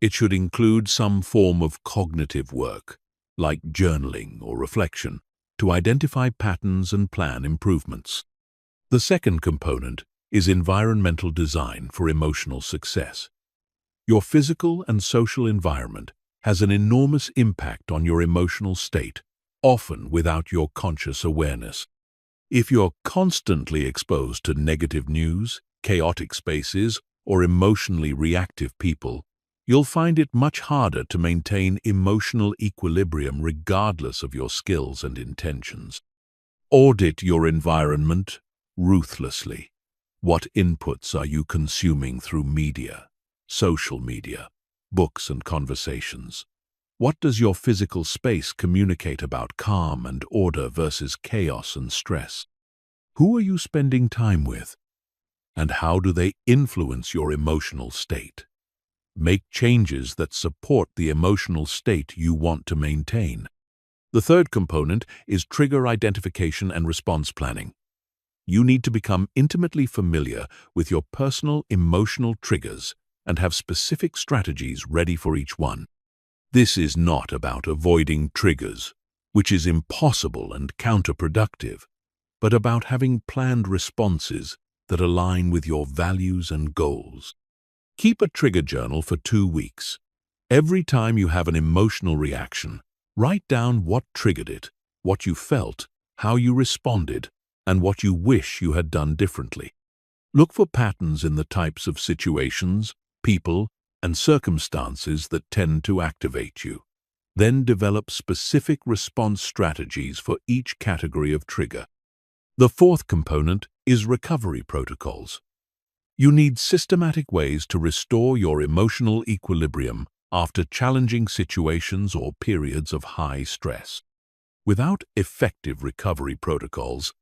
It should include some form of cognitive work, like journaling or reflection, to identify patterns and plan improvements. The second component is environmental design for emotional success. Your physical and social environment has an enormous impact on your emotional state, often without your conscious awareness. If you're constantly exposed to negative news, chaotic spaces, or emotionally reactive people, you'll find it much harder to maintain emotional equilibrium regardless of your skills and intentions. Audit your environment ruthlessly. What inputs are you consuming through media, social media, books and conversations? What does your physical space communicate about calm and order versus chaos and stress? Who are you spending time with? And how do they influence your emotional state? Make changes that support the emotional state you want to maintain. The third component is trigger identification and response planning. You need to become intimately familiar with your personal emotional triggers and have specific strategies ready for each one. This is not about avoiding triggers, which is impossible and counterproductive, but about having planned responses that align with your values and goals. Keep a trigger journal for 2 weeks. Every time you have an emotional reaction, write down what triggered it, what you felt, how you responded, and what you wish you had done differently. Look for patterns in the types of situations, people, and circumstances that tend to activate you. Then develop specific response strategies for each category of trigger. The fourth component is recovery protocols. You need systematic ways to restore your emotional equilibrium after challenging situations or periods of high stress. Without effective recovery protocols,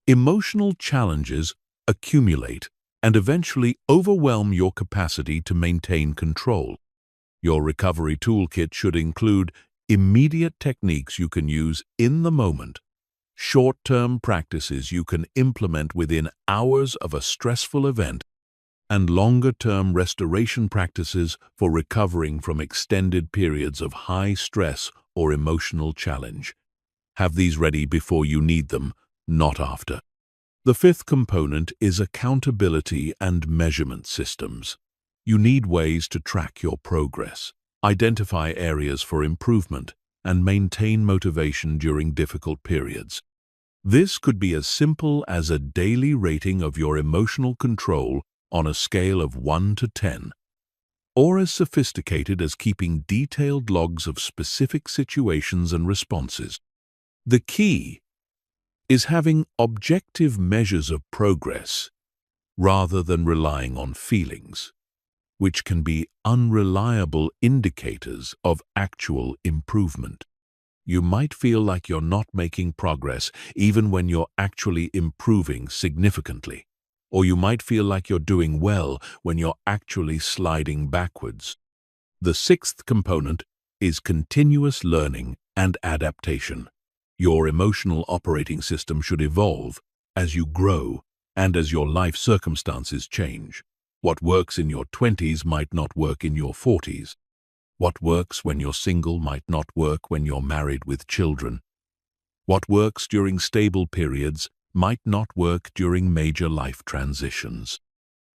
emotional challenges accumulate and eventually overwhelm your capacity to maintain control. Your recovery toolkit should include immediate techniques you can use in the moment, short-term practices you can implement within hours of a stressful event, and longer-term restoration practices for recovering from extended periods of high stress or emotional challenge. Have these ready before you need them, not after. The fifth component is accountability and measurement systems. You need ways to track your progress, identify areas for improvement, and maintain motivation during difficult periods. This could be as simple as a daily rating of your emotional control on a scale of 1 to 10, or as sophisticated as keeping detailed logs of specific situations and responses. The key is having objective measures of progress rather than relying on feelings, which can be unreliable indicators of actual improvement. You might feel like you're not making progress even when you're actually improving significantly, or you might feel like you're doing well when you're actually sliding backwards. The sixth component is continuous learning and adaptation. Your emotional operating system should evolve as you grow and as your life circumstances change. What works in your 20s might not work in your 40s. What works when you're single might not work when you're married with children. What works during stable periods might not work during major life transitions.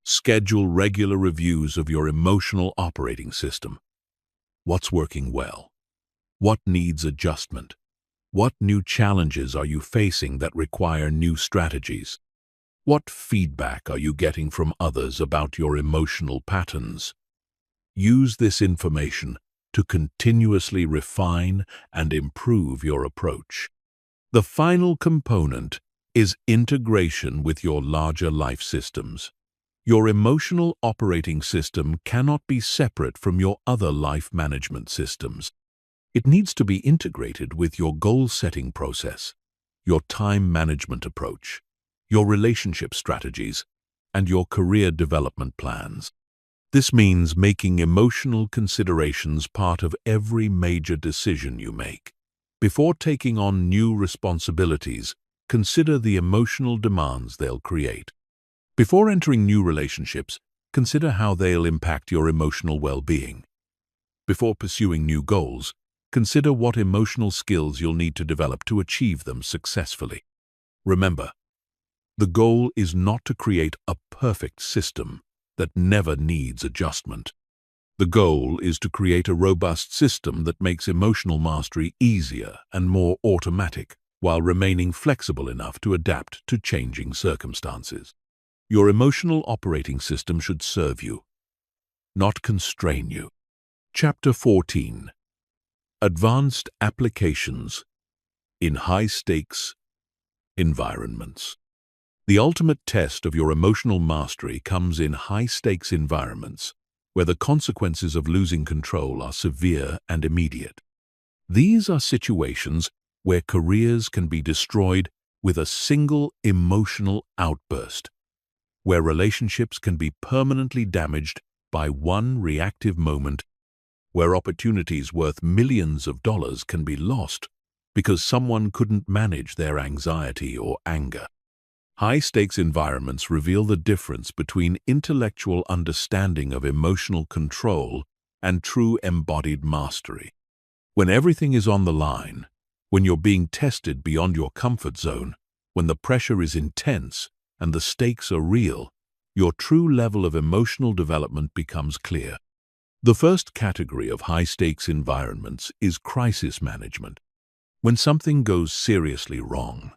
Schedule regular reviews of your emotional operating system. What's working well? What needs adjustment? What new challenges are you facing that require new strategies? What feedback are you getting from others about your emotional patterns? Use this information to continuously refine and improve your approach. The final component is integration with your larger life systems. Your emotional operating system cannot be separate from your other life management systems. It needs to be integrated with your goal-setting process, your time management approach, your relationship strategies, and your career development plans. This means making emotional considerations part of every major decision you make. Before taking on new responsibilities, consider the emotional demands they'll create. Before entering new relationships, consider how they'll impact your emotional well-being. Before pursuing new goals, consider what emotional skills you'll need to develop to achieve them successfully. Remember, the goal is not to create a perfect system that never needs adjustment. The goal is to create a robust system that makes emotional mastery easier and more automatic, while remaining flexible enough to adapt to changing circumstances. Your emotional operating system should serve you, not constrain you. Chapter 14. Advanced Applications in High-Stakes Environments. The ultimate test of your emotional mastery comes in high-stakes environments, where the consequences of losing control are severe and immediate. These are situations where careers can be destroyed with a single emotional outburst, where relationships can be permanently damaged by one reactive moment, where opportunities worth millions of dollars can be lost because someone couldn't manage their anxiety or anger. High-stakes environments reveal the difference between intellectual understanding of emotional control and true embodied mastery. When everything is on the line, when you're being tested beyond your comfort zone, when the pressure is intense and the stakes are real, your true level of emotional development becomes clear. The first category of high-stakes environments is crisis management. When something goes seriously wrong,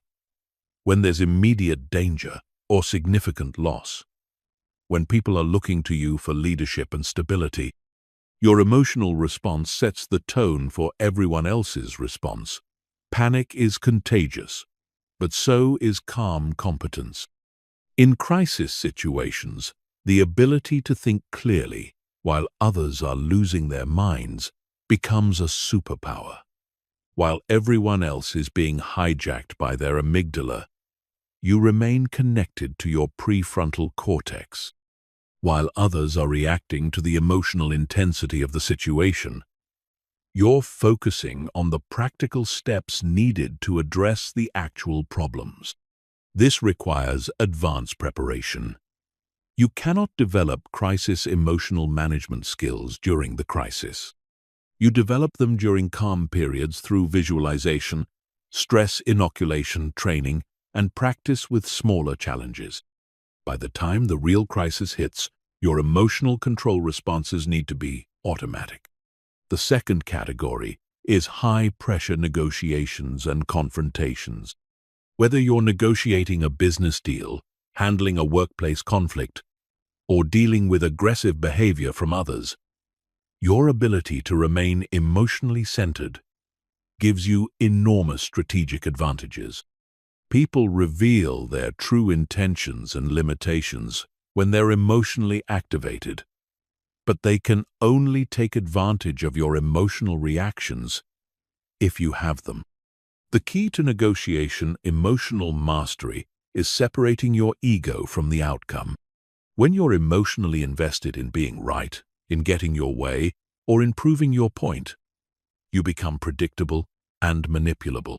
when there's immediate danger or significant loss, when people are looking to you for leadership and stability, your emotional response sets the tone for everyone else's response. Panic is contagious, but so is calm competence. In crisis situations, the ability to think clearly while others are losing their minds becomes a superpower. While everyone else is being hijacked by their amygdala, you remain connected to your prefrontal cortex. While others are reacting to the emotional intensity of the situation, you're focusing on the practical steps needed to address the actual problems. This requires advanced preparation. You cannot develop crisis emotional management skills during the crisis. You develop them during calm periods through visualization, stress inoculation training, and practice with smaller challenges. By the time the real crisis hits, your emotional control responses need to be automatic. The second category is high-pressure negotiations and confrontations. Whether you're negotiating a business deal, handling a workplace conflict, or dealing with aggressive behavior from others, your ability to remain emotionally centered gives you enormous strategic advantages. People reveal their true intentions and limitations when they're emotionally activated, but they can only take advantage of your emotional reactions if you have them. The key to negotiation emotional mastery is separating your ego from the outcome. When you're emotionally invested in being right, in getting your way, or in proving your point, you become predictable and manipulable.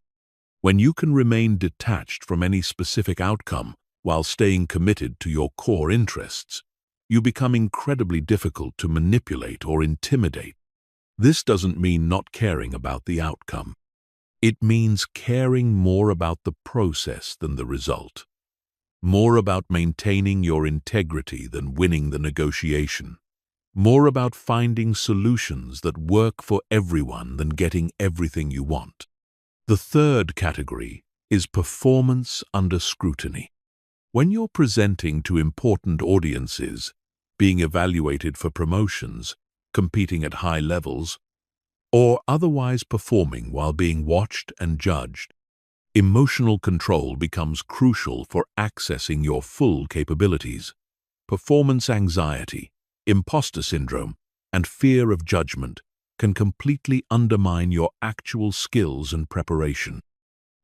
When you can remain detached from any specific outcome while staying committed to your core interests, you become incredibly difficult to manipulate or intimidate. This doesn't mean not caring about the outcome. It means caring more about the process than the result. More about maintaining your integrity than winning the negotiation. More about finding solutions that work for everyone than getting everything you want. The third category is performance under scrutiny. When you're presenting to important audiences, being evaluated for promotions, competing at high levels, or otherwise performing while being watched and judged, emotional control becomes crucial for accessing your full capabilities. Performance anxiety, imposter syndrome, and fear of judgment can completely undermine your actual skills and preparation.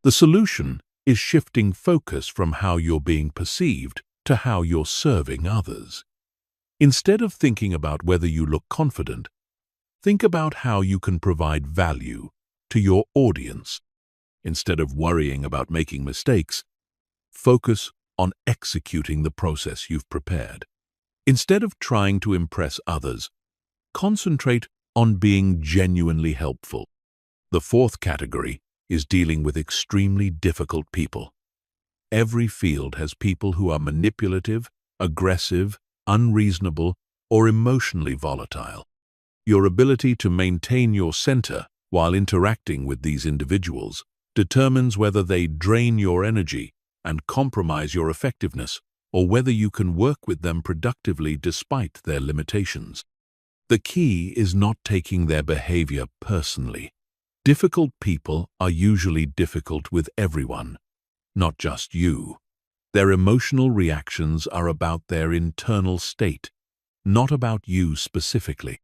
The solution is shifting focus from how you're being perceived to how you're serving others. Instead of thinking about whether you look confident, think about how you can provide value to your audience. Instead of worrying about making mistakes, focus on executing the process you've prepared. Instead of trying to impress others, concentrate on being genuinely helpful. The fourth category is dealing with extremely difficult people. Every field has people who are manipulative, aggressive, unreasonable, or emotionally volatile. Your ability to maintain your center while interacting with these individuals determines whether they drain your energy and compromise your effectiveness, or whether you can work with them productively despite their limitations. The key is not taking their behavior personally. Difficult people are usually difficult with everyone, not just you. Their emotional reactions are about their internal state, not about you specifically.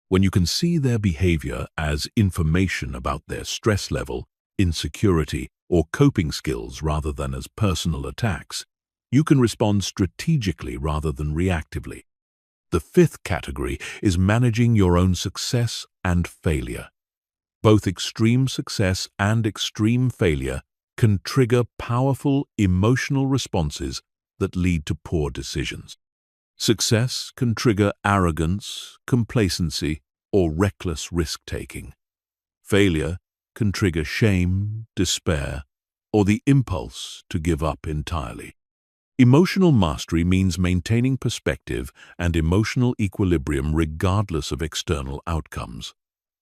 When you can see their behavior as information about their stress level, insecurity, or coping skills rather than as personal attacks, you can respond strategically rather than reactively. The fifth category is managing your own success and failure. Both extreme success and extreme failure can trigger powerful emotional responses that lead to poor decisions. Success can trigger arrogance, complacency, or reckless risk-taking. Failure can trigger shame, despair, or the impulse to give up entirely. Emotional mastery means maintaining perspective and emotional equilibrium regardless of external outcomes.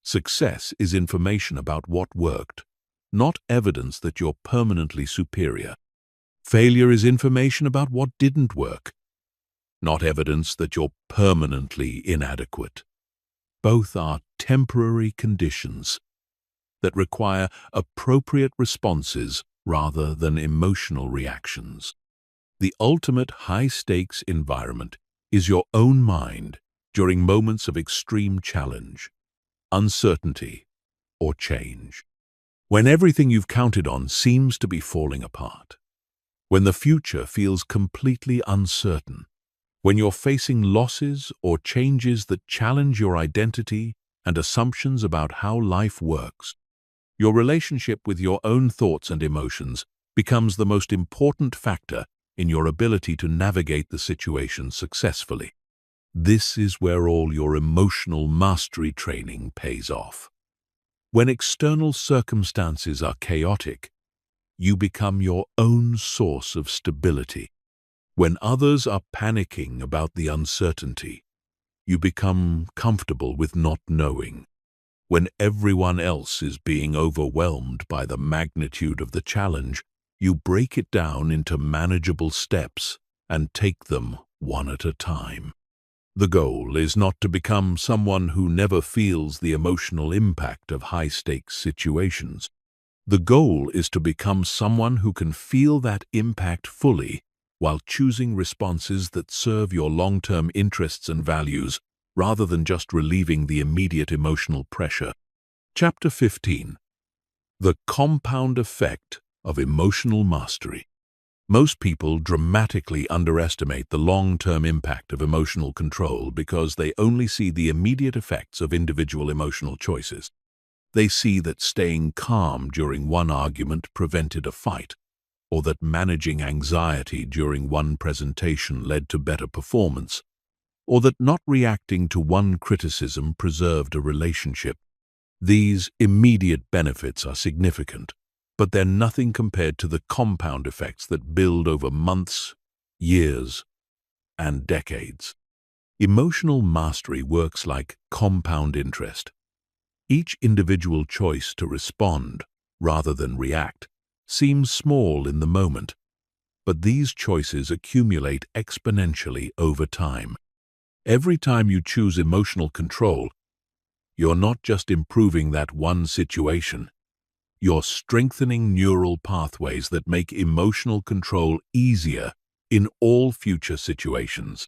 Success is information about what worked, not evidence that you're permanently superior. Failure is information about what didn't work, not evidence that you're permanently inadequate. Both are temporary conditions that require appropriate responses rather than emotional reactions. The ultimate high-stakes environment is your own mind during moments of extreme challenge, uncertainty, or change. When everything you've counted on seems to be falling apart. When the future feels completely uncertain. When you're facing losses or changes that challenge your identity and assumptions about how life works. Your relationship with your own thoughts and emotions becomes the most important factor in your ability to navigate the situation successfully. This is where all your emotional mastery training pays off. When external circumstances are chaotic, you become your own source of stability. When others are panicking about the uncertainty, you become comfortable with not knowing. When everyone else is being overwhelmed by the magnitude of the challenge, you break it down into manageable steps and take them one at a time. The goal is not to become someone who never feels the emotional impact of high-stakes situations. The goal is to become someone who can feel that impact fully while choosing responses that serve your long-term interests and values rather than just relieving the immediate emotional pressure. Chapter 15. The compound effect of emotional mastery. Most people dramatically underestimate the long-term impact of emotional control because they only see the immediate effects of individual emotional choices. They see that staying calm during one argument prevented a fight, or that managing anxiety during one presentation led to better performance, or that not reacting to one criticism preserved a relationship. These immediate benefits are significant, but they're nothing compared to the compound effects that build over months, years, and decades. Emotional mastery works like compound interest. Each individual choice to respond, rather than react, seems small in the moment, but these choices accumulate exponentially over time. Every time you choose emotional control, you're not just improving that one situation. You're strengthening neural pathways that make emotional control easier in all future situations.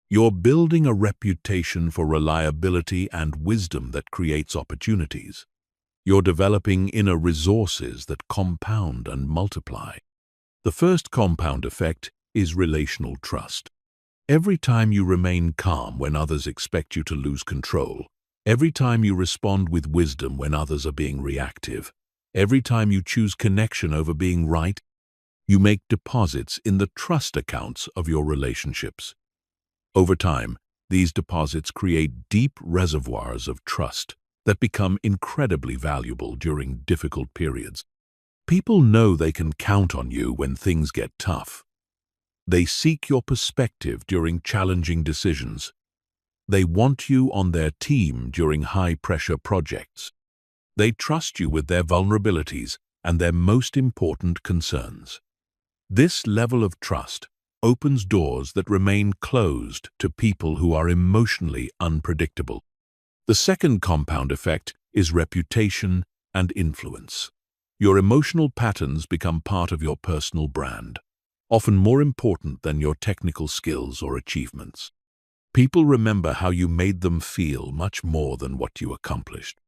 You're building a reputation for reliability and wisdom that creates opportunities. You're developing inner resources that compound and multiply. The first compound effect is relational trust. Every time you remain calm when others expect you to lose control, every time you respond with wisdom when others are being reactive, every time you choose connection over being right, you make deposits in the trust accounts of your relationships. Over time, these deposits create deep reservoirs of trust that become incredibly valuable during difficult periods. People know they can count on you when things get tough. They seek your perspective during challenging decisions. They want you on their team during high-pressure projects. They trust you with their vulnerabilities and their most important concerns. This level of trust opens doors that remain closed to people who are emotionally unpredictable. The second compound effect is reputation and influence. Your emotional patterns become part of your personal brand, often more important than your technical skills or achievements. People remember how you made them feel much more than what you accomplished.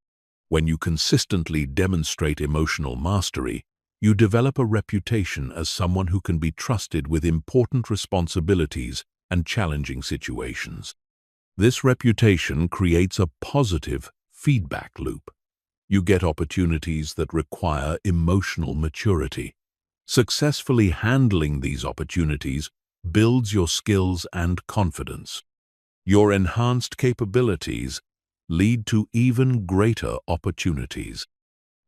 When you consistently demonstrate emotional mastery, you develop a reputation as someone who can be trusted with important responsibilities and challenging situations. This reputation creates a positive feedback loop. You get opportunities that require emotional maturity. Successfully handling these opportunities builds your skills and confidence. Your enhanced capabilities lead to even greater opportunities.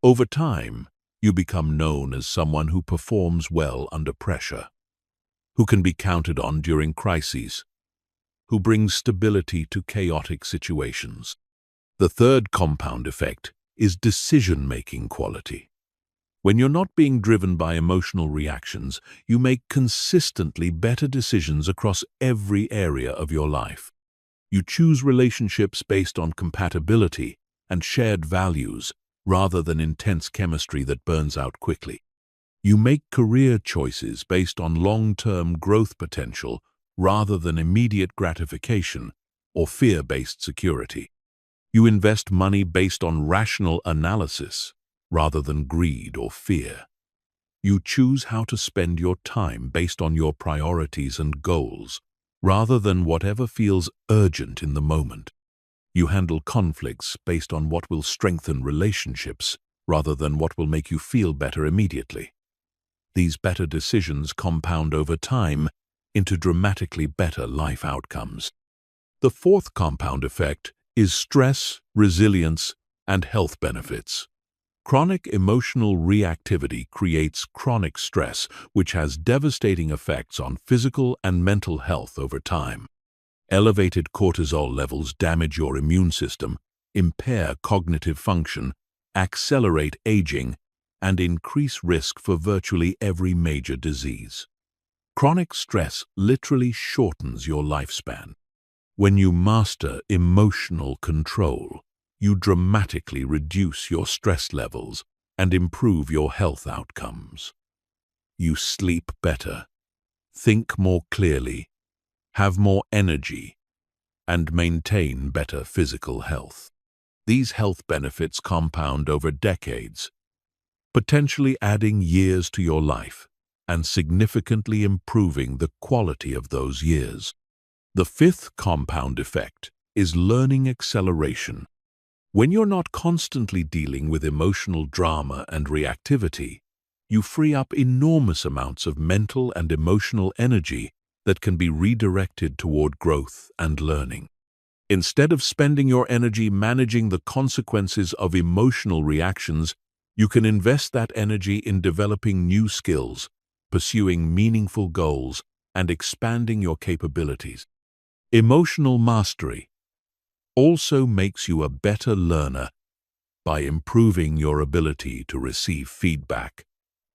Over time, you become known as someone who performs well under pressure, who can be counted on during crises, who brings stability to chaotic situations. The third compound effect is decision-making quality. When you're not being driven by emotional reactions, you make consistently better decisions across every area of your life. You choose relationships based on compatibility and shared values rather than intense chemistry that burns out quickly. You make career choices based on long-term growth potential rather than immediate gratification or fear-based security. You invest money based on rational analysis rather than greed or fear. You choose how to spend your time based on your priorities and goals, rather than whatever feels urgent in the moment. You handle conflicts based on what will strengthen relationships, rather than what will make you feel better immediately. These better decisions compound over time into dramatically better life outcomes. The fourth compound effect is stress, resilience, and health benefits. Chronic emotional reactivity creates chronic stress, which has devastating effects on physical and mental health over time. Elevated cortisol levels damage your immune system, impair cognitive function, accelerate aging, and increase risk for virtually every major disease. Chronic stress literally shortens your lifespan. When you master emotional control, you dramatically reduce your stress levels and improve your health outcomes. You sleep better, think more clearly, have more energy, and maintain better physical health. These health benefits compound over decades, potentially adding years to your life and significantly improving the quality of those years. The fifth compound effect is learning acceleration. When you're not constantly dealing with emotional drama and reactivity, you free up enormous amounts of mental and emotional energy that can be redirected toward growth and learning. Instead of spending your energy managing the consequences of emotional reactions, you can invest that energy in developing new skills, pursuing meaningful goals, and expanding your capabilities. Emotional mastery also makes you a better learner by improving your ability to receive feedback,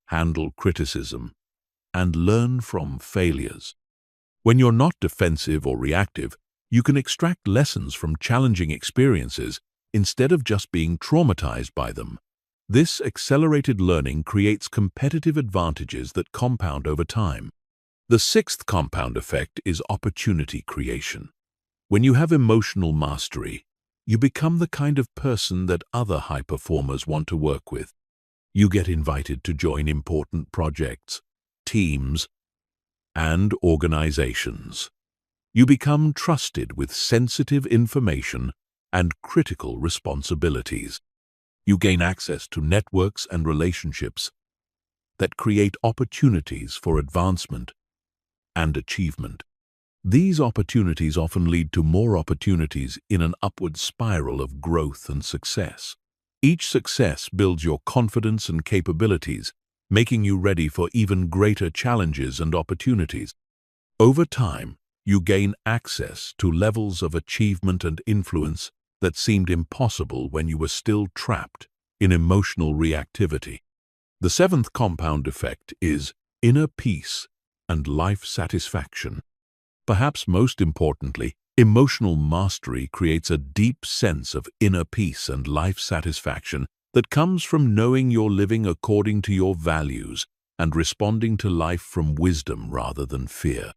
handle criticism, and learn from failures. When you're not defensive or reactive, you can extract lessons from challenging experiences instead of just being traumatized by them. This accelerated learning creates competitive advantages that compound over time. The sixth compound effect is opportunity creation. When you have emotional mastery, you become the kind of person that other high performers want to work with. You get invited to join important projects, teams, and organizations. You become trusted with sensitive information and critical responsibilities. You gain access to networks and relationships that create opportunities for advancement and achievement. These opportunities often lead to more opportunities in an upward spiral of growth and success. Each success builds your confidence and capabilities, making you ready for even greater challenges and opportunities. Over time, you gain access to levels of achievement and influence that seemed impossible when you were still trapped in emotional reactivity. The seventh compound effect is inner peace and life satisfaction. Perhaps most importantly, emotional mastery creates a deep sense of inner peace and life satisfaction that comes from knowing you're living according to your values and responding to life from wisdom rather than fear.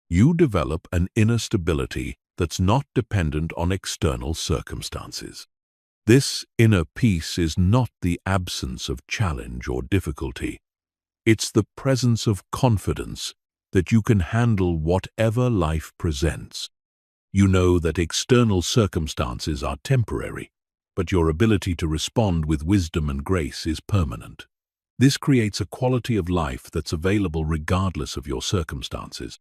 You develop an inner stability that's not dependent on external circumstances. This inner peace is not the absence of challenge or difficulty. It's the presence of confidence that you can handle whatever life presents. You know that external circumstances are temporary, but your ability to respond with wisdom and grace is permanent. This creates a quality of life that's available regardless of your circumstances.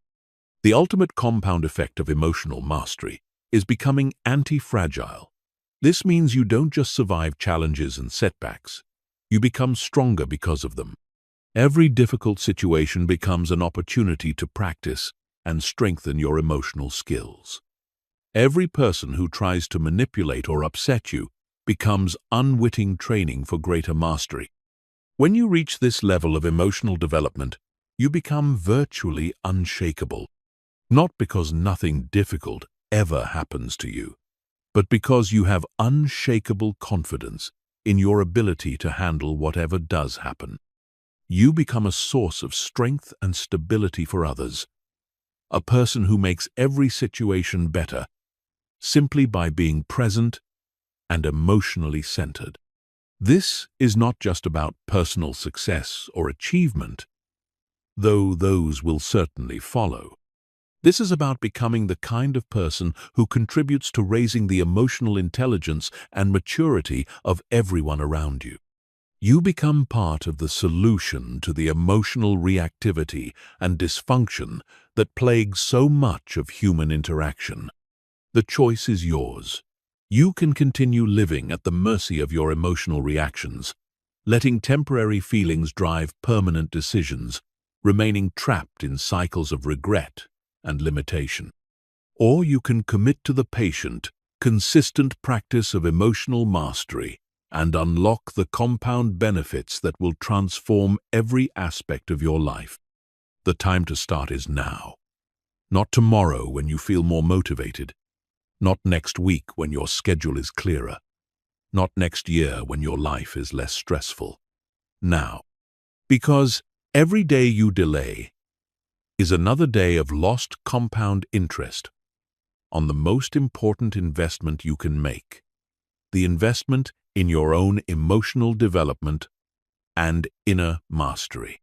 The ultimate compound effect of emotional mastery is becoming anti-fragile. This means you don't just survive challenges and setbacks. You become stronger because of them. Every difficult situation becomes an opportunity to practice and strengthen your emotional skills. Every person who tries to manipulate or upset you becomes unwitting training for greater mastery. When you reach this level of emotional development, you become virtually unshakable. Not because nothing difficult ever happens to you, but because you have unshakable confidence in your ability to handle whatever does happen. You become a source of strength and stability for others, a person who makes every situation better simply by being present and emotionally centered. This is not just about personal success or achievement, though those will certainly follow. This is about becoming the kind of person who contributes to raising the emotional intelligence and maturity of everyone around you. You become part of the solution to the emotional reactivity and dysfunction that plagues so much of human interaction. The choice is yours. You can continue living at the mercy of your emotional reactions, letting temporary feelings drive permanent decisions, remaining trapped in cycles of regret and limitation. Or you can commit to the patient, consistent practice of emotional mastery and unlock the compound benefits that will transform every aspect of your life. The time to start is now. Not tomorrow when you feel more motivated. Not next week when your schedule is clearer. Not next year when your life is less stressful. Now. Because every day you delay is another day of lost compound interest on the most important investment you can make, the investment in your own emotional development and inner mastery.